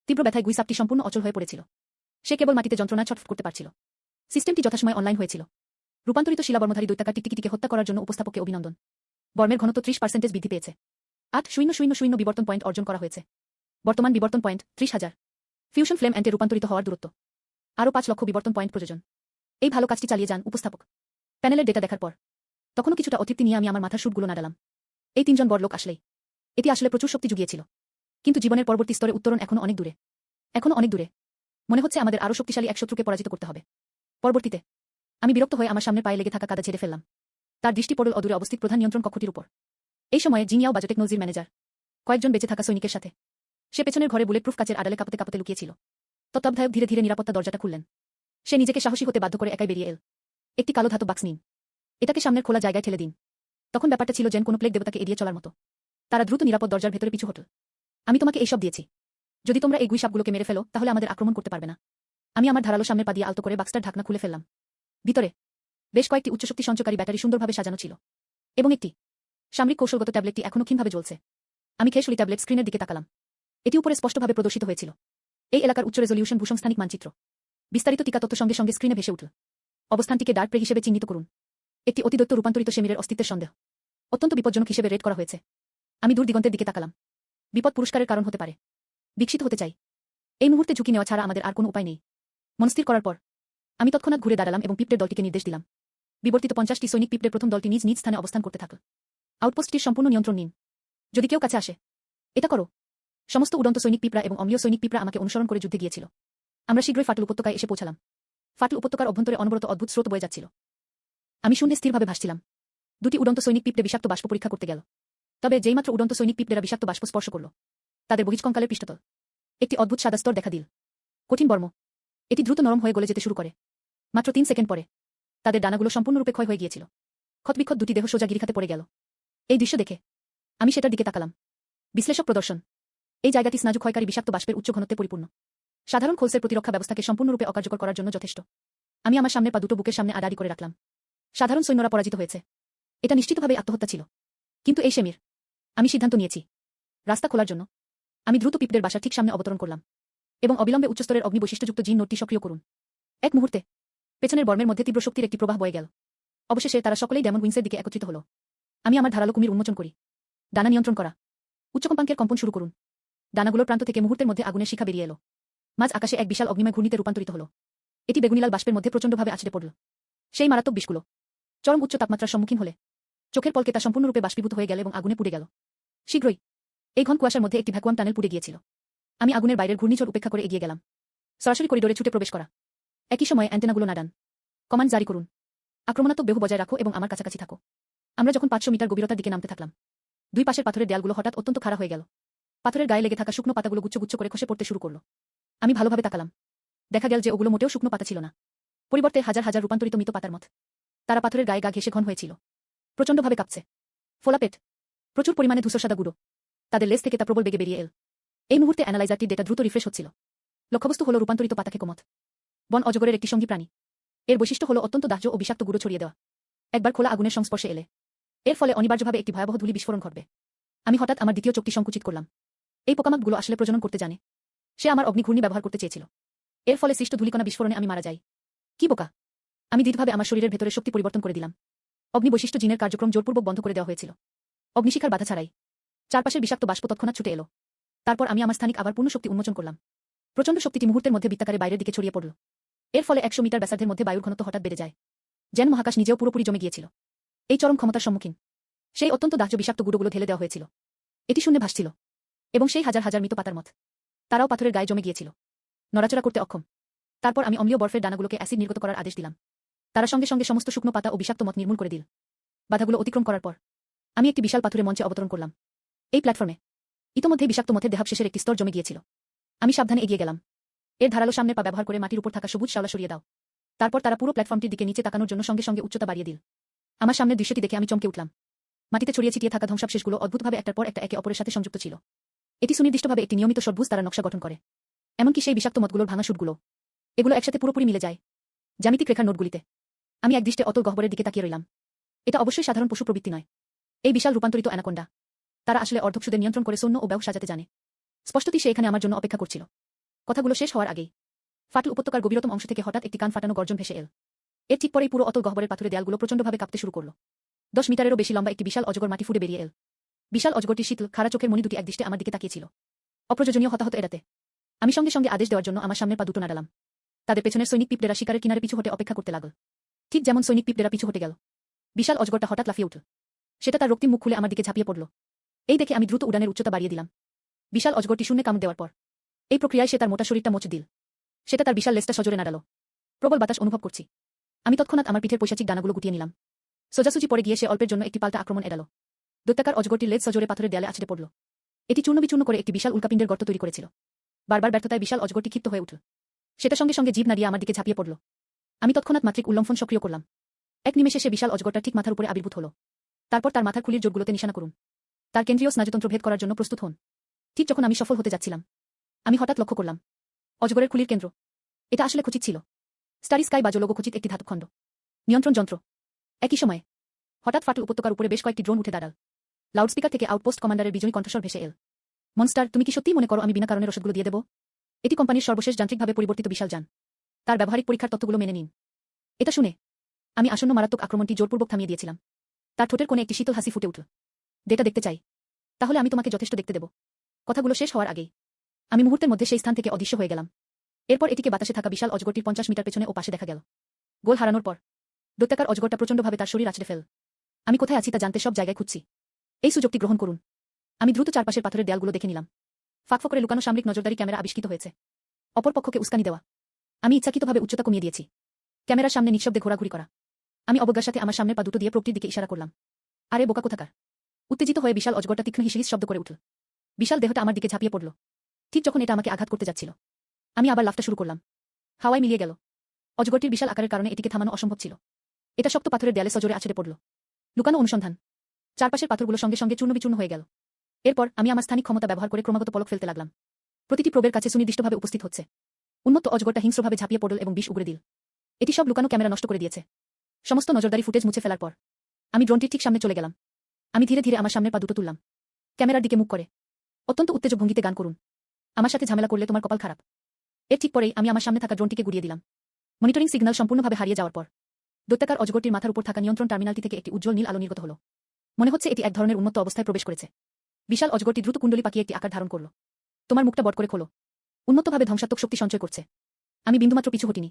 তীব্র ব্যথায় গুইসাপটি সম্পূর্ণ অচল হয়ে পড়েছিল। সে কেবল মাটিতে যন্ত্রণা ছটফট করতে পারছিল। সিস্টেমটি যথাসময়ে অনলাইন হয়েছিল। রূপান্তরিত শিলাবর্মধারী দৈত্যাকার টিকটিকিকে হত্যা করার জন্য উপস্থাপককে অভিনন্দন। বর্মের ঘনত্ব 30% বৃদ্ধি পেয়েছে। 8,000 বিবর্তন পয়েন্ট অর্জন করা হয়েছে। বর্তমান বিবর্তন পয়েন্ট 30,000। ফিউশন ফ্লেম অ্যান্টে রূপান্তরিত হওয়ার দূরত্ব আরও 5 লক্ষ বিবর্তন পয়েন্ট প্রয়োজন। এই ভালো কাজটি চালিয়ে যান উপস্থাপক। প্যানেলের ডেটা দেখার পর তখনও কিছুটা অতৃপ্তি নিয়ে আমি আমার মাথার সুটগুলো নাড়ালাম। এই 3 জন বড় লোক আসলেই এটি আসলে প্রচুর শক্তি জুগিয়েছিল। কিন্তু জীবনের পরবর্তী স্তরে উত্তরণ এখনো অনেক দূরে। এখনো অনেক দূরে। মনে হচ্ছে আমাদের আরও শক্তিশালী এক শত্রুকে পরাজিত করতে হবে। পরবর্তীতে আমি বিরক্ত হয়ে আমার সামনে পায়ে লেগে থাকা কাদা ঝেড়ে ফেললাম। তার দৃষ্টি পড়ল অদূরে অবস্থিত প্রধান নিয়ন্ত্রণ কক্ষটির উপর। এই সময়ে জিনিয়াও বায়োটেকনোলজির ম্যানেজার কয়েকজন বেঁচে থাকা সৈনিকের সাথে সে পেছনের ঘরে বুলেট প্রুফ কাচের আড়ালে কাঁপতে কাঁপতে লুকিয়েছিল। তত্ত্বাবধায়ক ধীরে ধীরে নিরাপত্তা দরজাটা খুললেন। সে নিজেকে সাহসী হতে বাধ্য করে একাই বেরিয়ে এল। একটি কালো ধাতব বাক্স নিন। এটাকে সামনের খোলা জায়গায় ঠেলে দিন। তখন ব্যাপারটা ছিল যেন কোনো প্লেগ দেবতাকে এড়িয়ে চলার মতো। তারা দ্রুত নিরাপদ দরজার ভেতরে পিছু হটল। আমি তোমাকে এইসব দিয়েছি। যদি তোমরা এই গুইসাপগুলোকে মেরে ফেলো তাহলে আমাদের আক্রমণ করতে পারবে না। আমি আমার ধারালো সামনের পা দিয়ে আলতো করে বাক্সটার ঢাকনা খুলে ফেললাম। ভিতরে বেশ কয়েকটি উচ্চশক্তি সঞ্চয়কারী ব্যাটারি সুন্দরভাবে সাজানো ছিল এবং একটি সামরিক কৌশলগত ট্যাবলেটটি এখনও ক্ষীণভাবে জ্বলছে। আমি খেয়ে ট্যাবলেট স্ক্রিনের দিকে তাকালাম। এটি উপরে স্পষ্টভাবে প্রদর্শিত হয়েছিল এই এলাকার উচ্চ রেজলিউশন ভূসংস্থানিক মানচিত্র। বিস্তারিত টিকা তথ্য সঙ্গে সঙ্গে স্ক্রিনে ভেসে উঠল। অবস্থানটিকে ডার্ক প্রে হিসেবে চিহ্নিত করুন। একটি অতিদৈত্য রূপান্তরিত সেমিরের অস্তিত্বের সন্দেহ অত্যন্ত বিপজ্জনক হিসেবে রেট করা হয়েছে। আমি দূর দিগন্তের দিকে তাকালাম। বিপদ পুরস্কারের কারণ হতে পারে। বিকশিত হতে চাই। এই মুহূর্তে ঝুঁকি নেওয়া ছাড়া আমাদের আর কোনো উপায় নেই। মনস্থির করার পর আমি তৎক্ষণাৎ ঘুরে দাঁড়ালাম এবং পিঁপড়ের দলটিকে নির্দেশ দিলাম। বিবর্তিত 50টি সৈনিক পিঁপড়ের প্রথম দলটি নিজ নিজ স্থানে অবস্থান করতে থাকল। আউটপোস্টটির সম্পূর্ণ নিয়ন্ত্রণ নিন। যদি কেউ কাছে আসে এটা করো। সমস্ত উড়ন্ত সৈনিক পিঁপড়া এবং অম্লীয় সৈনিক পিঁপড়া আমাকে অনুসরণ করে যুদ্ধে গিয়েছিল। আমরা শীঘ্রই ফাটল উপত্যকায় এসে পৌঁছালাম। ফাটল উপত্যকার অভ্যন্তরে অনবরত অদ্ভুত স্রোত বয়ে যাচ্ছিল। আমি শূন্যে স্থিরভাবে ভাসছিলাম। দুটি উড়ন্ত সৈনিক পিঁপড়ে বিষাক্ত বাষ্প পরীক্ষা করতে গেল। তবে যেইমাত্র উড়ন্ত সৈনিক পিঁপড়েরা বিষাক্ত বাষ্প স্পর্শ করল তাদের বহিষ্কঙ্কালের পৃষ্ঠতল একটি অদ্ভুত সাদা স্তর দেখা দিল। কঠিন বর্ম। এটি দ্রুত নরম হয়ে গলে যেতে শুরু করে। মাত্র 3 সেকেন্ড পরে তাদের ডানাগুলো সম্পূর্ণরূপে ক্ষয় হয়ে গিয়েছিল। ক্ষতবিক্ষত দুটি দেহ সোজা গিরিখাতে পড়ে গেল। এই দৃশ্য দেখে আমি সেটার দিকে তাকালাম। বিশ্লেষক প্রদর্শন। এই জায়গাটি স্নায়ু ক্ষয়কারী বিষাক্ত বাষ্পের উচ্চ ঘনত্বে পরিপূর্ণ। সাধারণ খোলসের প্রতিরক্ষা ব্যবস্থাকে সম্পূর্ণরূপে অকার্যকর করার জন্য যথেষ্ট। আমি আমার সামনের পা দুটো বুকের সামনে আড়াআড়ি করে রাখলাম। সাধারণ সৈন্যরা পরাজিত হয়েছে। এটা নিশ্চিতভাবেই আত্মহত্যা ছিল। কিন্তু এই সেমির আমি সিদ্ধান্ত নিয়েছি রাস্তা খোলার জন্য। আমি দ্রুত পিঁপড়ের বাসার ঠিক সামনে অবতরণ করলাম এবং অবিলম্বে উচ্চস্তরের অগ্নি বৈশিষ্ট্যযুক্ত জিন নোটটি সক্রিয় করুন। এক মুহূর্তে পেছনের বর্মের মধ্যে তীব্র শক্তির একটি প্রবাহ বয়ে গেল। অবশেষে তারা সকলেই ডেমন উইংসের দিকে একত্রিত হল। আমি আমার ধারালো কুমির উন্মোচন করি। ডানা নিয়ন্ত্রণ করা। উচ্চ কম্পাঙ্কের কম্পন শুরু করুন। ডানাগুলোর প্রান্ত থেকে মুহূর্তের মধ্যে আগুনের শিখা বেরিয়ে এলো। মাঝ আকাশে এক বিশাল অগ্নিময় ঘূর্ণিতে রূপান্তরিত হল। এটি বেগুনিলাল বাষ্পের মধ্যে প্রচণ্ডভাবে আছড়ে পড়ল। সেই মারাত্মক বিষগুলো চরম উচ্চ তাপমাত্রার সম্মুখীন হলে চোখের পলকে তা সম্পূর্ণরূপে বাষ্পীভূত হয়ে গেল এবং আগুনে পুড়ে গেল। শীঘ্রই এই ঘন কুয়াশার মধ্যে একটি ভ্যাকুয়াম টানেল পুড়ে গিয়েছিল। আমি আগুনের বাইরের ঘূর্ণিঝড় উপেক্ষা করে এগিয়ে গেলাম। সরাসরি করিডোরে ছুটে প্রবেশ করা। একই সময়ে অ্যান্টেনাগুলো নাড়ান। কমান্ড জারি করুন। আক্রমণাত্মক বেহু বজায় রাখো এবং আমার কাছাকাছি থাকো। আমরা যখন 500 মিটার গভীরতার দিকে নামতে থাকলাম দুই পাশের পাথরের দেয়ালগুলো হঠাৎ অত্যন্ত খাড়া হয়ে গেল। পাথরের গায়ে লেগে থাকা শুকনো পাতাগুলো গুচ্ছ গুচ্ছ করে খসে পড়তে শুরু করল। আমি ভালোভাবে তাকালাম। দেখা গেল যে ওগুলো মোটেও শুকনো পাতা ছিল না। পরিবর্তে হাজার হাজার রূপান্তরিত মৃত পাতার মত। তারা পাথরের গায়ে গা ঘেঁষে ঘন হয়েছিল। প্রচণ্ডভাবে কাঁপছে। ফোলা পেট। প্রচুর পরিমাণে ধূসর সাদা গুঁড়ো। তাদের লেজ থেকে তা প্রবল বেগে বেরিয়ে এল। এই মুহূর্তে অ্যানালাইজারটির ডেটা দ্রুত রিফ্রেশ হচ্ছিল। লক্ষ্যবস্তু হল রূপান্তরিত পাতা কেকোমথ। বন অজগরের একটি সঙ্গী প্রাণী। এর বৈশিষ্ট্য হল অত্যন্ত দাহ্য ও বিষাক্ত গুঁড়ো ছড়িয়ে দেওয়া। একবার খোলা আগুনের সংস্পর্শে এলে এর ফলে অনিবার্যভাবে একটি ভয়াবহ ধূলি বিস্ফোরণ ঘটবে। আমি হঠাৎ আমার দ্বিতীয় চোখটি সংকুচিত করলাম। এই পোকামাকড়গুলো আসলে প্রজনন করতে জানে। সে আমার অগ্নিঘূর্ণি ব্যবহার করতে চেয়েছিল। এর ফলে সৃষ্ট ধূলিকণা বিস্ফোরণে আমি মারা যাই। কি বোকা! আমি দৃঢ়ভাবে আমার শরীরের ভেতরে শক্তি পরিবর্তন করে দিলাম। অগ্নি বৈশিষ্ট্য জিনের কার্যক্রম জোরপূর্বক বন্ধ করে দেওয়া হয়েছিল। অগ্নিশিখার বাধা ছাড়াই চারপাশের বিষাক্ত বাষ্প তৎক্ষণাৎ ছুটে এলো। তারপর আমি আমার স্থানিক আবার পূর্ণ শক্তি উন্মোচন করলাম। প্রচণ্ড শক্তিটি মুহূর্তের মধ্যে বৃত্তাকারে বাইরের দিকে ছড়িয়ে পড়ল। এর ফলে 100 মিটার ব্যাসার্ধের মধ্যে বায়ুর ঘনত্ব হঠাৎ বেড়ে যায়। যেন মহাকাশ নিজেও পুরোপুরি জমে গিয়েছিল। এই চরম ক্ষমতার সম্মুখীন সেই অত্যন্ত দাহ্য বিষাক্ত গুঁড়োগুলো ঢেলে দেওয়া হয়েছিল। এটি শূন্যে ভাসছিল। এবং সেই হাজার হাজার মৃত পাতার মত তারাও পাথরের গায়ে জমে গিয়েছিল, নড়াচড়া করতে অক্ষম। তারপর আমি অম্লীয় বরফের দানাগুলোকে অ্যাসিড নির্গত করার আদেশ দিলাম। তারা সঙ্গে সঙ্গে সমস্ত শুকনো পাতা ও বিষাক্ত মত নির্মূল করে দিল। বাধাগুলো অতিক্রম করার পর আমি একটি বিশাল পাথুরে মঞ্চে অবতরণ করলাম। এই প্ল্যাটফর্মে ইতোমধ্যেই বিষাক্ত মথের দেহাবশেষের একটি স্তর জমে গিয়েছিল। আমি সাবধানে এগিয়ে গেলাম। এর ধারালো সামনের পা ব্যবহার করে মাটির উপর থাকা সবুজ শ্যাওলা সরিয়ে দাও। তারপর তারা পুরো প্ল্যাটফর্মটির দিকে নিচে তাকানোর জন্য সঙ্গে সঙ্গে উচ্চতা বাড়িয়ে দিল। আমার সামনের দৃশ্যটি দেখে আমি চমকে উঠলাম। মাটিতে ছড়িয়ে ছিটিয়ে থাকা ধ্বংসাবশেষগুলো অদ্ভুতভাবে একটার পর একটা একে অপরের সাথে সংযুক্ত ছিল। এটি সুনির্দিষ্টভাবে একটি নিয়মিত ষটভুজ তারা নকশা গঠন করে। এমনকি সেই বিষাক্ত মতগুলোর ভাঙা শুটগুলো এগুলো একসাথে পুরোপুরি মিলে যায় জ্যামিতিক রেখার নোটগুলিতে। আমি একদৃষ্টে অতল গহ্বরের দিকে তাকিয়ে রইলাম। এটা অবশ্যই সাধারণ পশু প্রবৃত্তি নয়। এই বিশাল রূপান্তরিত অ্যানাকোন্ডা। তারা আসলে অর্ধক্ষুদের নিয়ন্ত্রণ করে সৈন্য ও ব্যয় সাজাতে জানে। স্পষ্টতই সে এখানে আমার জন্য অপেক্ষা করছিল। কথাগুলো শেষ হওয়ার আগেই ফাটল উপত্যকার গভীরতম অংশ থেকে হঠাৎ একটি কান ফাটানো গর্জন ভেসে এল। এর ঠিক পরেই পুরো অতল গহ্বরের পাথুরে দেয়ালগুলো প্রচণ্ডভাবে কাঁপতে শুরু করল। 10 মিটারেরও বেশি লম্বা একটি বিশাল অজগর মাটি ফুটে বেরিয়ে এল। বিশাল অজগরটির শীতল খাড়া চোখের মণি দুটি একদৃষ্টে আমার দিকে তাকিয়েছিল। অপ্রয়োজনীয় হতাহত এড়াতে আমি সঙ্গে সঙ্গে আদেশ দেওয়ার জন্য আমার সামনের পা দুটো নাড়ালাম। তাদের পেছনের সৈনিক পিঁপড়েরা শিকারের কিনারে পিছু হটে অপেক্ষা করতে লাগল। ঠিক যেমন সৈনিক পিঁপড়েরা পিছু হটে গেল, বিশাল অজগরটা হঠাৎ লাফিয়ে উঠল। সেটা তার রক্তিম মুখ খুলে আমার দিকে ঝাঁপিয়ে পড়ল। এই দেখে আমি দ্রুত উড়ানের উচ্চতা বাড়িয়ে দিলাম। বিশাল অজগরটি শূন্যে কামড় দেওয়ার পর এই প্রক্রিয়ায় সে তার মোটা শরীরটা মোচ দিল। সেটা তার বিশাল লেজটা সজোরে নাড়ালো। প্রবল বাতাস অনুভব করছি। আমি তৎক্ষণাৎ আমার পিঠের পৈশাচিক ডানাগুলো গুটিয়ে নিলাম। সোজাসুজি পড়ে গিয়ে সে অল্পের জন্য একটি পাল্টা আক্রমণ এড়ালো। দৈত্যাকার অজগরটির লেজ সজোরে পাথরের দেয়ালে আছড়ে পড়ল। এটি চূর্ণবিচূর্ণ করে একটি বিশাল উল্কাপিণ্ডের গর্ত তৈরি করেছিল। বারবার ব্যর্থতায় বিশাল অজগরটি ক্ষিপ্ত হয়ে উঠল। সেটা সঙ্গে সঙ্গে জিভ নাড়িয়ে আমার দিকে ঝাঁপিয়ে পড়ল। আমি তৎক্ষণাৎ মাত্রিক উল্লম্ফন সক্রিয় করলাম। এক নিমেষে সে বিশাল অজগরটা ঠিক মাথার উপরে আবির্ভূত হল। তারপর তার মাথার খুলির জোটগুলোতে নিশানা করুন। তার কেন্দ্রীয় স্নায়ুতন্ত্র ভেদ করার জন্য প্রস্তুত হন। ঠিক যখন আমি সফল হতে যাচ্ছিলাম আমি হঠাৎ লক্ষ্য করলাম অজগরের খুলির কেন্দ্র এটা আসলে খচিত ছিল। স্টারি স্কাই বা জলগ খচিত একটি ধাতুখণ্ড নিয়ন্ত্রণ যন্ত্র। একই সময়ে হঠাৎ ফাটল উপত্যকার উপরে বেশ কয়েকটি ড্রোন উঠে দাঁড়াল। লাউডস্পিকার থেকে আউটপোস্ট কমান্ডারের বিজয়ী কণ্ঠস্বর ভেসে এল। মনস্টার, তুমি কি সত্যিই মনে করো আমি বিনা কারণে রসদগুলো দিয়ে দেব? এটি কোম্পানির সর্বশেষ যান্ত্রিকভাবে পরিবর্তিত বিশাল যান। তার ব্যবহারিক পরীক্ষার তথ্যগুলো মেনে নিন। এটা শুনে আমি আসন্ন মারাত্মক আক্রমণটি জোরপূর্বক থামিয়ে দিয়েছিলাম। তার ঠোঁটের কোণে একটি শীতল হাসি ফুটে উঠল। ডেটা দেখতে চাই? তাহলে আমি তোমাকে যথেষ্ট দেখতে দেব। কথাগুলো শেষ হওয়ার আগেই আমি মুহূর্তের মধ্যে সেই স্থান থেকে অদৃশ্য হয়ে গেলাম। এরপর এটিকে বাতাসে থাকা বিশাল অজগরটির 50 মিটার পেছনে ও পাশে দেখা গেল। গোল হারানোর পর দৈত্যাকার অজগরটা প্রচণ্ডভাবে তার শরীর আছড়ে ফেল। আমি কোথায় আছি তা জানতে সব জায়গায় খুঁজছি। এই সুযোগটি গ্রহণ করুন। আমি দ্রুত চারপাশের পাথরের দেয়ালগুলো দেখে নিলাম। ফাঁক করে লুকানো সামরিক নজরদারি ক্যামেরা আবিষ্কৃত হয়েছে। অপর পক্ষকে উস্কানি দেওয়া। আমি ইচ্ছাকৃতভাবে উচ্চতা কমিয়ে দিয়েছি। ক্যামেরার সামনে নিঃশব্দে ঘোরাঘুরি করা। আমি অবজ্ঞার সাথে আমার সামনের পা দুটো দিয়ে প্রকৃতির দিকে ইশারা করলাম। আরে বোকা কোথাকার! উত্তেজিত হয়ে বিশাল অজগরটা তীক্ষ্ণ হিসিহিস শব্দ করে উঠল। বিশাল দেহটা আমার দিকে ঝাঁপিয়ে পড়ল। ঠিক যখন এটা আমাকে আঘাত করতে যাচ্ছিল আমি আবার লাফটা শুরু করলাম। হাওয়ায় মিলিয়ে গেল। অজগরটির বিশাল আকারের কারণে এটিকে থামানো অসম্ভব ছিল। এটা শক্ত পাথরের দেয়ালে সজোরে আছড়ে পড়ল। লুকানো অনুসন্ধান। চারপাশের পাথরগুলো সঙ্গে সঙ্গে চূর্ণবিচূর্ণ হয়ে গেল। এরপর আমি আমার স্থানিক ক্ষমতা ব্যবহার করে ক্রমাগত পলক ফেলতে লাগলাম। প্রতিটি প্রবের কাছে সুনির্দিষ্টভাবে উপস্থিত হচ্ছে। উন্মত্ত অজগরটা হিংস্রভাবে ঝাঁপিয়ে পড়ল এবং বিষ উগড়ে দিল। এটি সব লুকানো ক্যামেরা নষ্ট করে দিয়েছে। সমস্ত নজরদারি ফুটেজ মুছে ফেলার পর আমি ড্রোনটির ঠিক সামনে চলে গেলাম। আমি ধীরে ধীরে আমার সামনের পা দুটো তুললাম। ক্যামেরার দিকে মুখ করে অত্যন্ত উত্তেজক ভঙ্গিতে গান করুন। আমার সাথে ঝামেলা করলে তোমার কপাল খারাপ। এর ঠিক পরেই আমি আমার সামনে থাকা ড্রোনটিকে গুড়িয়ে দিলাম। মনিটরিং সিগন্যাল সম্পূর্ণভাবে হারিয়ে যাওয়ার পর দৈত্যাকার অজগরটির মাথার উপর থাকা নিয়ন্ত্রণ টার্মিনালটি থেকে একটি উজ্জ্বল নীল আলো নির্গত হলো। মনে হচ্ছে এটি এক ধরনের উন্মত্ত অবস্থায় প্রবেশ করেছে। বিশাল অজগরটি দ্রুত কুণ্ডলী পাকিয়ে একটি আকার ধারণ করল। তোমার মুখটা বট করে খোলো। উন্মত্তভাবে ধ্বংসাত্মক শক্তি সঞ্চয় করছে। আমি বিন্দুমাত্র পিছু হটিনি।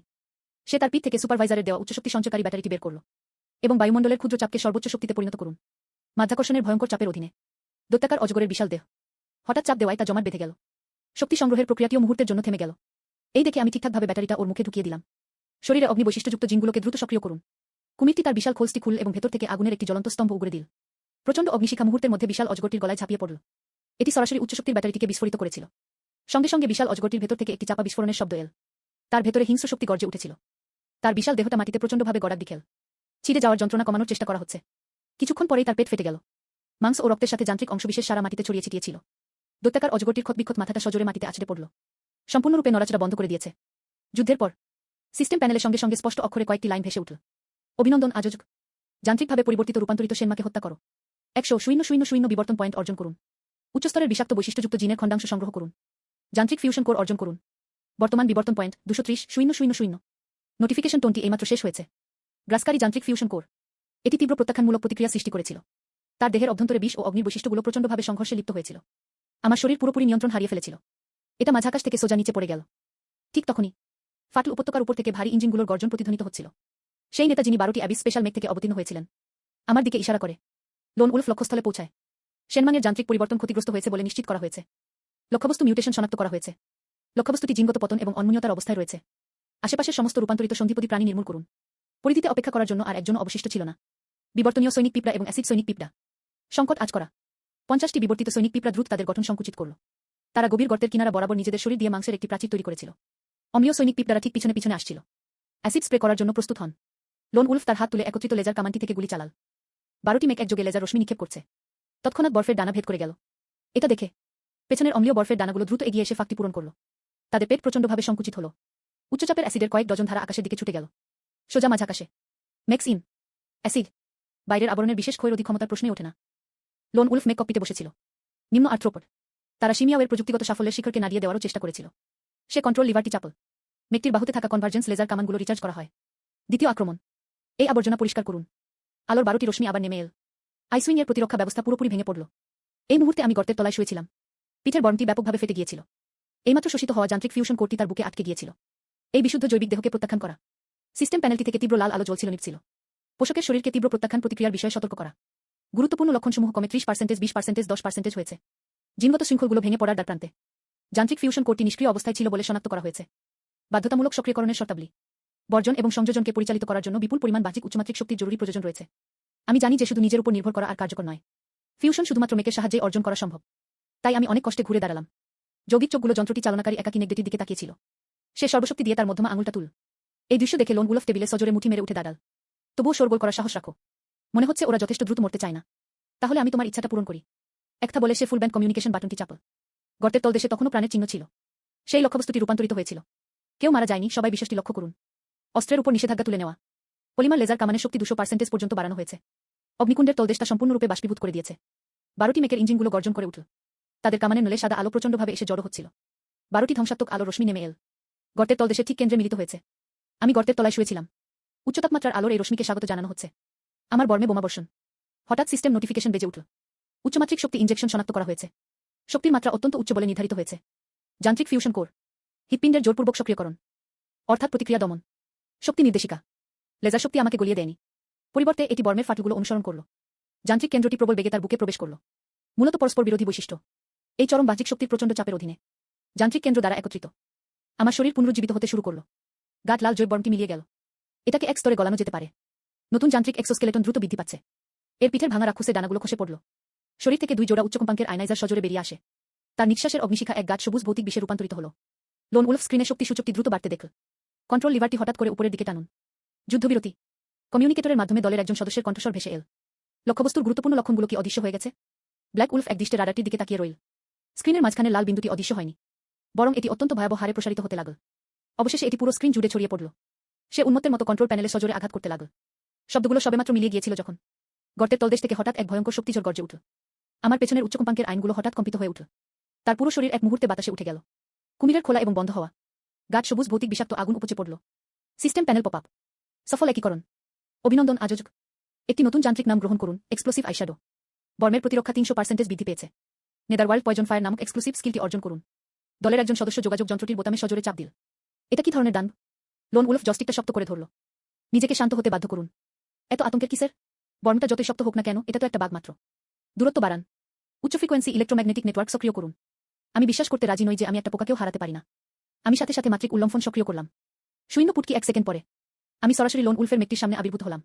সে তার পিঠ থেকে সুপারভাইজারের দেওয়া উচ্চশক্তি সঞ্চয়কারী ব্যাটারিটি বের করল এবং বায়ুমণ্ডলের ক্ষুদ্র চাপকে সর্বোচ্চ শক্তিতে পরিণত করুন। মাধ্যাকর্ষণের ভয়ঙ্কর চাপের অধীনে দৈত্যাকার অজগরের বিশাল দেহ হঠাৎ চাপ দেওয়ায় তা জমাট বেঁধে গেল। শক্তি সংগ্রহের প্রক্রিয়াটিও মুহূর্তের জন্য থেমে গেল। এই দেখে আমি ঠিকঠাকভাবে ব্যাটারিটা ওর মুখে ঢুকিয়ে দিলাম। শরীরে অগ্নি বৈশিষ্ট্যযুক্ত জিনগুলোকে দ্রুত সক্রিয় করুন। কুমিরটি তার বিশাল খোলসটি খুলল এবং ভেতর থেকে আগুনের একটি জ্বলন্ত স্তম্ভ উগড়ে দিল। প্রচণ্ড অগ্নিশিখা মুহূর্তের মধ্যে বিশাল অজগরটির গলায় ঝাঁপিয়ে পড়ল। এটি সরাসরি উচ্চশক্তির ব্যাটারিটিকে বিস্ফোরিত করেছিল। সঙ্গে সঙ্গে বিশাল অজগরটির ভেতর থেকে একটি চাপা বিস্ফোরণের শব্দ এল। তার ভেতরে হিংস্র শক্তি গর্জে উঠেছিল। তার বিশাল দেহটা মাটিতে প্রচণ্ডভাবে গড়াক দিখেল। ছিঁড়ে যাওয়ার যন্ত্রণা কমানোর চেষ্টা করা হচ্ছে। কিছুক্ষণ পরেই তার পেট ফেটে গেল। মাংস ও রক্তের সাথে যান্ত্রিক অংশবিশেষ সারা মাটিতে ছড়িয়ে ছিটিয়েছিল। দৈত্যাকার অজগরটির ক্ষতবিক্ষত মাথাটা সজোরে মাটিতে আছড়ে পড়ল। সম্পূর্ণরূপে নড়াচড়া বন্ধ করে দিয়েছে। যুদ্ধের পর সিস্টেম প্যানেলের সঙ্গে সঙ্গে স্পষ্ট অক্ষরে কয়েকটি লাইন ভেসে উঠল। অভিনন্দন আযোজক। যান্ত্রিকভাবে পরিবর্তিত রূপান্তরিত সেনমাকে হত্যা করো। 100,000 বিবর্তন পয়েন্ট অর্জন করুন। উচ্চস্তরের বিষাক্ত বৈশিষ্ট্যযুক্ত জিনের খণ্ডাংশ সংগ্রহ করুন। যান্ত্রিক ফিউশন কোর অর্জন করুন। বর্তমান বিবর্তন পয়েন্ট 230,000। নোটিফিকেশন টোনটি এইমাত্র শেষ হয়েছে। গ্রাসকারী যান্ত্রিক ফিউশন কোর। এটি তীব্র প্রত্যাখ্যানমূলক প্রতিক্রিয়া সৃষ্টি করেছিল। তার দেহের অভ্যন্তরে বিষ ও অগ্নির বৈশিষ্ট্যগুলো প্রচণ্ডভাবে সংঘর্ষে লিপ্ত হয়েছিল। আমার শরীর পুরোপুরি নিয়ন্ত্রণ হারিয়ে ফেলেছিল। এটা মাঝাকাশ থেকে সোজা নিচে পড়ে গেল। ঠিক তখনই ফাটল উপত্যকার উপর থেকে ভারী ইঞ্জিনগুলোর গর্জন প্রতিধ্বনিত হচ্ছিল। সেই নেতা যিনি 12টি অ্যাবিস স্পেশাল মেঘ থেকে অবতীর্ণ হয়েছিলেন আমার দিকে ইশারা করে। লোন উলফ লক্ষ্যস্থলে পৌঁছায়। শেনমাংয়ের যান্ত্রিক পরিবর্তন ক্ষতিগ্রস্ত হয়েছে বলে নিশ্চিত করা হয়েছে। লক্ষ্যবস্তু মিউটেশন শনাক্ত করা হয়েছে। লক্ষ্যবস্তুটি জিনগত পতন এবং অনমনীয়তার অবস্থায় রয়েছে। আশেপাশের সমস্ত রূপান্তরিত সন্ধিপতি প্রাণী নির্মূল করুন। পরিধিতে অপেক্ষা করার জন্য আর একজন অবশিষ্ট ছিল না। বিবর্তনীয় সৈনিক পিঁপড়া এবং অ্যাসিড সৈনিক পিঁপড়া। সংকট আজ করা। 50টি বিবর্তিত সৈনিক পিঁপড়া দ্রুত তাদের গঠন সংকুচিত করল। তারা গভীর গর্তের কিনারা বরাবর নিজেদের শরীর দিয়ে মাংসের একটি প্রাচীর তৈরি করেছিল। অম্লীয় সৈনিক পিঁপড়ারা ঠিক পিছনে পিছনে আসছিল। অ্যাসিড স্প্রে করার জন্য প্রস্তুত হন। লোন উলফ তার হাত তুলে একত্রিত লেজার কামানটি থেকে গুলি চালাল। 12টি মেঘ একযোগে লেজার রশ্মি নিক্ষেপ করছে। তৎক্ষণাৎ বরফের ডানা ভেদ করে গেল। এটা দেখে পেছনের অম্লীয় বরফের ডানাগুলো দ্রুত এগিয়ে এসে ফাঁকটি পূরণ করল। তাদের পেট প্রচণ্ডভাবে সংকুচিত হল। উচ্চচাপের অ্যাসিডের কয়েক ডজন ধারা আকাশের দিকে ছুটে গেল। সোজা মাঝাকাশে। Makes in acid. বাইরের আবরণের বিশেষ ক্ষয়ের অধিক ক্ষমতার প্রশ্নই ওঠে না। লোন উলফ মেঘ ককপিটে বসেছিল। নিম্ন আর্থ্রোপড। তারা সিমিয়াওয়ের প্রযুক্তিগত সাফল্যের শিখরকে নাড়িয়ে দেওয়ারও চেষ্টা করেছিল। সে কন্ট্রোল লিভারটি চাপল। মেঘটির বাহুতে থাকা কনভার্জেন্স লেজার কামানগুলো রিচার্জ করা হয়। দ্বিতীয় আক্রমণ। এই আবর্জনা পরিষ্কার করুন। আলোর 12টি রশ্মি আবার নেমে এল। আইসুইং এর প্রতিরক্ষা ব্যবস্থা পুরোপুরি ভেঙে পড়ল। এই মুহূর্তে আমি গর্তের তলায় শুয়েছিলাম। পিঠের বর্মটি ব্যাপকভাবে ফেটে গিয়েছিল। এইমাত্র শোষিত হওয়া যান্ত্রিক ফিউশন কোরটি তার বুকে আটকে গিয়েছিল। এই বিশুদ্ধ জৈবিক দেহকে প্রত্যাখ্যান করা। সিস্টেম প্যানেলটি থেকে তীব্র লাল আলো জ্বলছিল নিপছিল। পোষকের শরীরকে তীব্র প্রত্যাখ্যান প্রতিক্রিয়ার বিষয়ে সতর্ক করা। গুরুত্বপূর্ণ লক্ষণসমূহ কমে 30%, 20%, 10% হয়েছে। জিনগত শৃঙ্খলগুলো ভেঙে পড়ার দ্বারপ্রান্তে। যান্ত্রিক ফিউশন কোরটি নিষ্ক্রিয় অবস্থায় ছিল বলে শনাক্ত করা হয়েছে। বাধ্যতামূলক সক্রিয়করণের শর্তাবলী। বর্জন এবং সংযোজনকে পরিচালিত করার জন্য বিপুল পরিমাণ বাহ্যিক উচ্চমাত্রিক শক্তির জরুরি প্রয়োজন রয়েছে। আমি জানি যে শুধু নিজের উপর নির্ভর করা আর কার্যকর নয়। ফিউশন শুধুমাত্র মেকের সাহায্যে অর্জন করা সম্ভব। তাই আমি অনেক কষ্টে ঘুরে দাঁড়ালাম। যৌগিক চোখগুলো যন্ত্রটি চালনাকারী একাকী নেকড়েটির দিকে তাকিয়েছিল। সে সর্বশক্তি দিয়ে তার মধ্যমা আঙুলটা তুল। এই দৃশ্য দেখে লোন উলফ টেবিলে সজোরে মুঠি মেরে উঠে দাঁড়াল। তবুও শোরগোল করার সাহস রাখো। মনে হচ্ছে ওরা যথেষ্ট দ্রুত মরতে চায় না। তাহলে আমি তোমার ইচ্ছাটা পূরণ করি। একটা বলে সে ফুল ব্যান্ড কমিউনিকেশন বাটনটি চাপল। গর্তের তলদেশে তখনও প্রাণের চিহ্ন ছিল। সেই লক্ষ্যবস্তুটি রূপান্তরিত হয়েছিল। কেউ মারা যায়নি, সবাই বিষয়টি লক্ষ্য করুন। অস্ত্রের উপর নিষেধাজ্ঞা তুলে নেওয়া। পলিমার লেজার কামানের শক্তি 200% পর্যন্ত বাড়ানো হয়েছে। অগ্নিকুণ্ডের তলদেশটা সম্পূর্ণরূপে বাষ্পীভূত করে দিয়েছে। 12টি মেকের ইঞ্জিনগুলো গর্জন করে উঠল। তাদের কামানের নলে সাদা আলো প্রচণ্ডভাবে এসে জড়ো হচ্ছিল। 12টি ধ্বংসাত্মক আলো রশ্মি নেমে এল। গর্তের তলদেশে ঠিক কেন্দ্রে মিলিত হয়েছে। আমি গর্তের তলায় শুয়েছিলাম। উচ্চতাপমাত্রার আলোর এই রশ্মিকে স্বাগত জানানো হচ্ছে। আমার বর্মে বোমাবর্ষণ। হঠাৎ সিস্টেম নোটিফিকেশন বেজে উঠল। উচ্চমাত্রিক শক্তি ইনজেকশন শনাক্ত করা হয়েছে। শক্তির মাত্রা অত্যন্ত উচ্চ বলে নির্ধারিত হয়েছে। যান্ত্রিক ফিউশন কোর। হৃৎপিণ্ডের জোরপূর্বক সক্রিয়করণ। অর্থাৎ প্রতিক্রিয়া দমন। শক্তি নির্দেশিকা। লেজার শক্তি আমাকে গলিয়ে দেয়নি। পরিবর্তে এটি বর্মের ফাটলগুলো অনুসরণ করল। যান্ত্রিক কেন্দ্রটি প্রবল বেগে তার বুকে প্রবেশ করল। মূলত পরস্পর বিরোধী বৈশিষ্ট্য। এই চরম বাহ্যিক শক্তির প্রচণ্ড চাপের অধীনে যান্ত্রিক কেন্দ্র দ্বারা একত্রিত আমার শরীর পুনরুজ্জীবিত হতে শুরু করল। গাঢ় লাল জৈব বর্মটি মিলিয়ে গেল। এটাকে এক স্তরে গলানো যেতে পারে। নতুন যান্ত্রিক এক্সোস্কেলেটন দ্রুত বৃদ্ধি পাচ্ছে। এর পিঠের ভাঙা রাক্ষসের ডানাগুলো খসে পড়ল। শরীর থেকে 2 জোড়া উচ্চ কম্পাঙ্কের আয়নাইজার সজোরে বেরিয়ে আসে। তার নিঃশ্বাসের অগ্নিশিখা এক গাঢ় সবুজ ভৌতিক বিষে রূপান্তরিত হল। লোন উলফ স্ক্রিনে শক্তি সূচকটি দ্রুত বাড়তে দেখল। কন্ট্রোল লিভারটি হঠাৎ করে উপরের দিকে টানুন। যুদ্ধবিরতি। কমিউনিকেটরের মাধ্যমে দলের একজন সদস্যের কণ্ঠস্বর ভেসে এল। লক্ষ্যবস্তুর গুরুত্বপূর্ণ লক্ষণগুলো কি অদৃশ্য হয়ে গেছে? ব্ল্যাক উলফ একদৃষ্টে রাডারটির দিকে তাকিয়ে রইল। স্ক্রিনের মাঝখানে লাল বিন্দুটি অদৃশ্য হয়নি, বরং এটি অত্যন্ত ভয়াবহ হারে প্রসারিত হতে লাগল। অবশেষে এটি পুরো স্ক্রিন জুড়ে ছড়িয়ে পড়ল। সে উন্মত্তের মতো কন্ট্রোল প্যানেলে সজোরে আঘাত করতে লাগল। শব্দগুলো সবেমাত্র মিলিয়ে গিয়েছিল যখন গর্তের তলদেশ থেকে হঠাৎ এক ভয়ঙ্কর শক্তিঝড় গর্জে উঠল। আমার পেছনের উচ্চ কম্পাঙ্কের আইনগুলো হঠাৎ কম্পিত হয়ে উঠল। তার পুরো শরীর এক মুহূর্তে বাতাসে উঠে গেল। কুমিরের খোলা এবং বন্ধ হওয়া। গাঢ় সবুজ ভৌতিক বিষাক্ত আগুন উপচে পড়ল। System panel pop up. সফল একীকরণ। অভিনন্দন আয়োজক। একটি নতুন যান্ত্রিক নাম গ্রহণ করুন, এক্সপ্লোসিভ আইশ্যাডো। বর্মের প্রতিরক্ষা 300% বৃদ্ধি পেয়েছে। নেদারওয়ার্ল্ড পয়জন ফায়ার নামক এক্সক্লুসিভ স্কিলটি অর্জন করুন। দলের একজন সদস্য যোগাযোগ যন্ত্রটির বোতামে সজোরে চাপ দিল। এটা কি ধরনের দান? লোন উলফ জস্টিকটা শক্ত করে ধরল। নিজেকে শান্ত হতে বাধ্য করুন। এত আতঙ্কের কিসের? বর্মটা যতই শক্ত হোক না কেন, এটা তো একটা বাগ মাত্র। দূরত্ব বাড়ান। উচ্চ ফ্রিকোয়েন্সি ইলেকট্রোম্যাগনেটিক নেটওয়ার্ক সক্রিয় করুন। আমি বিশ্বাস করতে রাজি নই যে আমি একটা পোকাকেও হারাতে পারি না। আমি সাথে সাথে মাত্রিক উল্লম্ফন সক্রিয় করলাম। শূন্য পুটকি 1 সেকেন্ড পরে আমি সরাসরি লোন উলফের মেঘটির সামনে আবির্ভূত হলাম।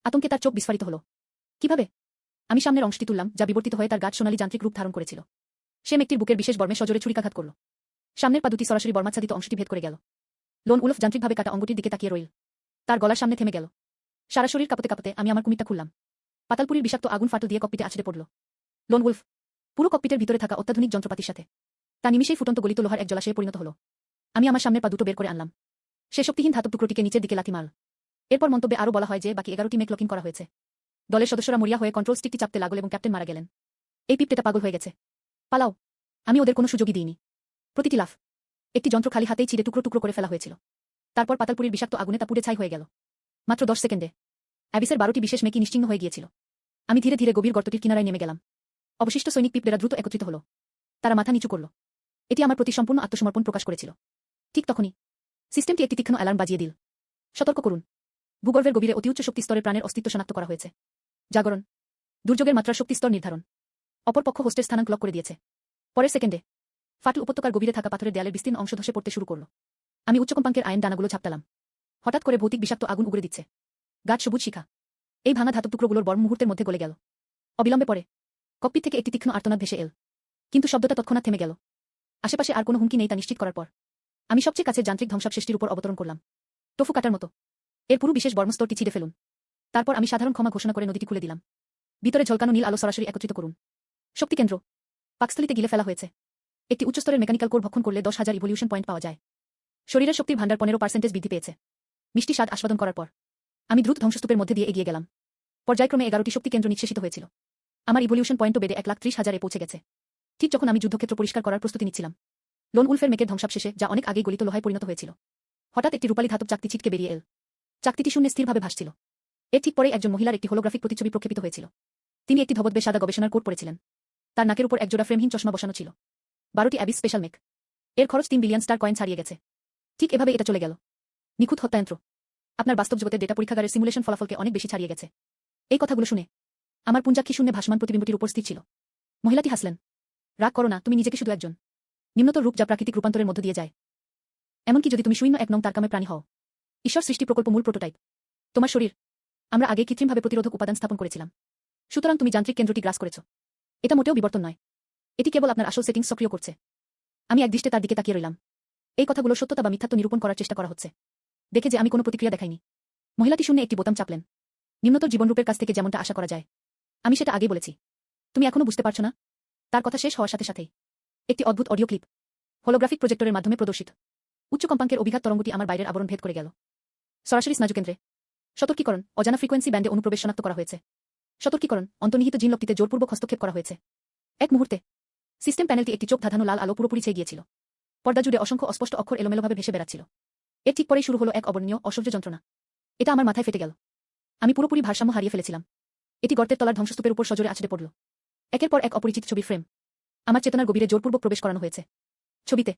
আতঙ্কে তার চোখ বিস্ফারিত হল। কিভাবে? আমি সামনের অংশটি তুললাম, যা বিবর্তিত হয়ে তার গাঢ় সোনালী যান্ত্রিক রূপ ধারণ করেছিল। সে মেঘটির বুকের বিশেষ বর্মে সজোরে ছুরিকাঘাত করল। সামনের পা দুটি সরাসরি বর্মাচ্ছাদিত অংশটি ভেদ করে গেল। লোন উলফ যান্ত্রিকভাবে কাটা অঙ্গটির দিকে তাকিয়ে রইল। তার গলার সামনে থেমে গেল। সারা শরীর কাঁপতে কাঁপতে আমি আমার কুমিরটা খুললাম। পাতালপুরীর বিষাক্ত আগুন ফাটল দিয়ে ককপিটে আছড়ে পড়ল। লোন উলফ পুরো ককপিটের ভিতরে থাকা অত্যাধুনিক যন্ত্রপাতির সাথে তা নিমিষেই ফুটন্ত গলিত লোহার এক জলাশয়ে পরিণত হল। আমি আমার সামনের পা দুটো বের করে আনলাম। সে শক্তিহীন ধাতব টুকরোটিকে নিচের দিকে লাথি মারল। এরপর মন্তব্যে আরও বলা হয় যে বাকি 11টি মেক লকিং করা হয়েছে। দলের সদস্যরা মরিয়া হয়ে কন্ট্রোল স্টিকটি চাপতে লাগল এবং ক্যাপ্টেন মারা গেলেন। এই পিপটেটা পাগল হয়ে গেছে। পালাও। আমি ওদের কোনো সুযোগই দিইনি। প্রতিটি লাফ একটি যন্ত্র খালি হাতেই ছিঁড়ে টুকরো টুকরো করে ফেলা হয়েছিল। তারপর পাতালপুরীর বিষাক্ত আগুনে তা পুড়ে ছাই হয়ে গেল। মাত্র 10 সেকেন্ডে অ্যাবিসের 12টি বিশেষ মেকি নিশ্চিহ্ন হয়ে গিয়েছিল। আমি ধীরে ধীরে গভীর গর্তটির কিনারায় নেমে গেলাম। অবশিষ্ট সৈনিক পিপলেরা দ্রুত একত্রিত হল। তারা মাথা নিচু করল। এটি আমার প্রতি সম্পূর্ণ আত্মসমর্পণ প্রকাশ করেছিল। ঠিক তখনই সিস্টেমটি একটি তীক্ষ্ণ অ্যালার্ম বাজিয়ে দিল। সতর্ক করুন। ভূগর্ভের গভীরে অতি উচ্চ শক্তি স্তরের প্রাণের অস্তিত্ব শনাক্ত করা হয়েছে। জাগরণ। দুর্যোগের মাত্রার শক্তি স্তর নির্ধারণ। অপর পক্ষ হোস্টের স্থানাঙ্ক লক করে দিয়েছে। পরের সেকেন্ডে ফাটল উপত্যকার গভীরে থাকা পাথরের দেয়ালের বিস্তীর্ণ অংশ ধসে পড়তে শুরু করল। আমি উচ্চ কম্পাঙ্কের আয়ন ডানাগুলো ঝাপটালাম। হঠাৎ করে ভৌতিক বিষাক্ত আগুন উগড়ে দিচ্ছে। গাছ সবুজ শিখা। এই ভাঙা ধাতব টুকরোগুলোর বর্ম মুহূর্তের মধ্যে গলে গেল। অবিলম্বে পরে ককপিট থেকে একটি তীক্ষ্ণ আর্তনাদ ভেসে এল। কিন্তু শব্দটা তৎক্ষণাৎ থেমে গেল। আশেপাশে আর কোনো হুমকি নেই তা নিশ্চিত করার পর আমি সবচেয়ে কাছে যান্ত্রিক ধ্বংসাবশেষটির উপর অবতরণ করলাম। টোফু কাটার মতো এর পুরো বিশেষ বর্মস্তরটি ছিঁড়ে ফেলুন। তারপর আমি সাধারণ ক্ষমা ঘোষণা করে নদীটি খুলে দিলাম। ভিতরে ঝলকানো নীল আলো সরাসরি একত্রিত করুন। শক্তিকেন্দ্র পাকস্থলিতে গিলে ফেলা হয়েছে। একটি উচ্চস্তরের মেকানিক্যাল কোর ভক্ষণ করলে 10,000 ইভলিউশন পয়েন্ট পাওয়া যায়। শরীরের শক্তির ভান্ডার 15% বৃদ্ধি পেয়েছে। মিষ্টি স্বাদ আস্বাদন করার পর আমি দ্রুত ধ্বংসস্তূপের মধ্যে দিয়ে এগিয়ে গেলাম। পর্যায়ক্রমে 11টি শক্তিকেন্দ্র নিঃশেষিত হয়েছিল। আমার ইভলিউশন পয়েন্টও বেড়ে 1,30,000-এ পৌঁছে গেছে। ঠিক যখন আমি যুদ্ধক্ষেত্র পরিষ্কার করার প্রস্তুতি নিচ্ছিলাম, লোন উলফের মেকের ধ্বংসাবশেষে যা অনেক আগেই গলিত লোহায় পরিণত হয়েছিল, হঠাৎ একটি রূপালী ধাতব চাকতি ছিটকে বেরিয়ে এল। চাকতিটি শূন্যে স্থিরভাবে ভাসছিল। এর ঠিক পরেই একজন মহিলার একটি হোলোগ্রাফিক প্রতিচ্ছবি প্রক্ষেপিত হয়েছিল। তিনি একটি ধবধবে সাদা গবেষণার কোট পরেছিলেন। তার নাকের উপর একজোড়া ফ্রেমহীন চশমা বসানো ছিল। 12টি অ্যাবিস স্পেশাল মেক। এর খরচ 3 বিলিয়ন স্টার কয়েন ছাড়িয়ে গেছে। ঠিক এভাবে এটা চলে গেল। নিখুঁত হত্যাযন্ত্র। আপনার বাস্তব জগতের ডেটা পরীক্ষাগারের সিমুলেশন ফলাফলকে অনেক বেশি ছাড়িয়ে গেছে। এই কথাগুলো শুনে আমার পুঞ্জাক্ষী শূন্যে ভাসমান প্রতিবিম্বটির উপর স্থির ছিল। মহিলাটি হাসলেন। রাগ করো না, তুমি নিজেকে শুধু একজন নিম্নতর রূপ যা প্রাকৃতিক রূপান্তরের মধ্য দিয়ে যায়। এমনকি যদি তুমি 01 নং তারকামে প্রাণী হও। ঈশ্বর সৃষ্টি প্রকল্প মূল প্রোটোটাইপ। তোমার শরীর আমরা আগে কৃত্রিমভাবে প্রতিরোধক উপাদান স্থাপন করেছিলাম। সুতরাং তুমি যান্ত্রিক কেন্দ্রটি গ্রাস করেছ। এটা মোটেও বিবর্তন নয়। এটি কেবল আপনার আসল সেটিংস সক্রিয় করছে। আমি একদৃষ্টে তার দিকে তাকিয়ে রইলাম। এই কথাগুলো সত্যতা বা মিথ্যাত্ব নিরূপণ করার চেষ্টা করা হচ্ছে। দেখে যে আমি কোনো প্রতিক্রিয়া দেখাইনি। মহিলাটি শূন্যে একটি বোতাম চাপলেন। নিম্নতর জীবনরূপের কাছ থেকে যেমনটা আশা করা যায়। আমি সেটা আগেই বলেছি। তুমি এখনো বুঝতে পারছো না? তার কথা শেষ হওয়ার সাথে সাথেই একটি অদ্ভুত অডিও ক্লিপ হোলোগ্রাফিক প্রজেক্টরের মাধ্যমে প্রদর্শিত। উচ্চ কম্পাঙ্কের অভিঘাত তরঙ্গটি আমার বাইরের আবরণ ভেদ করে গেল। সরাসরি স্নায়ুকেন্দ্রে। সতর্কীকরণ, অজানা ফ্রিকোয়েন্সি ব্যান্ডে অনুপ্রবেশ শনাক্ত করা হয়েছে। সতর্কীকরণ, অন্তর্নিহিত জিনলকটিতে জোরপূর্বক হস্তক্ষেপ করা হয়েছে। এক মুহূর্তে সিস্টেম প্যানেলটি একটি চোখ ধাঁধানো লাল আলো পুরোপুরি ছেয়ে গিয়েছিল। পর্দা জুড়ে অসংখ্য অস্পষ্ট অক্ষর এলোমেলোভাবে ভেসে বেড়াচ্ছিল। এর ঠিক পরেই শুরু হলো এক অবর্ণনীয় অসহ্য যন্ত্রণা। এটা আমার মাথায় ফেটে গেল। আমি পুরোপুরি ভারসাম্য হারিয়ে ফেলেছিলাম। এটি গর্তের তলার ধ্বংসস্তূপের উপর সজোরে আছড়ে পড়ল। একের পর এক অপরিচিত ছবির ফ্রেম আমার চেতনার গভীরে জোরপূর্বক প্রবেশ করানো হয়েছে। ছবিতে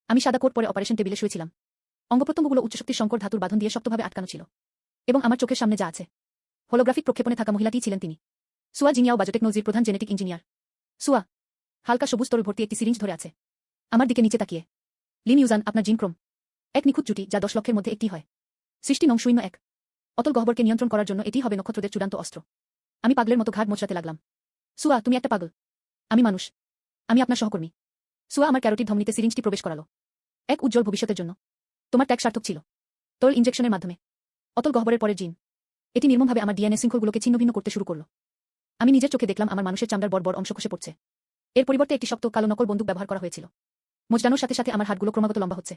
আমি সাদা কোট পরে অপারেশন টেবিলে শুয়েছিলাম। অঙ্গপ্রত্যঙ্গগুলো উচ্চশক্তির সংকর ধাতুর বাঁধন দিয়ে শক্তভাবে আটকানো ছিল। এবং আমার চোখের সামনে যা আছে, হোলোগ্রাফিক প্রক্ষেপণে থাকা মহিলাটিই ছিলেন তিনি। সুয়া জিনিয়াও বায়োটেকনোলজির প্রধান জেনেটিক ইঞ্জিনিয়ার। সুয়া হালকা সবুজ তরল ভর্তি একটি সিরিঞ্জ ধরে আছে। আমার দিকে নিচে তাকিয়ে। লিন ইউজান, আপনার জিনক্রোম। এক নিখুঁত জুটি যা 10 লক্ষের মধ্যে একটি হয়। সৃষ্টি নং 01। অতল গহ্বরকে নিয়ন্ত্রণ করার জন্য এটি হবে নক্ষত্রদের চূড়ান্ত অস্ত্র। আমি পাগলের মতো ঘাড় মোচড়াতে লাগলাম। সুয়া, তুমি একটা পাগল। আমি মানুষ। আমি আপনার সহকর্মী। সুয়া আমার ক্যারোটিড ধমনীতে সিরিঞ্জটি প্রবেশ করালো। এক উজ্জ্বল ভবিষ্যতের জন্য। তোমার ত্যাগ সার্থক ছিল। তরল ইনজেকশনের মাধ্যমে। অতল গহ্বরের পরের জিন। এটি নির্মমভাবে আমার ডিএনএ শৃঙ্খলগুলোকে ছিন্নভিন্ন করতে শুরু করল। আমি নিজের চোখে দেখলাম আমার মানুষের চামড়ার বড় অংশ খসে পড়ছে। এর পরিবর্তে একটি শক্ত কালো নকল বন্দুক ব্যবহার করা হয়েছিল। মোচড়ানোর সাথে সাথে আমার হাতগুলো ক্রমাগত লম্বা হচ্ছে।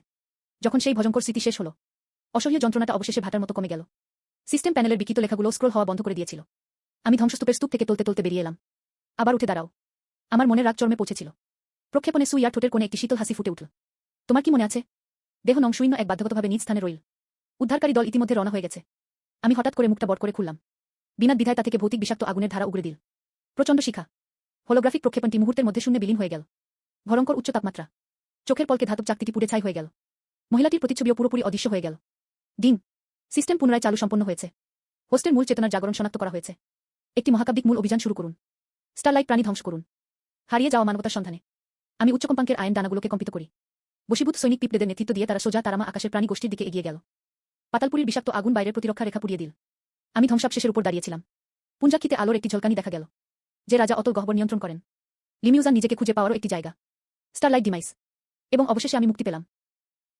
যখন সেই ভয়ঙ্কর স্মৃতি শেষ হলো, অসহ্য যন্ত্রণাটা অবশেষে ভাটার মতো কমে গেল। সিস্টেম প্যানেলের বিকৃত লেখাগুলো স্ক্রোল হওয়া বন্ধ করে দিয়েছিল। আমি ধ্বংসস্তূপের স্তূপ থেকে টলতে বেরিয়ে এলাম। আবার উঠে দাঁড়াও। আমার মনে রাগ চরমে পৌঁছেছিল। প্রক্ষেপণে সুইয়ার ঠোঁটের কোণে একটি শীতল হাসি ফুটে উঠল। তোমার কি মনে আছে? দেহ নং 01 বাধ্যগতভাবে নিজ স্থানে রইল। উদ্ধারকারী দল ইতিমধ্যে রওনা হয়ে গেছে। আমি হঠাৎ করে মুখটা বড় করে খুললাম। বিনা দ্বিধায় তা থেকে ভৌতিক বিষাক্ত আগুনের ধারা উগড়ে দিল। প্রচণ্ড শিখা। হোলোগ্রাফিক প্রক্ষেপণটি মুহূর্তের মধ্যে শূন্যে বিলীন হয়ে গেল। ভয়ঙ্কর উচ্চ তাপমাত্রা। চোখের পলকে ধাতব চাকতিটি পুড়ে ছাই হয়ে গেল। মহিলাটির প্রতিচ্ছবিও পুরোপুরি অদৃশ্য হয়ে গেল। ডিং। সিস্টেম পুনরায় চালু সম্পন্ন হয়েছে। হোস্টের মূল চেতনার জাগরণ শনাক্ত করা হয়েছে। একটি মহাকাব্যিক মূল অভিযান শুরু করুন। স্টারলাইট প্রাণী ধ্বংস করুন। হারিয়ে যাওয়া মানবতার সন্ধানে। আমি উচ্চ কম্পাঙ্কের আয়ন দানাগুলোকে কম্পিত করি। বশীভূত সৈনিক পিপলেদের নেতৃত্ব দিয়ে তারা সোজা তারামা আকাশের প্রাণী গোষ্ঠীর দিকে এগিয়ে গেল। পাতালপুরীর বিষাক্ত আগুন বাইরের প্রতিরক্ষা রেখা পুড়িয়ে দিল। আমি ধ্বংসাবশেষের উপর দাঁড়িয়েছিলাম। পুঞ্জাক্ষীতে আলোর একটি ঝলকানি দেখা গেল। যে রাজা অতল গহ্বর নিয়ন্ত্রণ করেন। লিমিউজান নিজেকে খুঁজে পাওয়ারও একটি জায়গা। Starlight demise. এবং অবশেষে আমি মুক্তি পেলাম।